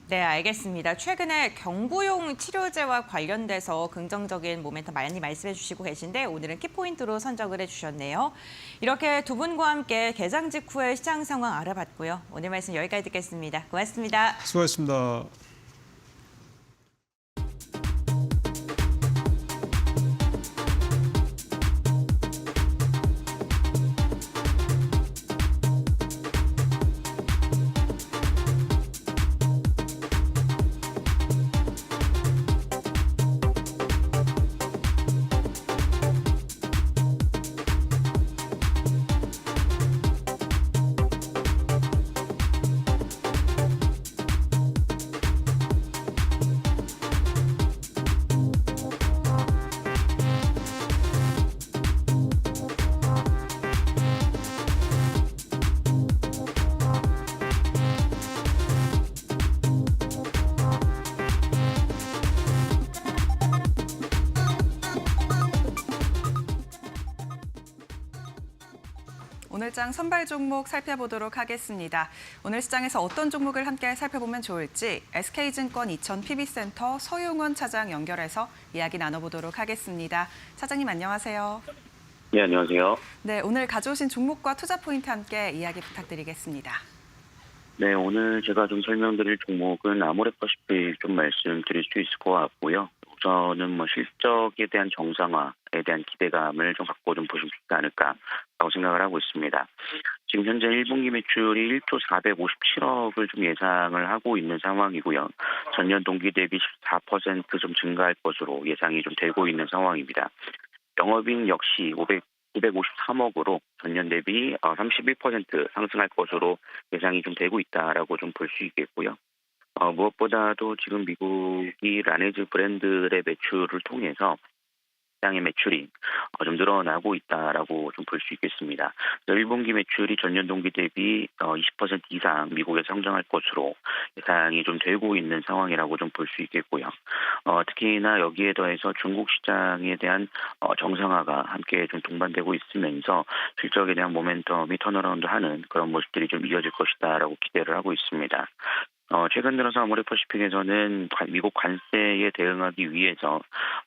네, 알겠습니다. 최근에 경구용 치료제와 관련돼서 긍정적인 모멘텀 많이 말씀해 주시고 계신데 오늘은 키포인트로 선정을 해주셨네요. 이렇게 두 분과 함께 개장 직후의 시장 상황 알아봤고요. 오늘 말씀 여기까지 듣겠습니다. 고맙습니다. 수고하셨습니다. 오늘장 선발 종목 살펴보도록 하겠습니다. 오늘 시장에서 어떤 종목을 함께 살펴보면 좋을지 SK증권 이천 PB센터 서용원 차장 연결해서 이야기 나눠보도록 하겠습니다. 차장님 안녕하세요. 네, 안녕하세요. 네, 오늘 가져오신 종목과 투자 포인트 함께 이야기 부탁드리겠습니다. 네, 오늘 제가 좀 설명드릴 종목은 아모레퍼시픽 좀 말씀드릴 수 있을 것 같고요. 우선은 뭐 실적에 대한 정상화에 대한 기대감을 좀 갖고 좀 보시면 좋지 않을까라고 생각을 하고 있습니다. 지금 현재 1분기 매출이 1조 457억을 좀 예상을 하고 있는 상황이고요. 전년 동기 대비 14% 좀 증가할 것으로 예상이 좀 되고 있는 상황입니다. 영업이익 역시 953억으로 전년 대비 31% 상승할 것으로 예상이 좀 되고 있다라고 좀 볼 수 있겠고요. 무엇보다도 지금 미국이 라네즈 브랜드의 매출을 통해서 시장의 매출이 좀 늘어나고 있다라고 좀 볼 수 있겠습니다. 1분기 매출이 전년 동기 대비 20% 이상 미국에 성장할 것으로 예상이 좀 되고 있는 상황이라고 좀 볼 수 있겠고요. 특히나 여기에 더해서 중국 시장에 대한 정상화가 함께 좀 동반되고 있으면서 실적에 대한 모멘텀이 턴어라운드하는 그런 모습들이 좀 이어질 것이다라고 기대를 하고 있습니다. 최근 들어서 아모레퍼시픽에서는 미국 관세에 대응하기 위해서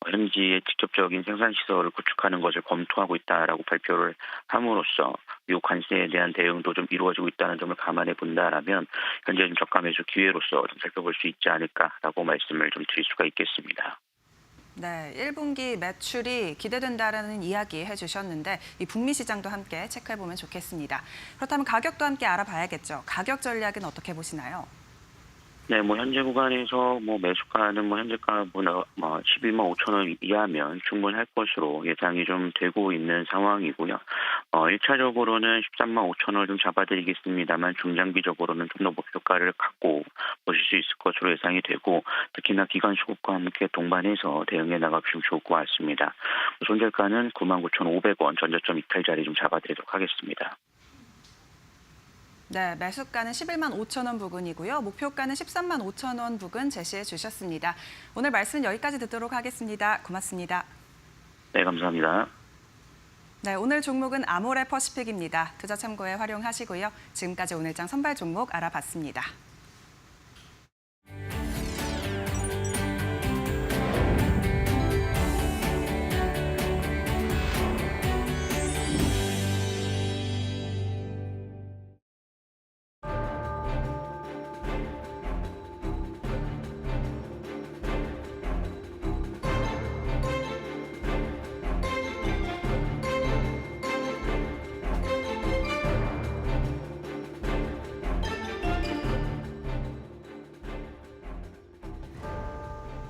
현지의 직접적인 생산 시설을 구축하는 것을 검토하고 있다라고 발표를 함으로써 미국 관세에 대한 대응도 좀 이루어지고 있다는 점을 감안해 본다라면 현재 좀 저가 매수 기회로서 좀 살펴볼 수 있지 않을까라고 말씀을 좀 드릴 수가 있겠습니다. 네, 1분기 매출이 기대된다라는 이야기 해주셨는데 이 북미 시장도 함께 체크해보면 좋겠습니다. 그렇다면 가격도 함께 알아봐야겠죠. 가격 전략은 어떻게 보시나요? 네, 뭐 현재 구간에서 뭐 매수가는 뭐 현재가보다 12만 5천 원 이하면 충분할 것으로 예상이 좀 되고 있는 상황이고요. 1차적으로는 13만 5천 원을 좀 잡아드리겠습니다만 중장기적으로는 좀 더 목표가를 갖고 보실 수 있을 것으로 예상이 되고 특히나 기관 수급과 함께 동반해서 대응해 나가시면 좋을 것 같습니다. 손절가는 99,500원 전저점 이탈 자리 좀 잡아드리도록 하겠습니다. 네, 매수가는 11만 5천 원 부근이고요. 목표가는 13만 5천 원 부근 제시해 주셨습니다. 오늘 말씀은 여기까지 듣도록 하겠습니다. 고맙습니다. 네, 감사합니다. 네, 오늘 종목은 아모레퍼시픽입니다. 투자 참고에 활용하시고요. 지금까지 오늘장 선발 종목 알아봤습니다.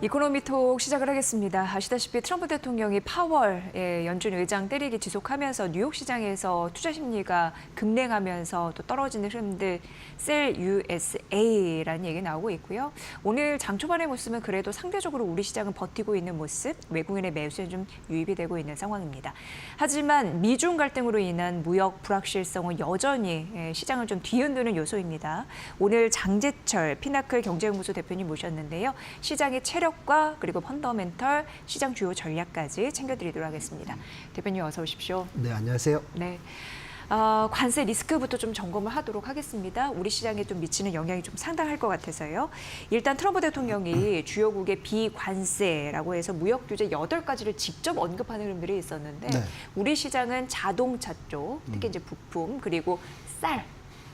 이코노미톡 시작을 하겠습니다. 아시다시피 트럼프 대통령이 파월 연준 의장 때리기 지속하면서 뉴욕 시장에서 투자 심리가 급냉하면서 또 떨어지는 흐름들 Sell USA라는 얘기 나오고 있고요. 오늘 장 초반의 모습은 그래도 상대적으로 우리 시장은 버티고 있는 모습, 외국인의 매수에 좀 유입이 되고 있는 상황입니다. 하지만 미중 갈등으로 인한 무역 불확실성은 여전히 시장을 좀 뒤흔드는 요소입니다. 오늘 장재철 피나클 경제연구소 대표님 모셨는데요. 시장의 체력과 그리고 펀더멘털, 시장 주요 전략까지 챙겨드리도록 하겠습니다. 대표님 어서 오십시오. 네, 안녕하세요. 네. 관세 리스크부터 좀 점검을 하도록 하겠습니다. 우리 시장에 좀 미치는 영향이 좀 상당할 것 같아서요. 일단 트럼프 대통령이 주요국의 비관세라고 해서 무역 규제 8가지를 직접 언급하는 흐름들이 있었는데 네. 우리 시장은 자동차 쪽, 특히 이제 부품 그리고 쌀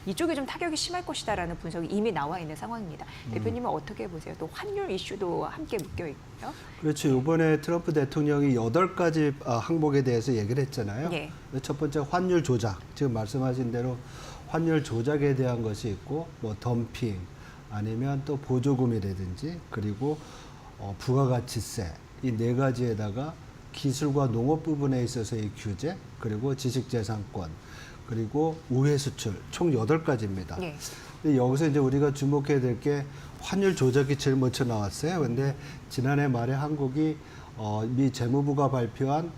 이쪽에 좀 타격이 심할 것이다라는 분석이 이미 나와 있는 상황입니다. 대표님은 어떻게 보세요? 또 환율 이슈도 함께 묶여 있고요. 그렇죠. 이번에 트럼프 대통령이 8가지 항목에 대해서 얘기를 했잖아요. 예. 첫 번째 환율 조작. 지금 말씀하신 대로 환율 조작에 대한 것이 있고 뭐 덤핑 아니면 또 보조금이라든지 그리고 부가가치세 이 4가지에다가 기술과 농업 부분에 있어서의 규제 그리고 지식재산권 그리고 우회 수출 총 8가지입니다. 예. 근데 여기서 이제 우리가 주목해야 될 게 환율 조작이 제일 먼저 나왔어요. 근데 지난해 말에 한국이 미 재무부가 발표한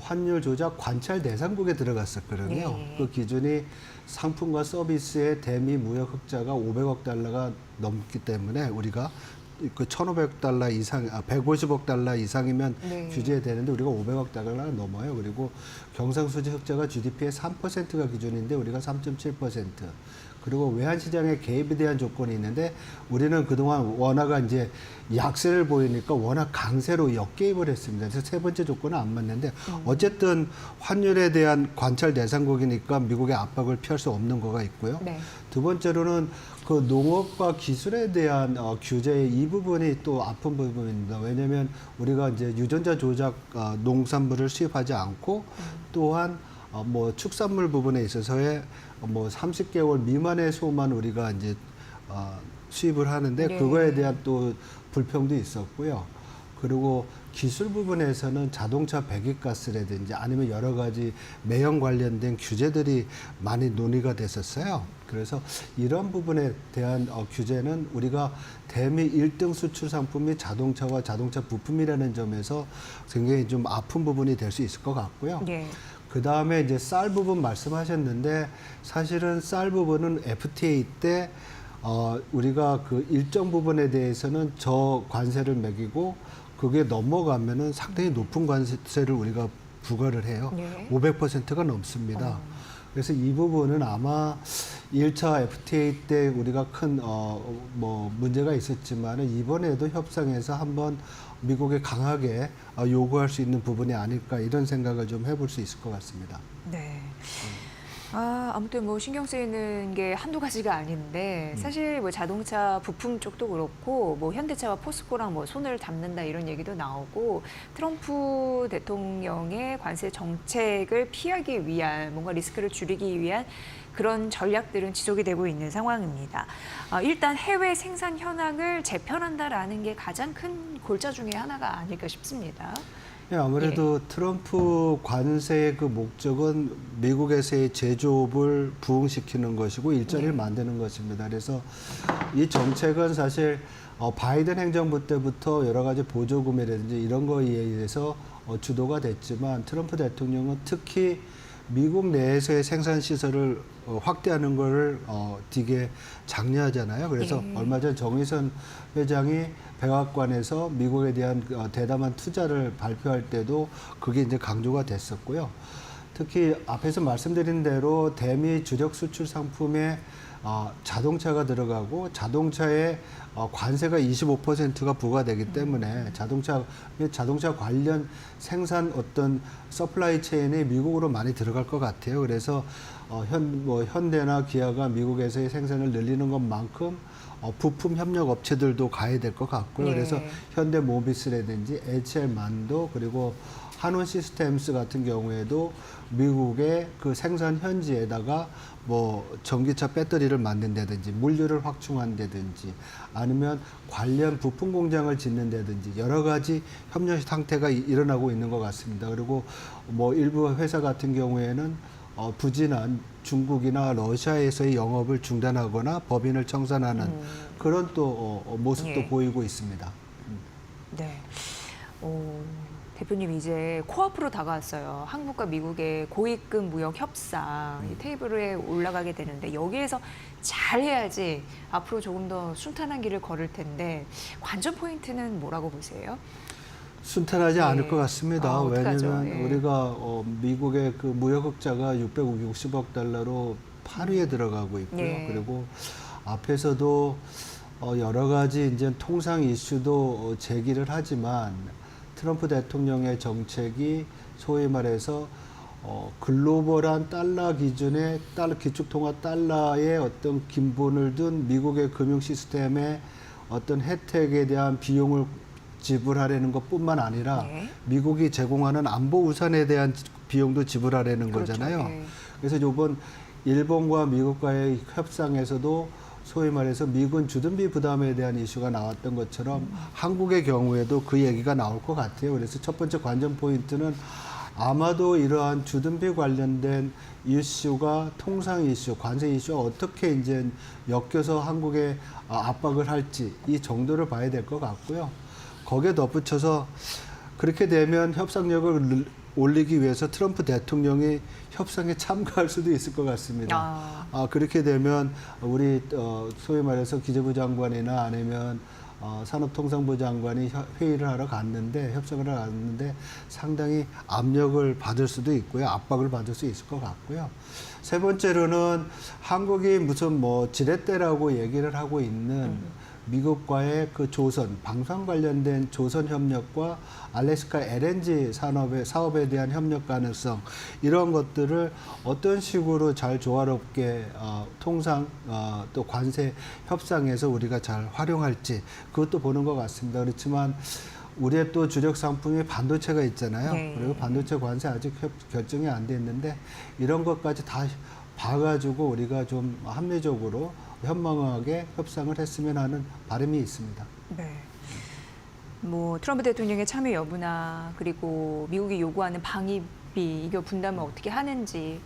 환율 조작 관찰 대상국에 들어갔었거든요. 예. 그 기준이 상품과 서비스의 대미 무역 흑자가 500억 달러가 넘기 때문에 우리가 그 1,500달러 이상, 150억 달러 이상이면 네. 규제되는데 우리가 500억 달러가 넘어요. 그리고 경상수지 흑자가 GDP의 3%가 기준인데 우리가 3.7%. 그리고 외환시장의 개입에 대한 조건이 있는데 우리는 그동안 원화가 이제 약세를 보이니까 워낙 강세로 역개입을 했습니다. 그래서 세 번째 조건은 안 맞는데 어쨌든 환율에 대한 관찰 대상국이니까 미국의 압박을 피할 수 없는 거가 있고요. 네. 두 번째로는 그 농업과 기술에 대한 규제의 이 부분이 또 아픈 부분입니다. 왜냐하면 우리가 이제 유전자 조작 농산물을 수입하지 않고 또한 뭐 축산물 부분에 있어서의 뭐 30개월 미만의 소만 우리가 이제 수입을 하는데 네. 그거에 대한 또 불평도 있었고요. 그리고 기술 부분에서는 자동차 배기가스라든지 아니면 여러 가지 매연 관련된 규제들이 많이 논의가 됐었어요. 그래서 이런 부분에 대한 규제는 우리가 대미 1등 수출 상품이 자동차와 자동차 부품이라는 점에서 굉장히 좀 아픈 부분이 될 수 있을 것 같고요. 네. 그 다음에 이제 쌀 부분 말씀하셨는데 사실은 쌀 부분은 FTA 때 우리가 그 일정 부분에 대해서는 저 관세를 매기고 그게 넘어가면은 상당히 높은 관세를 우리가 부과를 해요. 네. 500%가 넘습니다. 그래서 이 부분은 아마 1차 FTA 때 우리가 큰 뭐 문제가 있었지만은 이번에도 협상에서 한번 미국에 강하게 요구할 수 있는 부분이 아닐까 이런 생각을 좀 해볼 수 있을 것 같습니다. 네. 아무튼 뭐 신경 쓰이는 게 한두 가지가 아닌데 사실 뭐 자동차 부품 쪽도 그렇고 뭐 현대차와 포스코랑 뭐 손을 잡는다 이런 얘기도 나오고 트럼프 대통령의 관세 정책을 피하기 위한 뭔가 리스크를 줄이기 위한 그런 전략들은 지속이 되고 있는 상황입니다. 일단 해외 생산 현황을 재편한다라는 게 가장 큰 골자 중에 하나가 아닐까 싶습니다. 네, 아무래도 트럼프 관세의 그 목적은 미국에서의 제조업을 부흥시키는 것이고 일자리를 만드는 것입니다. 그래서 이 정책은 사실 바이든 행정부 때부터 여러 가지 보조금이라든지 이런 거에 의해서 주도가 됐지만 트럼프 대통령은 특히 미국 내에서의 생산 시설을 확대하는 거를 되게 장려하잖아요. 그래서 얼마 전 정의선 회장이 백악관에서 미국에 대한 대담한 투자를 발표할 때도 그게 이제 강조가 됐었고요. 특히 앞에서 말씀드린 대로 대미 주력 수출 상품에 자동차가 들어가고 자동차에 관세가 25%가 부과되기 때문에 자동차 관련 생산 어떤 서플라이 체인이 미국으로 많이 들어갈 것 같아요. 그래서 현대나 기아가 미국에서의 생산을 늘리는 것만큼 부품 협력 업체들도 가야 될 것 같고요. 네. 그래서 현대 모비스라든지 HL만도 그리고 한원 시스템스 같은 경우에도 미국의 그 생산 현지에다가 뭐 전기차 배터리를 만든다든지 물류를 확충한다든지 아니면 관련 부품 공장을 짓는다든지 여러 가지 협력 상태가 일어나고 있는 것 같습니다. 그리고 뭐 일부 회사 같은 경우에는 부진한 중국이나 러시아에서의 영업을 중단하거나 법인을 청산하는 그런 또 모습도 보이고 있습니다. 네. 대표님 이제 코앞으로 다가왔어요. 한국과 미국의 고위급 무역 협상 이 테이블에 올라가게 되는데 여기에서 잘해야지 앞으로 조금 더 순탄한 길을 걸을 텐데 관전 포인트는 뭐라고 보세요? 순탄하지 않을 것 같습니다. 어떡하죠? 왜냐하면 우리가 미국의 그 무역 흑자가 660억 달러로 8위에 들어가고 있고요. 그리고 앞에서도 여러 가지 이제 통상 이슈도 제기를 하지만 트럼프 대통령의 정책이 소위 말해서 글로벌한 달러 기준의 기축통화 달러의 어떤 기본을 둔 미국의 금융 시스템의 어떤 혜택에 대한 비용을 지불하려는 것뿐만 아니라 미국이 제공하는 안보 우산에 대한 비용도 지불하려는 거잖아요. 그래서 이번 일본과 미국과의 협상에서도 소위 말해서 미군 주둔비 부담에 대한 이슈가 나왔던 것처럼 한국의 경우에도 그 얘기가 나올 것 같아요. 그래서 첫 번째 관전 포인트는 아마도 이러한 주둔비 관련된 이슈가 통상 이슈, 관세 이슈와 어떻게 이제 엮여서 한국에 압박을 할지 이 정도를 봐야 될 것 같고요. 거기에 덧붙여서 그렇게 되면 협상력을 올리기 위해서 트럼프 대통령이 협상에 참가할 수도 있을 것 같습니다. 그렇게 되면 우리 소위 말해서 기재부 장관이나 아니면 산업통상부 장관이 회의를 하러 갔는데 협상을 하러 갔는데 상당히 압력을 받을 수도 있고요. 압박을 받을 수 있을 것 같고요. 세 번째로는 한국이 무슨 뭐 지렛대라고 얘기를 하고 있는 미국과의 그 조선, 방산 관련된 조선 협력과 알래스카 LNG 사업에 대한 협력 가능성, 이런 것들을 어떤 식으로 잘 조화롭게 또 관세 협상에서 우리가 잘 활용할지, 그것도 보는 것 같습니다. 그렇지만 우리의 또 주력 상품이 반도체가 있잖아요. 네. 그리고 반도체 관세 아직 결정이 안 됐는데 이런 것까지 다 봐가지고 우리가 좀 합리적으로 현명하게 협상을 했으면 하는 바람이 있습니다. 네. 뭐 트럼프 대통령의 참여 여부나 그리고 미국이 요구하는 방위비 이거 분담을 어떻게 하는지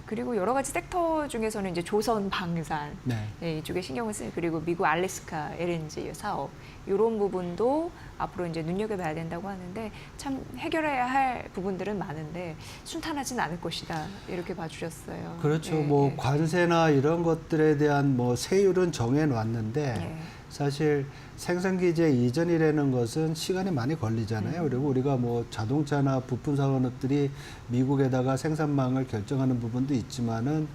그리고 여러 가지 섹터 중에서는 이제 조선 방산 네. 이쪽에 신경을 쓰는, 그리고 미국 알래스카 LNG 사업 이런 부분도 앞으로 이제 눈여겨봐야 된다고 하는데, 참 해결해야 할 부분들은 많은데 순탄하진 않을 것이다 이렇게 봐주셨어요. 그렇죠. 예, 뭐 예. 관세나 이런 것들에 대한 뭐 세율은 정해놨는데 예. 사실 생산기제 이전이라는 것은 시간이 많이 걸리잖아요. 그리고 우리가 뭐 자동차나 부품 산업들이 미국에다가 생산망을 결정하는 부분도 있지만은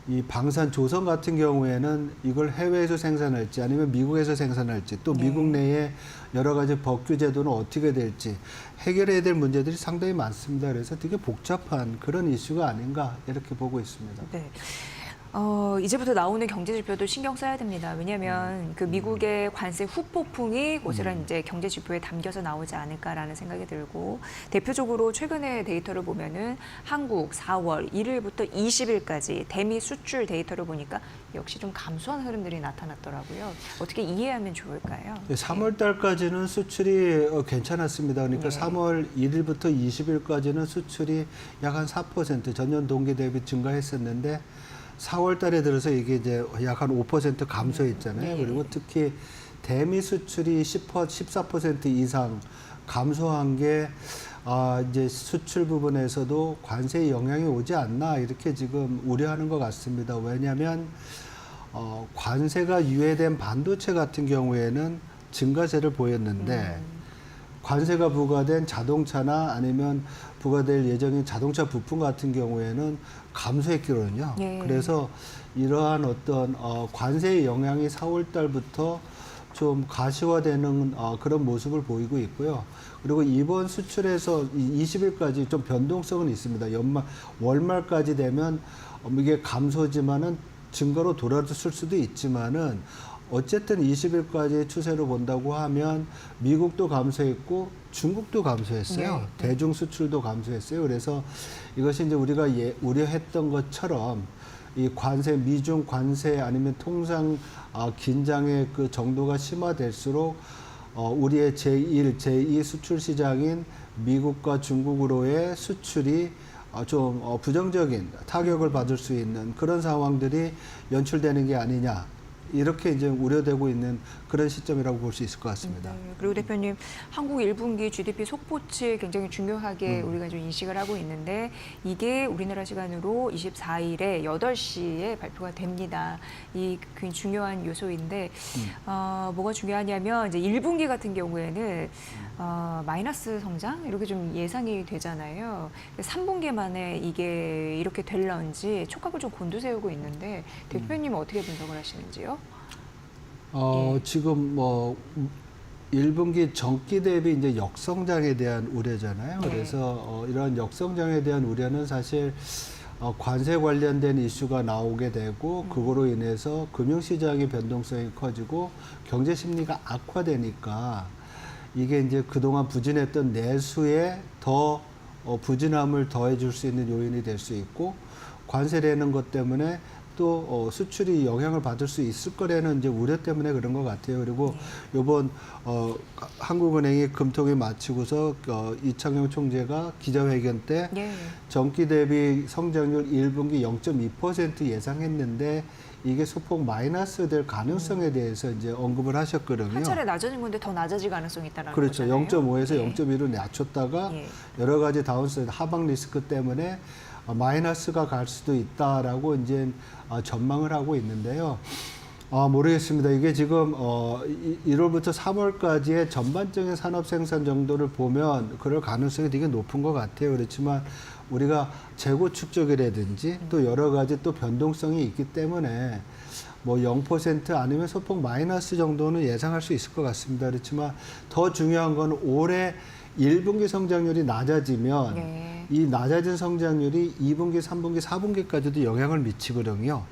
이 방산 조선 같은 경우에는 이걸 해외에서 생산할지 아니면 미국에서 생산할지, 또 미국 내에 여러 가지 법규 제도는 어떻게 될지 해결해야 될 문제들이 상당히 많습니다. 그래서 되게 복잡한 그런 이슈가 아닌가 이렇게 보고 있습니다. 네. 이제부터 나오는 경제 지표도 신경 써야 됩니다. 왜냐하면 그 미국의 관세 후폭풍이 고스란히 이제 경제 지표에 담겨서 나오지 않을까라는 생각이 들고, 대표적으로 최근의 데이터를 보면은 한국 4월 1일부터 20일까지 대미 수출 데이터를 보니까 역시 좀 감소한 흐름들이 나타났더라고요. 어떻게 이해하면 좋을까요? 3월 달까지는 수출이 괜찮았습니다. 그러니까 네. 3월 1일부터 20일까지는 수출이 약 한 4% 전년 동기 대비 증가했었는데 4월 달에 들어서 이게 이제 약 한 5% 감소했잖아요. 네. 그리고 특히 대미 수출이 14% 이상 감소한 게 이제 수출 부분에서도 관세의 영향이 오지 않나 이렇게 지금 우려하는 것 같습니다. 왜냐하면 관세가 유예된 반도체 같은 경우에는 증가세를 보였는데 관세가 부과된 자동차나 아니면 부과될 예정인 자동차 부품 같은 경우에는 감소했거든요. 예. 그래서 이러한 어떤 관세의 영향이 4월 달부터 좀 가시화되는 그런 모습을 보이고 있고요. 그리고 이번 수출에서 20일까지 좀 변동성은 있습니다. 월말까지 되면 이게 감소지만은 증가로 돌아설 수도 있지만은 어쨌든 20일까지 추세로 본다고 하면 미국도 감소했고 중국도 감소했어요. 네. 대중 수출도 감소했어요. 그래서 이것이 이제 우리가 우려했던 것처럼 이 관세, 미중 관세 아니면 통상 긴장의 그 정도가 심화될수록 우리의 제1, 제2 수출 시장인 미국과 중국으로의 수출이 좀 부정적인 타격을 받을 수 있는 그런 상황들이 연출되는 게 아니냐. 이렇게 이제 우려되고 있는 그런 시점이라고 볼 수 있을 것 같습니다. 그리고 대표님, 한국 1분기 GDP 속보치 굉장히 중요하게 우리가 좀 인식을 하고 있는데, 이게 우리나라 시간으로 24일에 8시에 발표가 됩니다. 이 굉장히 중요한 요소인데 뭐가 중요하냐면 이제 1분기 같은 경우에는 마이너스 성장 이렇게 좀 예상이 되잖아요. 3분기 만에 이게 이렇게 될런지 촉각을 좀 곤두세우고 있는데 대표님은 어떻게 분석을 하시는지요? 지금 뭐 1분기 전기 대비 이제 역성장에 대한 우려잖아요. 네. 그래서 이런 역성장에 대한 우려는 사실 관세 관련된 이슈가 나오게 되고 그거로 인해서 금융시장의 변동성이 커지고 경제 심리가 악화되니까 이게 이제 그동안 부진했던 내수에 더 부진함을 더해줄 수 있는 요인이 될 수 있고, 관세라는 것 때문에 또 수출이 영향을 받을 수 있을 거라는 이제 우려 때문에 그런 것 같아요. 그리고 이번 한국은행이 금통위 마치고서 이창용 총재가 기자회견 때 전기 대비 성장률 1분기 0.2% 예상했는데 이게 소폭 마이너스 될 가능성에 대해서 이제 언급을 하셨거든요. 한 차례 낮아진 건데 더 낮아질 가능성이 있다는 그렇죠. 거잖아요. 0.5에서 0.1로 낮췄다가 여러 가지 다운사이드 하방 리스크 때문에 마이너스가 갈 수도 있다라고 이제 전망을 하고 있는데요. 모르겠습니다. 이게 지금 1월부터 3월까지의 전반적인 산업 생산 정도를 보면 그럴 가능성이 되게 높은 것 같아요. 그렇지만 우리가 재고 축적이라든지 또 여러 가지 또 변동성이 있기 때문에 뭐 0% 아니면 소폭 마이너스 정도는 예상할 수 있을 것 같습니다. 그렇지만 더 중요한 건 올해 1분기 성장률이 낮아지면 네. 이 낮아진 성장률이 2분기, 3분기, 4분기까지도 영향을 미치거든요.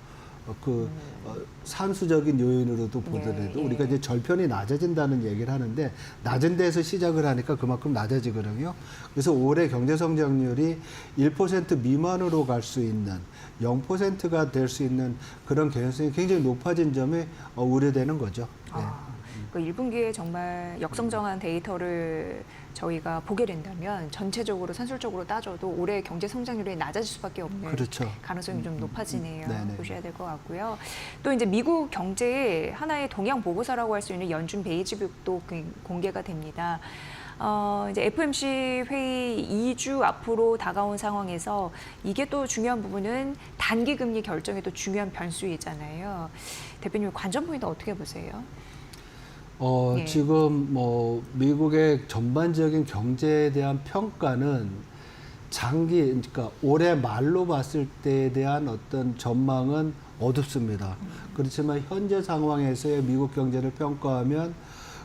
산수적인 요인으로도 보더라도 우리가 이제 절편이 낮아진다는 얘기를 하는데 낮은 데서 시작을 하니까 그만큼 낮아지거든요. 그래서 올해 경제 성장률이 1% 미만으로 갈 수 있는 0%가 될 수 있는 그런 개연성이 굉장히 높아진 점이 우려되는 거죠. 네. 그 1분기에 정말 역성장한 데이터를 저희가 보게 된다면 전체적으로 산술적으로 따져도 올해 경제 성장률이 낮아질 수밖에 없는 그렇죠. 가능성이 좀 높아지네요. 네네. 보셔야 될 것 같고요. 또 이제 미국 경제의 하나의 동향 보고서라고 할 수 있는 연준 베이지북도 공개가 됩니다. 이제 FOMC 회의 2주 앞으로 다가온 상황에서 이게 또 중요한 부분은 단기 금리 결정의 또 중요한 변수이잖아요. 대표님 관전 포인트 어떻게 보세요? 예. 지금 뭐 미국의 전반적인 경제에 대한 평가는 그러니까 올해 말로 봤을 때에 대한 어떤 전망은 어둡습니다. 그렇지만 현재 상황에서의 미국 경제를 평가하면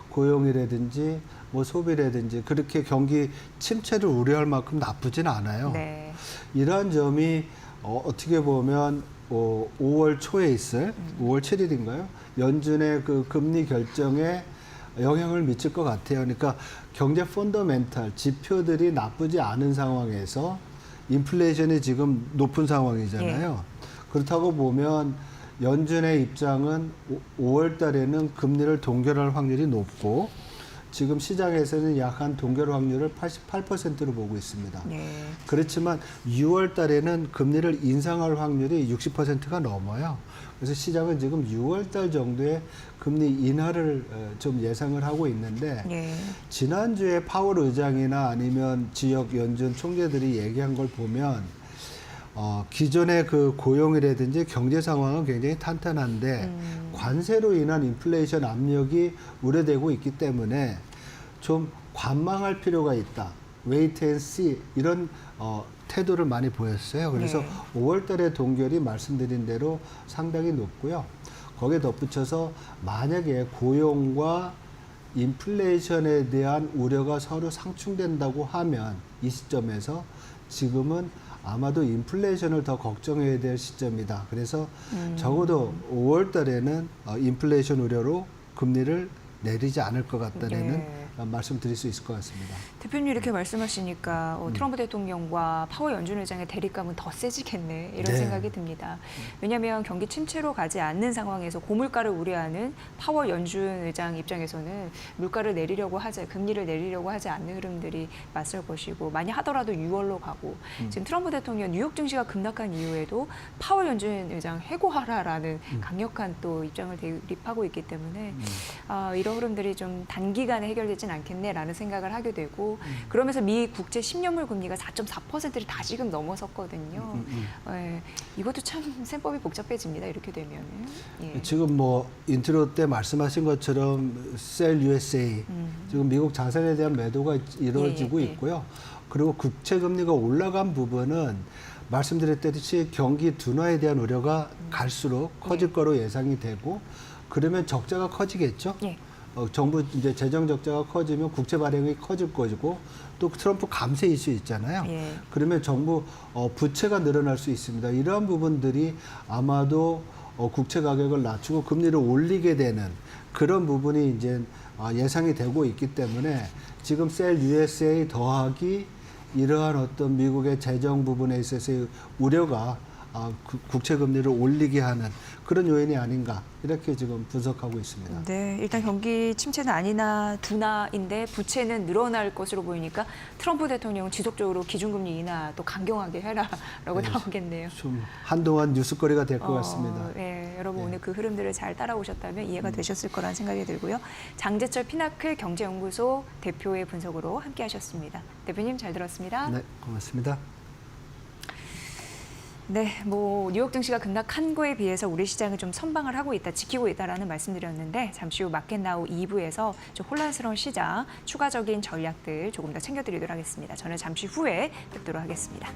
고용이라든지 뭐 소비라든지 그렇게 경기 침체를 우려할 만큼 나쁘진 않아요. 네. 이러한 점이 어떻게 보면 5월 초에 있을 5월 7일인가요? 연준의 그 금리 결정에 영향을 미칠 것 같아요. 그러니까 경제 펀더멘탈 지표들이 나쁘지 않은 상황에서 인플레이션이 지금 높은 상황이잖아요. 그렇다고 보면 연준의 입장은 5월 달에는 금리를 동결할 확률이 높고 지금 시장에서는 약 한 동결 확률을 88%로 보고 있습니다. 네. 그렇지만 6월 달에는 금리를 인상할 확률이 60%가 넘어요. 그래서 시장은 지금 6월 달 정도에 금리 인하를 좀 예상을 하고 있는데 네. 지난주에 파월 의장이나 아니면 지역 연준 총재들이 얘기한 걸 보면 기존의 그 고용이라든지 경제 상황은 굉장히 탄탄한데 관세로 인한 인플레이션 압력이 우려되고 있기 때문에 좀 관망할 필요가 있다. 웨이트 앤 씨 이런 태도를 많이 보였어요. 그래서 네. 5월 달에 동결이 말씀드린 대로 상당히 높고요. 거기에 덧붙여서 만약에 고용과 인플레이션에 대한 우려가 서로 상충된다고 하면 이 시점에서 지금은 아마도 인플레이션을 더 걱정해야 될 시점이다. 그래서 적어도 5월 달에는 인플레이션 우려로 금리를 내리지 않을 것 같다는 말씀드릴 수 있을 것 같습니다. 대표님 이렇게 말씀하시니까 트럼프 대통령과 파월 연준 의장의 대립감은 더 세지겠네 이런 네. 생각이 듭니다. 왜냐하면 경기 침체로 가지 않는 상황에서 고물가를 우려하는 파월 연준 의장 입장에서는 물가를 내리려고 하지 금리를 내리려고 하지 않는 흐름들이 맞설 것이고 만약 하더라도 6월로 가고 지금 트럼프 대통령 뉴욕 증시가 급락한 이후에도 파월 연준 의장 해고하라라는 강력한 또 입장을 대립하고 있기 때문에 이런 흐름들이 좀 단기간에 해결되진 않겠네라는 생각을 하게 되고 그러면서 미 국채 10년물 금리가 4.4%를 다시금 넘어섰거든요. 예, 이것도 참 셈법이 복잡해집니다. 이렇게 되면은. 예. 지금 뭐 인트로 때 말씀하신 것처럼 셀 USA 지금 미국 자산에 대한 매도가 이루어지고 있고요. 그리고 국채 금리가 올라간 부분은 말씀드렸듯이 경기 둔화에 대한 우려가 갈수록 커질 거로 예상이 되고 그러면 적자가 커지겠죠. 예. 정부 이제 재정 적자가 커지면 국채 발행이 커질 것이고 또 트럼프 감세 이슈 있잖아요. 예. 그러면 정부 부채가 늘어날 수 있습니다. 이러한 부분들이 아마도 국채 가격을 낮추고 금리를 올리게 되는 그런 부분이 이제 예상이 되고 있기 때문에 지금 셀 USA 더하기 이러한 어떤 미국의 재정 부분에 있어서의 우려가 국채 금리를 올리게 하는 그런 요인이 아닌가 이렇게 지금 분석하고 있습니다. 네, 일단 경기 침체는 아니나 둔화인데 부채는 늘어날 것으로 보이니까 트럼프 대통령은 지속적으로 기준금리 인하 또 강경하게 해라라고 나오겠네요. 좀 한동안 뉴스거리가 될 것 같습니다. 네, 여러분 오늘 그 흐름들을 잘 따라오셨다면 이해가 되셨을 거라는 생각이 들고요. 장재철 피나클 경제연구소 대표의 분석으로 함께하셨습니다. 대표님 잘 들었습니다. 네, 고맙습니다. 네, 뉴욕 증시가 급락한 거에 비해서 우리 시장은 좀 선방을 하고 있다, 지키고 있다라는 말씀드렸는데 잠시 후 마켓나우 2부에서 좀 혼란스러운 시장, 추가적인 전략들 조금 더 챙겨드리도록 하겠습니다. 저는 잠시 후에 뵙도록 하겠습니다.